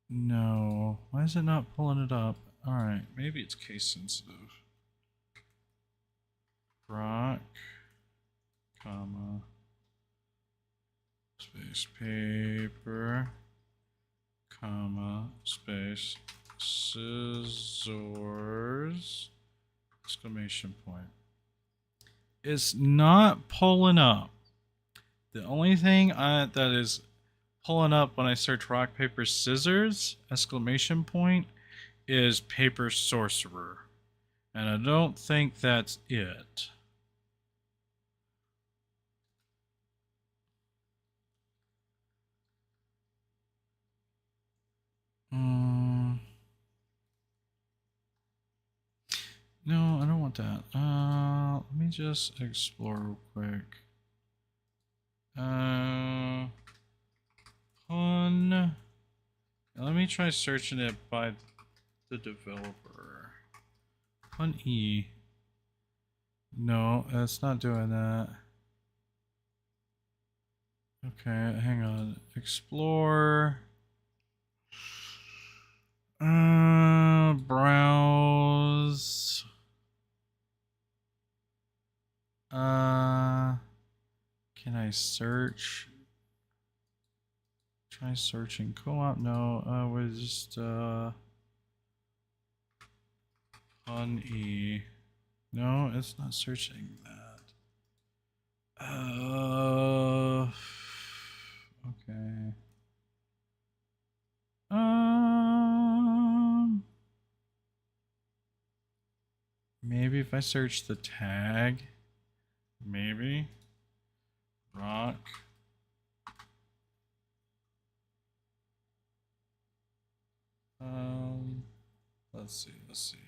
No. Why is it not pulling it up? Alright, maybe it's case sensitive. Rock, comma, space, paper, comma, space, scissors, exclamation point. It's not pulling up. The only thing that is pulling up when I search rock, paper, scissors, exclamation point, is paper sorcerer. And I don't think that's it. No, I don't want that. Let me just explore real quick. Pun. Let me try searching it by the developer. Pun E. No, that's not doing that. Okay, hang on. Explore. Browse. Can I search? Try searching co-op. No, we're just Pun E. No, it's not searching that. Okay. Maybe if I search the tag, maybe rock. Let's see.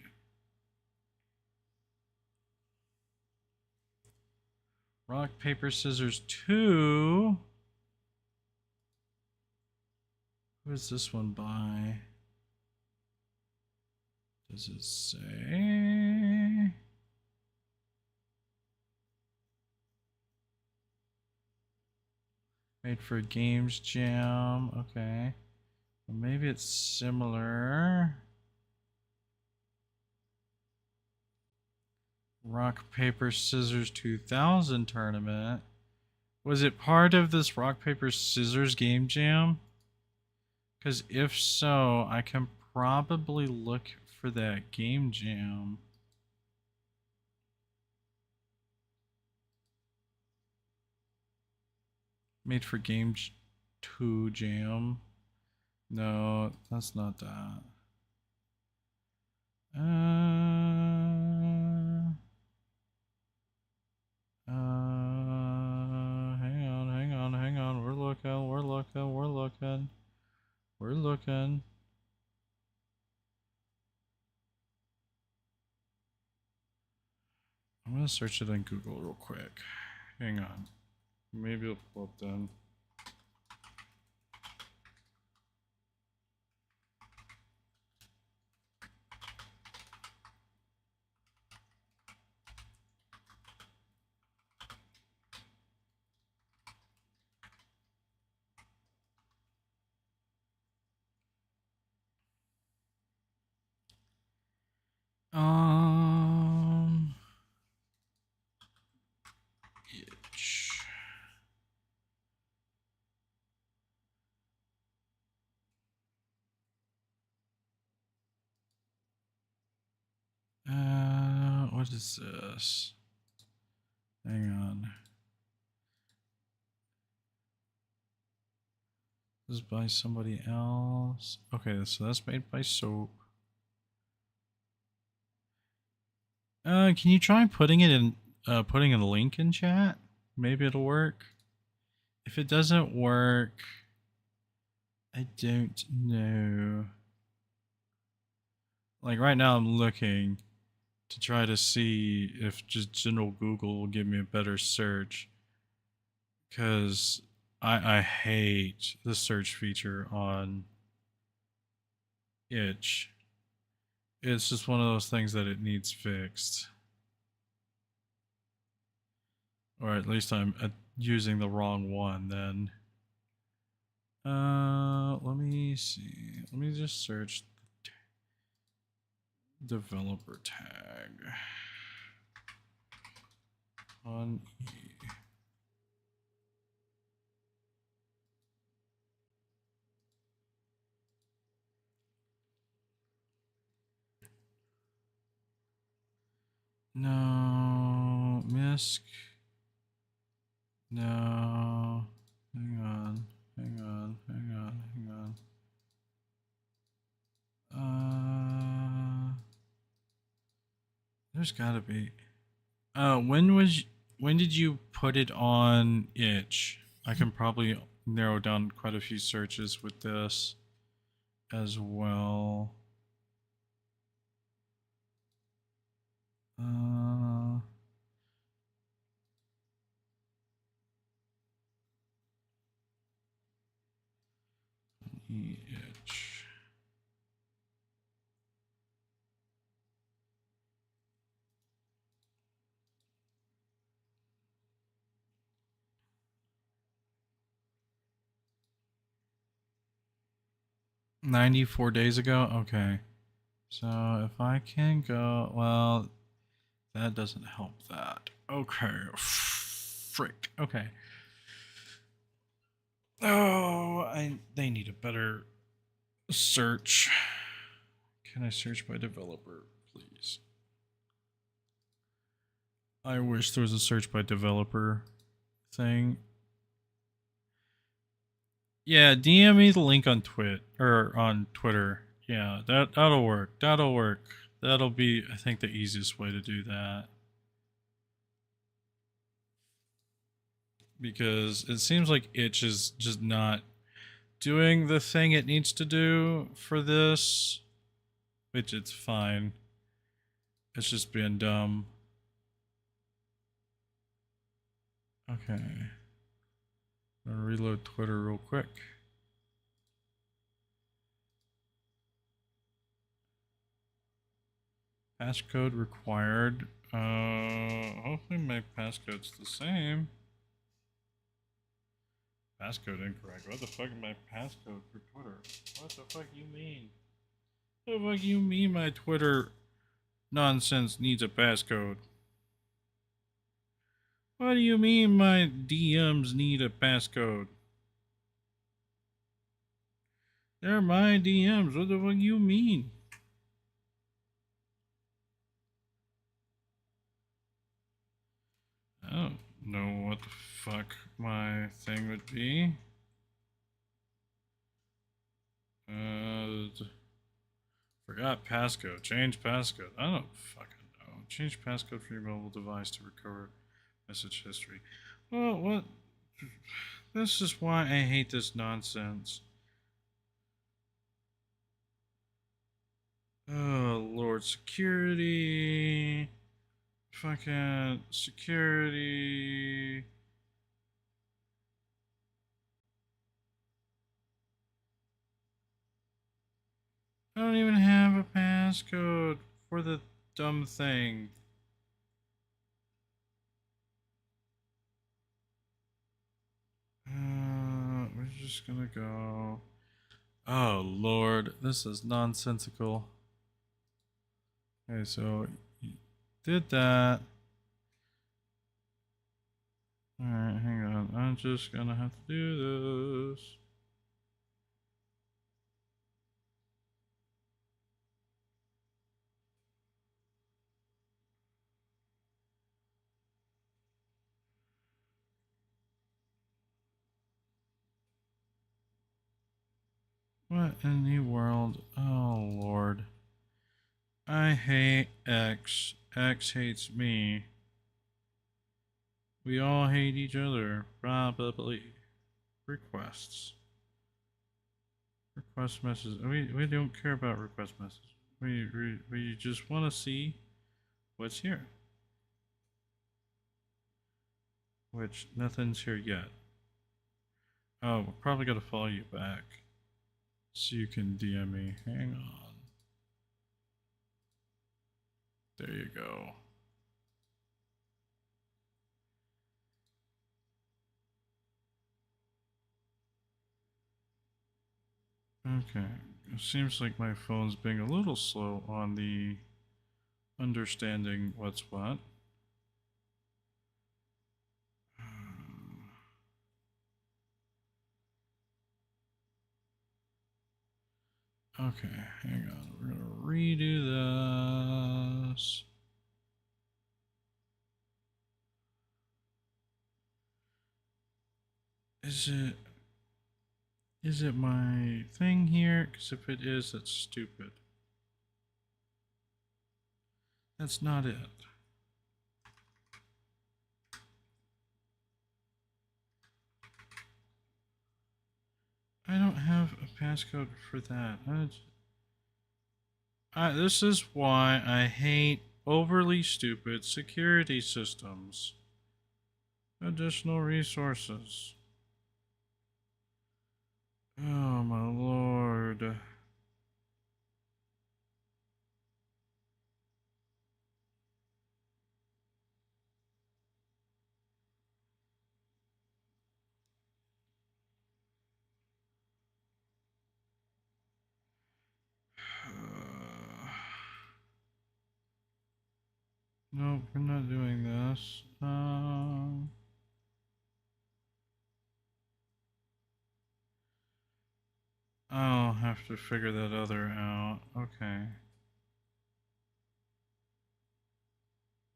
Rock, paper, scissors 2. Who is this one by? Does it say? Made for Games Jam. Okay. Well, maybe it's similar. Rock, paper, scissors 2000 tournament. Was it part of this rock, paper, scissors game jam? Because if so, I can probably look for that game jam. Made for Game 2 jam. No, that's not that. Hang on. We're looking. I'm gonna search it on Google real quick. Hang on. Maybe it'll pull up then. What is this? Hang on. This is by somebody else. Okay, so that's made by Soap. Can you try putting it in, putting a link in chat? Maybe it'll work. If it doesn't work, I don't know. Like right now I'm looking to try to see if just general Google will give me a better search. Because I hate the search feature on Itch. It's just one of those things that it needs fixed. Or at least I'm using the wrong one then. Let me see. Let me just search developer tag on E. No, misc. No. Hang on. Hang on. Hang on. Hang on. There's gotta be. When did you put it on Itch? I can probably narrow down quite a few searches with this as well. Itch. $94 days ago? Okay. So if I can go, well, that doesn't help that. Okay. Frick. Okay. Oh, they need a better search. Can I search by developer, please? I wish there was a search by developer thing. Yeah, DM me the link on Twitter. Yeah, that'll work. That'll work. That'll be, I think, the easiest way to do that. Because it seems like Itch is just not doing the thing it needs to do for this. Which it's fine. It's just being dumb. Okay. I'm gonna reload Twitter real quick. Passcode required. Hopefully my passcode's the same. Passcode incorrect. What the fuck is my passcode for Twitter? What the fuck you mean? What the fuck you mean my Twitter nonsense needs a passcode? What do you mean my DMs need a passcode? They're my DMs. What the fuck you mean? I don't know what the fuck my thing would be. Forgot passcode. Change passcode. I don't fucking know. Change passcode for your mobile device to recover message history. Well, what? This is why I hate this nonsense. Oh, Lord. Security. Fucking security. I don't even have a passcode for the dumb thing. We're just gonna go. Oh Lord, this is nonsensical. Okay, so you did that. Alright, hang on. I'm just gonna have to do this. What in the world? Oh, Lord. I hate X. X hates me. We all hate each other, probably. Requests. Request messages. We don't care about request messages. We just want to see what's here. Which, nothing's here yet. Oh, we're probably gotta follow you back. So you can DM me. Hang on. There you go. Okay. It seems like my phone's being a little slow on the understanding what's what. Okay, hang on. We're gonna redo this. Is it my thing here? Because if it is, that's stupid. That's not it. I don't have a passcode for that. This is why I hate overly stupid security systems. Additional resources. Oh my lord. No, we're not doing this. I'll have to figure that other out. Okay.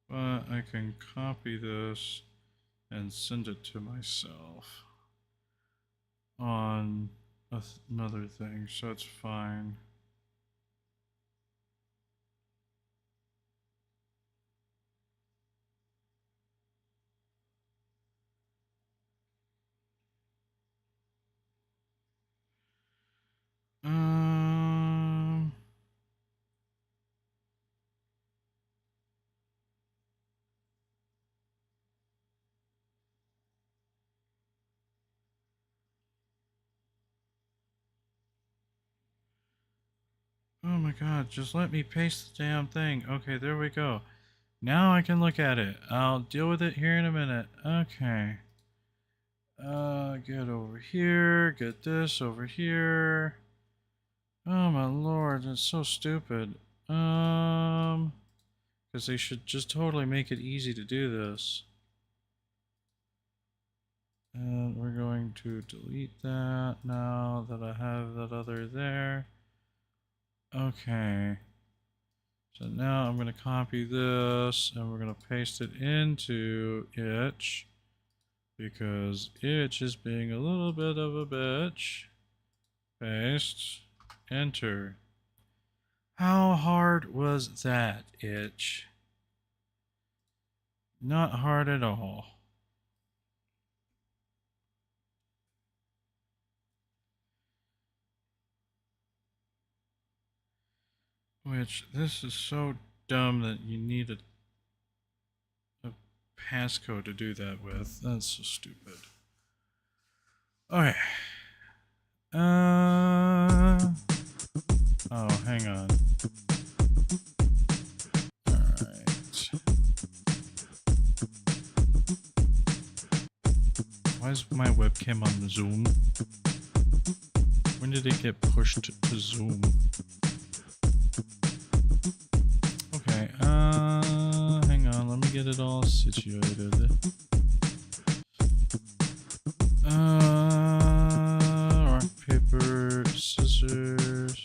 But I can copy this and send it to myself on another thing, so it's fine. Oh my god, just let me paste the damn thing. Okay, there we go. Now I can look at it. I'll deal with it here in a minute. Okay. Get over here. Get this over here. Oh my lord, it's so stupid. Because they should just totally make it easy to do this. And we're going to delete that now that I have that other there. Okay. So now I'm going to copy this and we're going to paste it into itch because itch is being a little bit of a bitch. Paste. Enter. How hard was that, itch? Not hard at all. Which, this is so dumb that you need a passcode to do that with. That's so stupid. Okay. Oh, hang on. Alright. Why is my webcam on Zoom? When did it get pushed to Zoom? Okay, hang on, let me get it all situated. Rock, paper, scissors.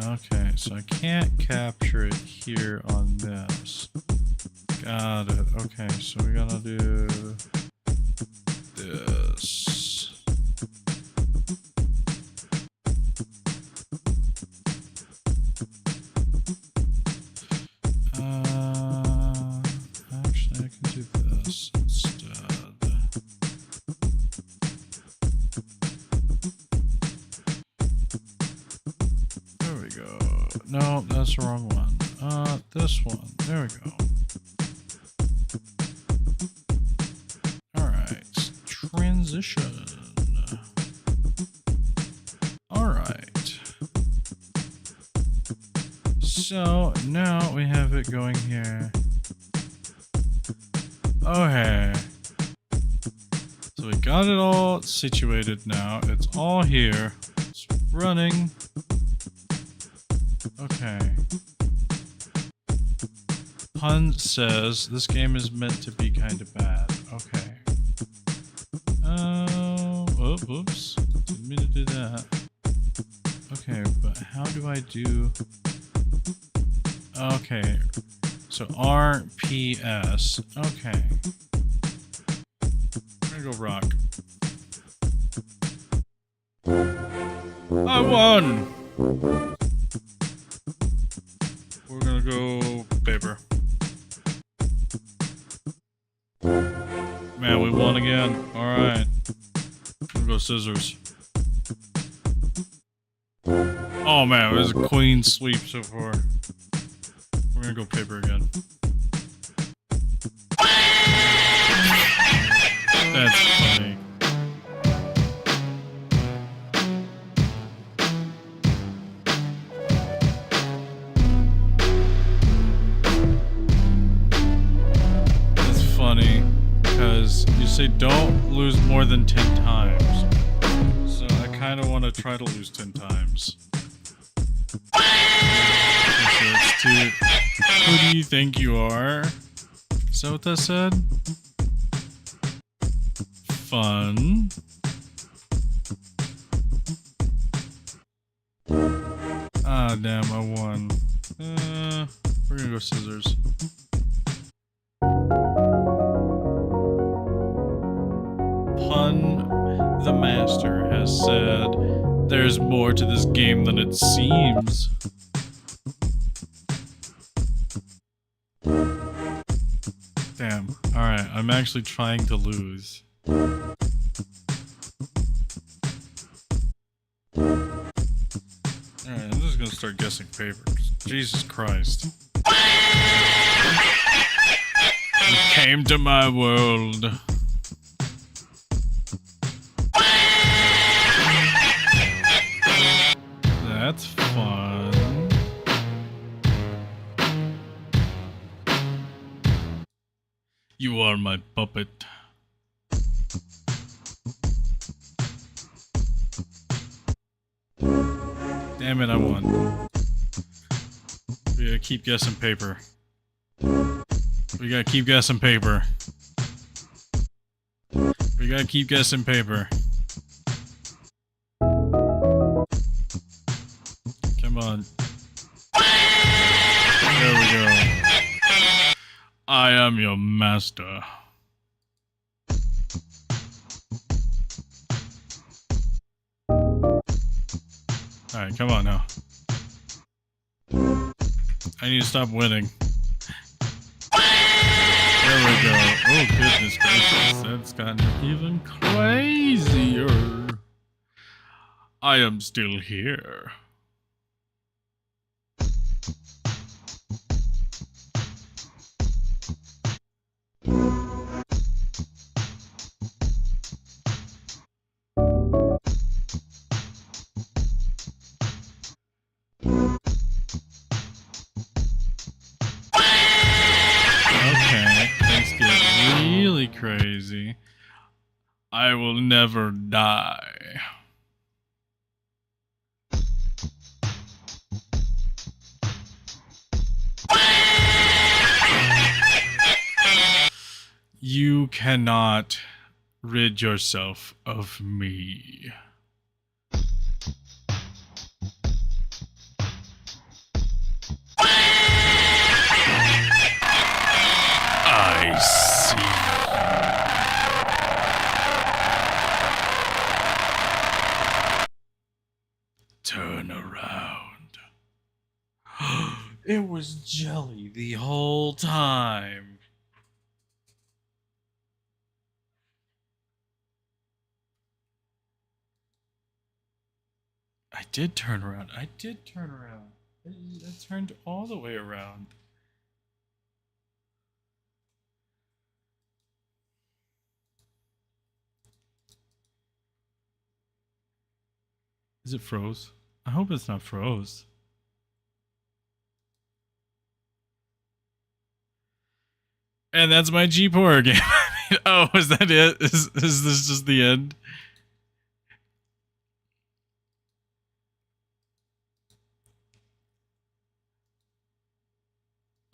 Okay, so I can't capture it here on this. Got it. Okay, so we gotta do this. Actually, I can do this instead. There we go. No, that's the wrong one. This one. There we go. Alright. Transition. Alright. So, now we have it going here. Okay. So we got it all situated now. It's all here. It's running. Okay. Pun says this game is meant to be kind of bad. Okay. Oh, whoops. Didn't mean to do that. Okay, but how do I do... Okay. So RPS. Okay. I'm gonna go rock. I won! We're gonna go paper. Man, we won again. Alright. We're gonna go scissors. Oh man, it was a clean sweep so far. We're gonna go paper again. That's funny. It's funny because you say don't lose more than 10 times. So I kind of want to try to lose 10 times. So it's too... Who do you think you are? Is that what that said? Fun. Ah, damn, I won. We're gonna go scissors. Pun the Master has said, there's more to this game than it seems. Damn. Alright, I'm actually trying to lose. Alright, I'm just gonna start guessing papers. Jesus Christ. You came to my world. That's fun. You are my puppet. Damn it, I won. We gotta keep guessing paper. We gotta keep guessing paper. We gotta keep guessing paper. Come on. There we go. I am your master. Alright, come on now. I need to stop winning. There we go. Oh goodness gracious, that's gotten even crazier. I am still here. Crazy. I will never die. You cannot rid yourself of me. I see. It was jelly the whole time. I did turn around. I turned all the way around. Is it froze? I hope it's not froze. And that's my Jeep horror game. Oh, is that it? Is this just the end?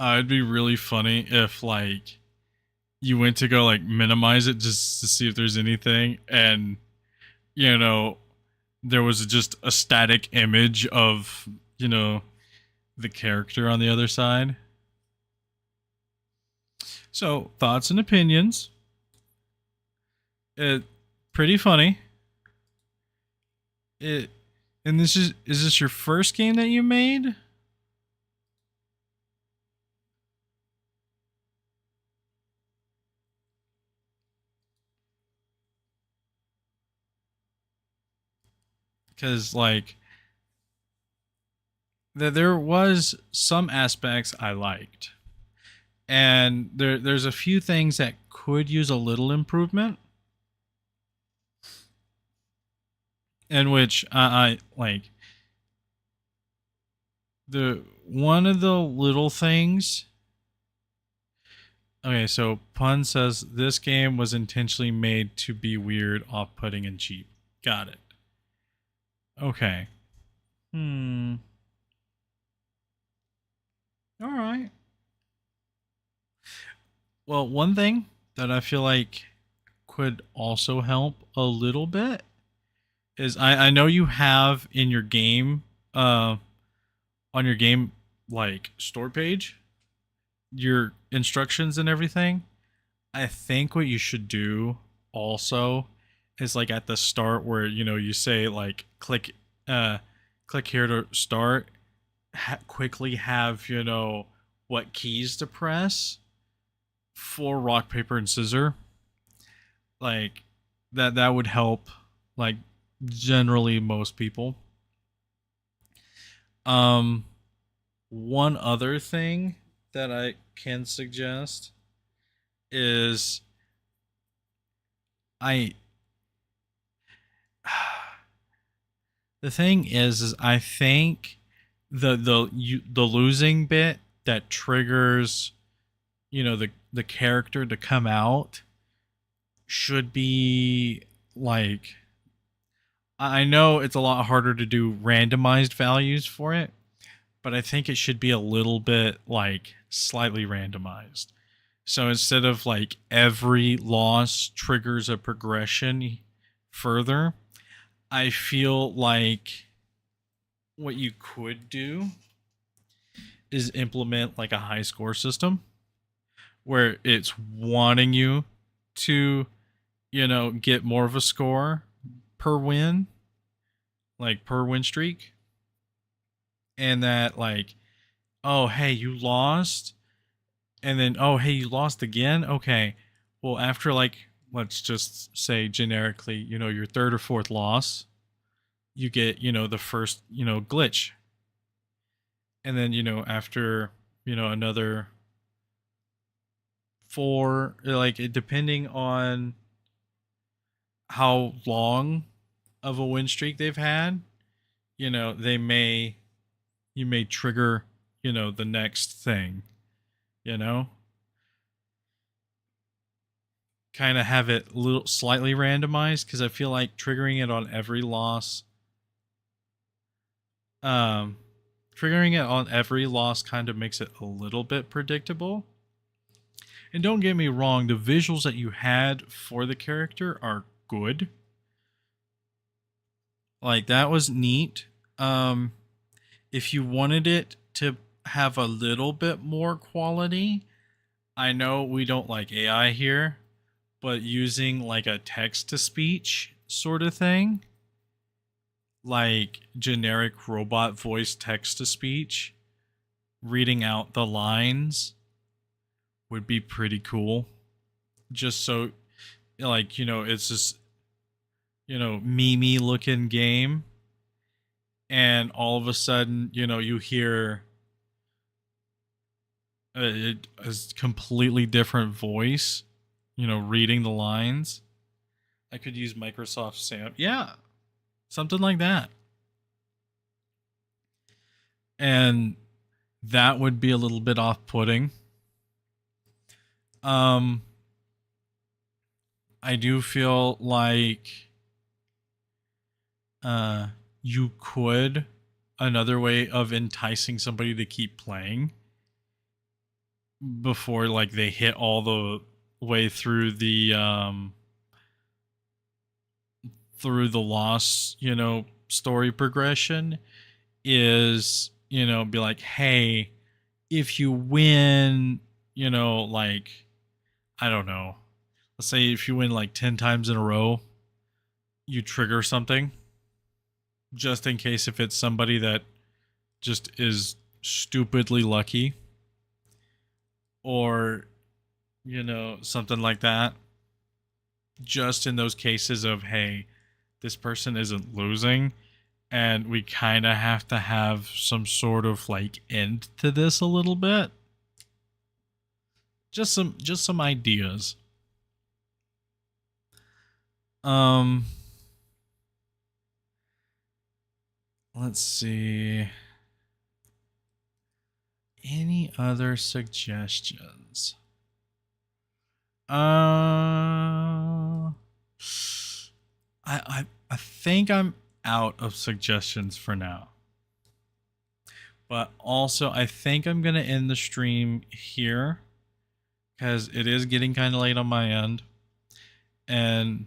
It'd be really funny if like you went to go like minimize it just to see if there's anything, and you know there was just a static image of the character on the other side. So thoughts and opinions. It pretty funny. It and this is this your first game that you made? Because like there was some aspects I liked, and there's a few things that could use a little improvement, in which I like the one of the little things. Okay, so Pun says this game was intentionally made to be weird, off-putting, and cheap. Got it. Okay. All right. Well, one thing that I feel like could also help a little bit is I know you have in your game, on your game like store page, your instructions and everything. I think what you should do also is like at the start where you say like click here to start, quickly have what keys to press for rock paper and scissor, like that would help like generally most people. One other thing that I can suggest is I the thing is I think the losing bit that triggers the character to come out should be like, I know it's a lot harder to do randomized values for it, but I think it should be a little bit like slightly randomized. So instead of like every loss triggers a progression further, I feel like what you could do is implement like a high score system where it's wanting you to, get more of a score per win, like per win streak. And that like, oh, hey, you lost. And then, oh, hey, you lost again. Okay. Well, after like, let's just say generically, your third or fourth loss, you get, the first, glitch. And then, after, another four, like depending on how long of a win streak they've had, you may trigger, the next thing, kind of have it a little slightly randomized, because I feel like triggering it on every loss, kind of makes it a little bit predictable. And don't get me wrong, the visuals that you had for the character are good. Like that was neat. If you wanted it to have a little bit more quality, I know we don't like AI here, but using like a text to speech sort of thing, like generic robot voice text to speech reading out the lines would be pretty cool. Just so, like, it's this, meme looking game. And all of a sudden, you hear a completely different voice, reading the lines. I could use Microsoft Sam. Yeah, something like that. And that would be a little bit off-putting. I do feel like you could, another way of enticing somebody to keep playing before like they hit all the way through the loss, story progression is, be like, hey, if you win, like, I don't know, let's say if you win like 10 times in a row, you trigger something just in case if it's somebody that just is stupidly lucky or, something like that. Just in those cases of, hey, this person isn't losing and we kind of have to have some sort of like end to this a little bit. Just some ideas. Let's see. Any other suggestions? I think I'm out of suggestions for now. But also, I think I'm going to end the stream here because it is getting kind of late on my end. And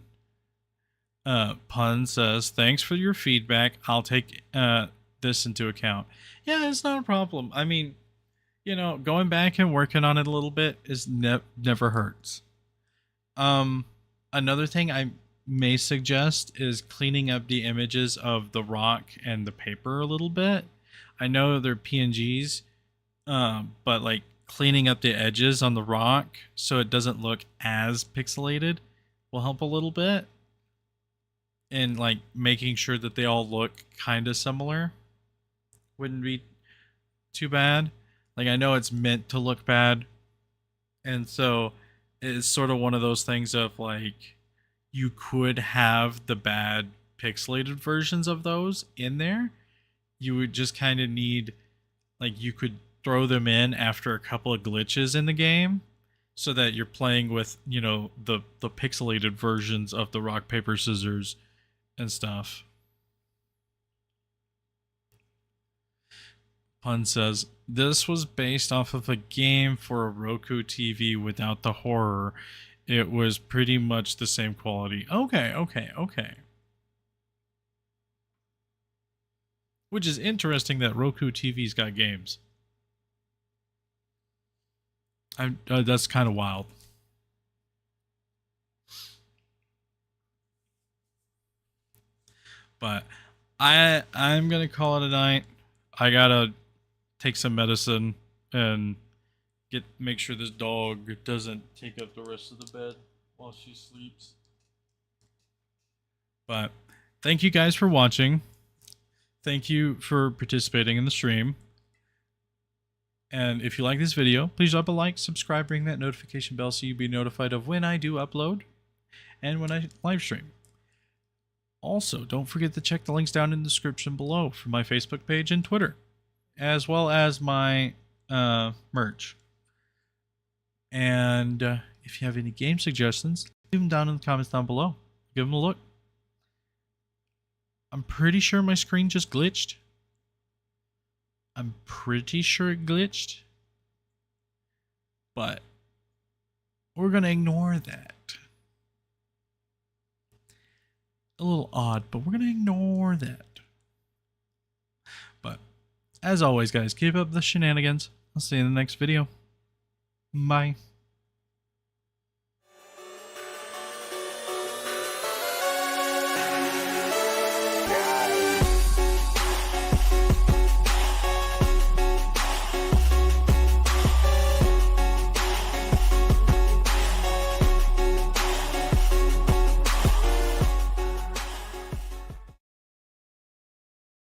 Pun says, thanks for your feedback. I'll take this into account. Yeah, it's not a problem. I mean, going back and working on it a little bit is never hurts. Another thing I may suggest is cleaning up the images of the rock and the paper a little bit. I know they're PNGs, but like cleaning up the edges on the rock so it doesn't look as pixelated will help a little bit. And like making sure that they all look kind of similar wouldn't be too bad. Like, I know it's meant to look bad, and so it's sort of one of those things of like, you could have the bad pixelated versions of those in there. You would just kind of need, like, you could throw them in after a couple of glitches in the game so that you're playing with, the pixelated versions of the rock, paper, scissors and stuff. Pun says, this was based off of a game for a Roku TV without the horror. It was pretty much the same quality. Okay. Which is interesting that Roku TV's got games. That's kind of wild. But I'm gonna call it a night. I gotta take some medicine and make sure this dog doesn't take up the rest of the bed while she sleeps. But thank you guys for watching. Thank you for participating in the stream. And if you like this video, please drop a like, subscribe, ring that notification bell so you'll be notified of when I do upload and when I live stream. Also, don't forget to check the links down in the description below for my Facebook page and Twitter, as well as my merch. And if you have any game suggestions, leave them down in the comments down below. Give them a look. I'm pretty sure my screen just glitched. I'm pretty sure it glitched. But we're going to ignore that. A little odd, but we're going to ignore that. But as always, guys, keep up the shenanigans. I'll see you in the next video. Bye.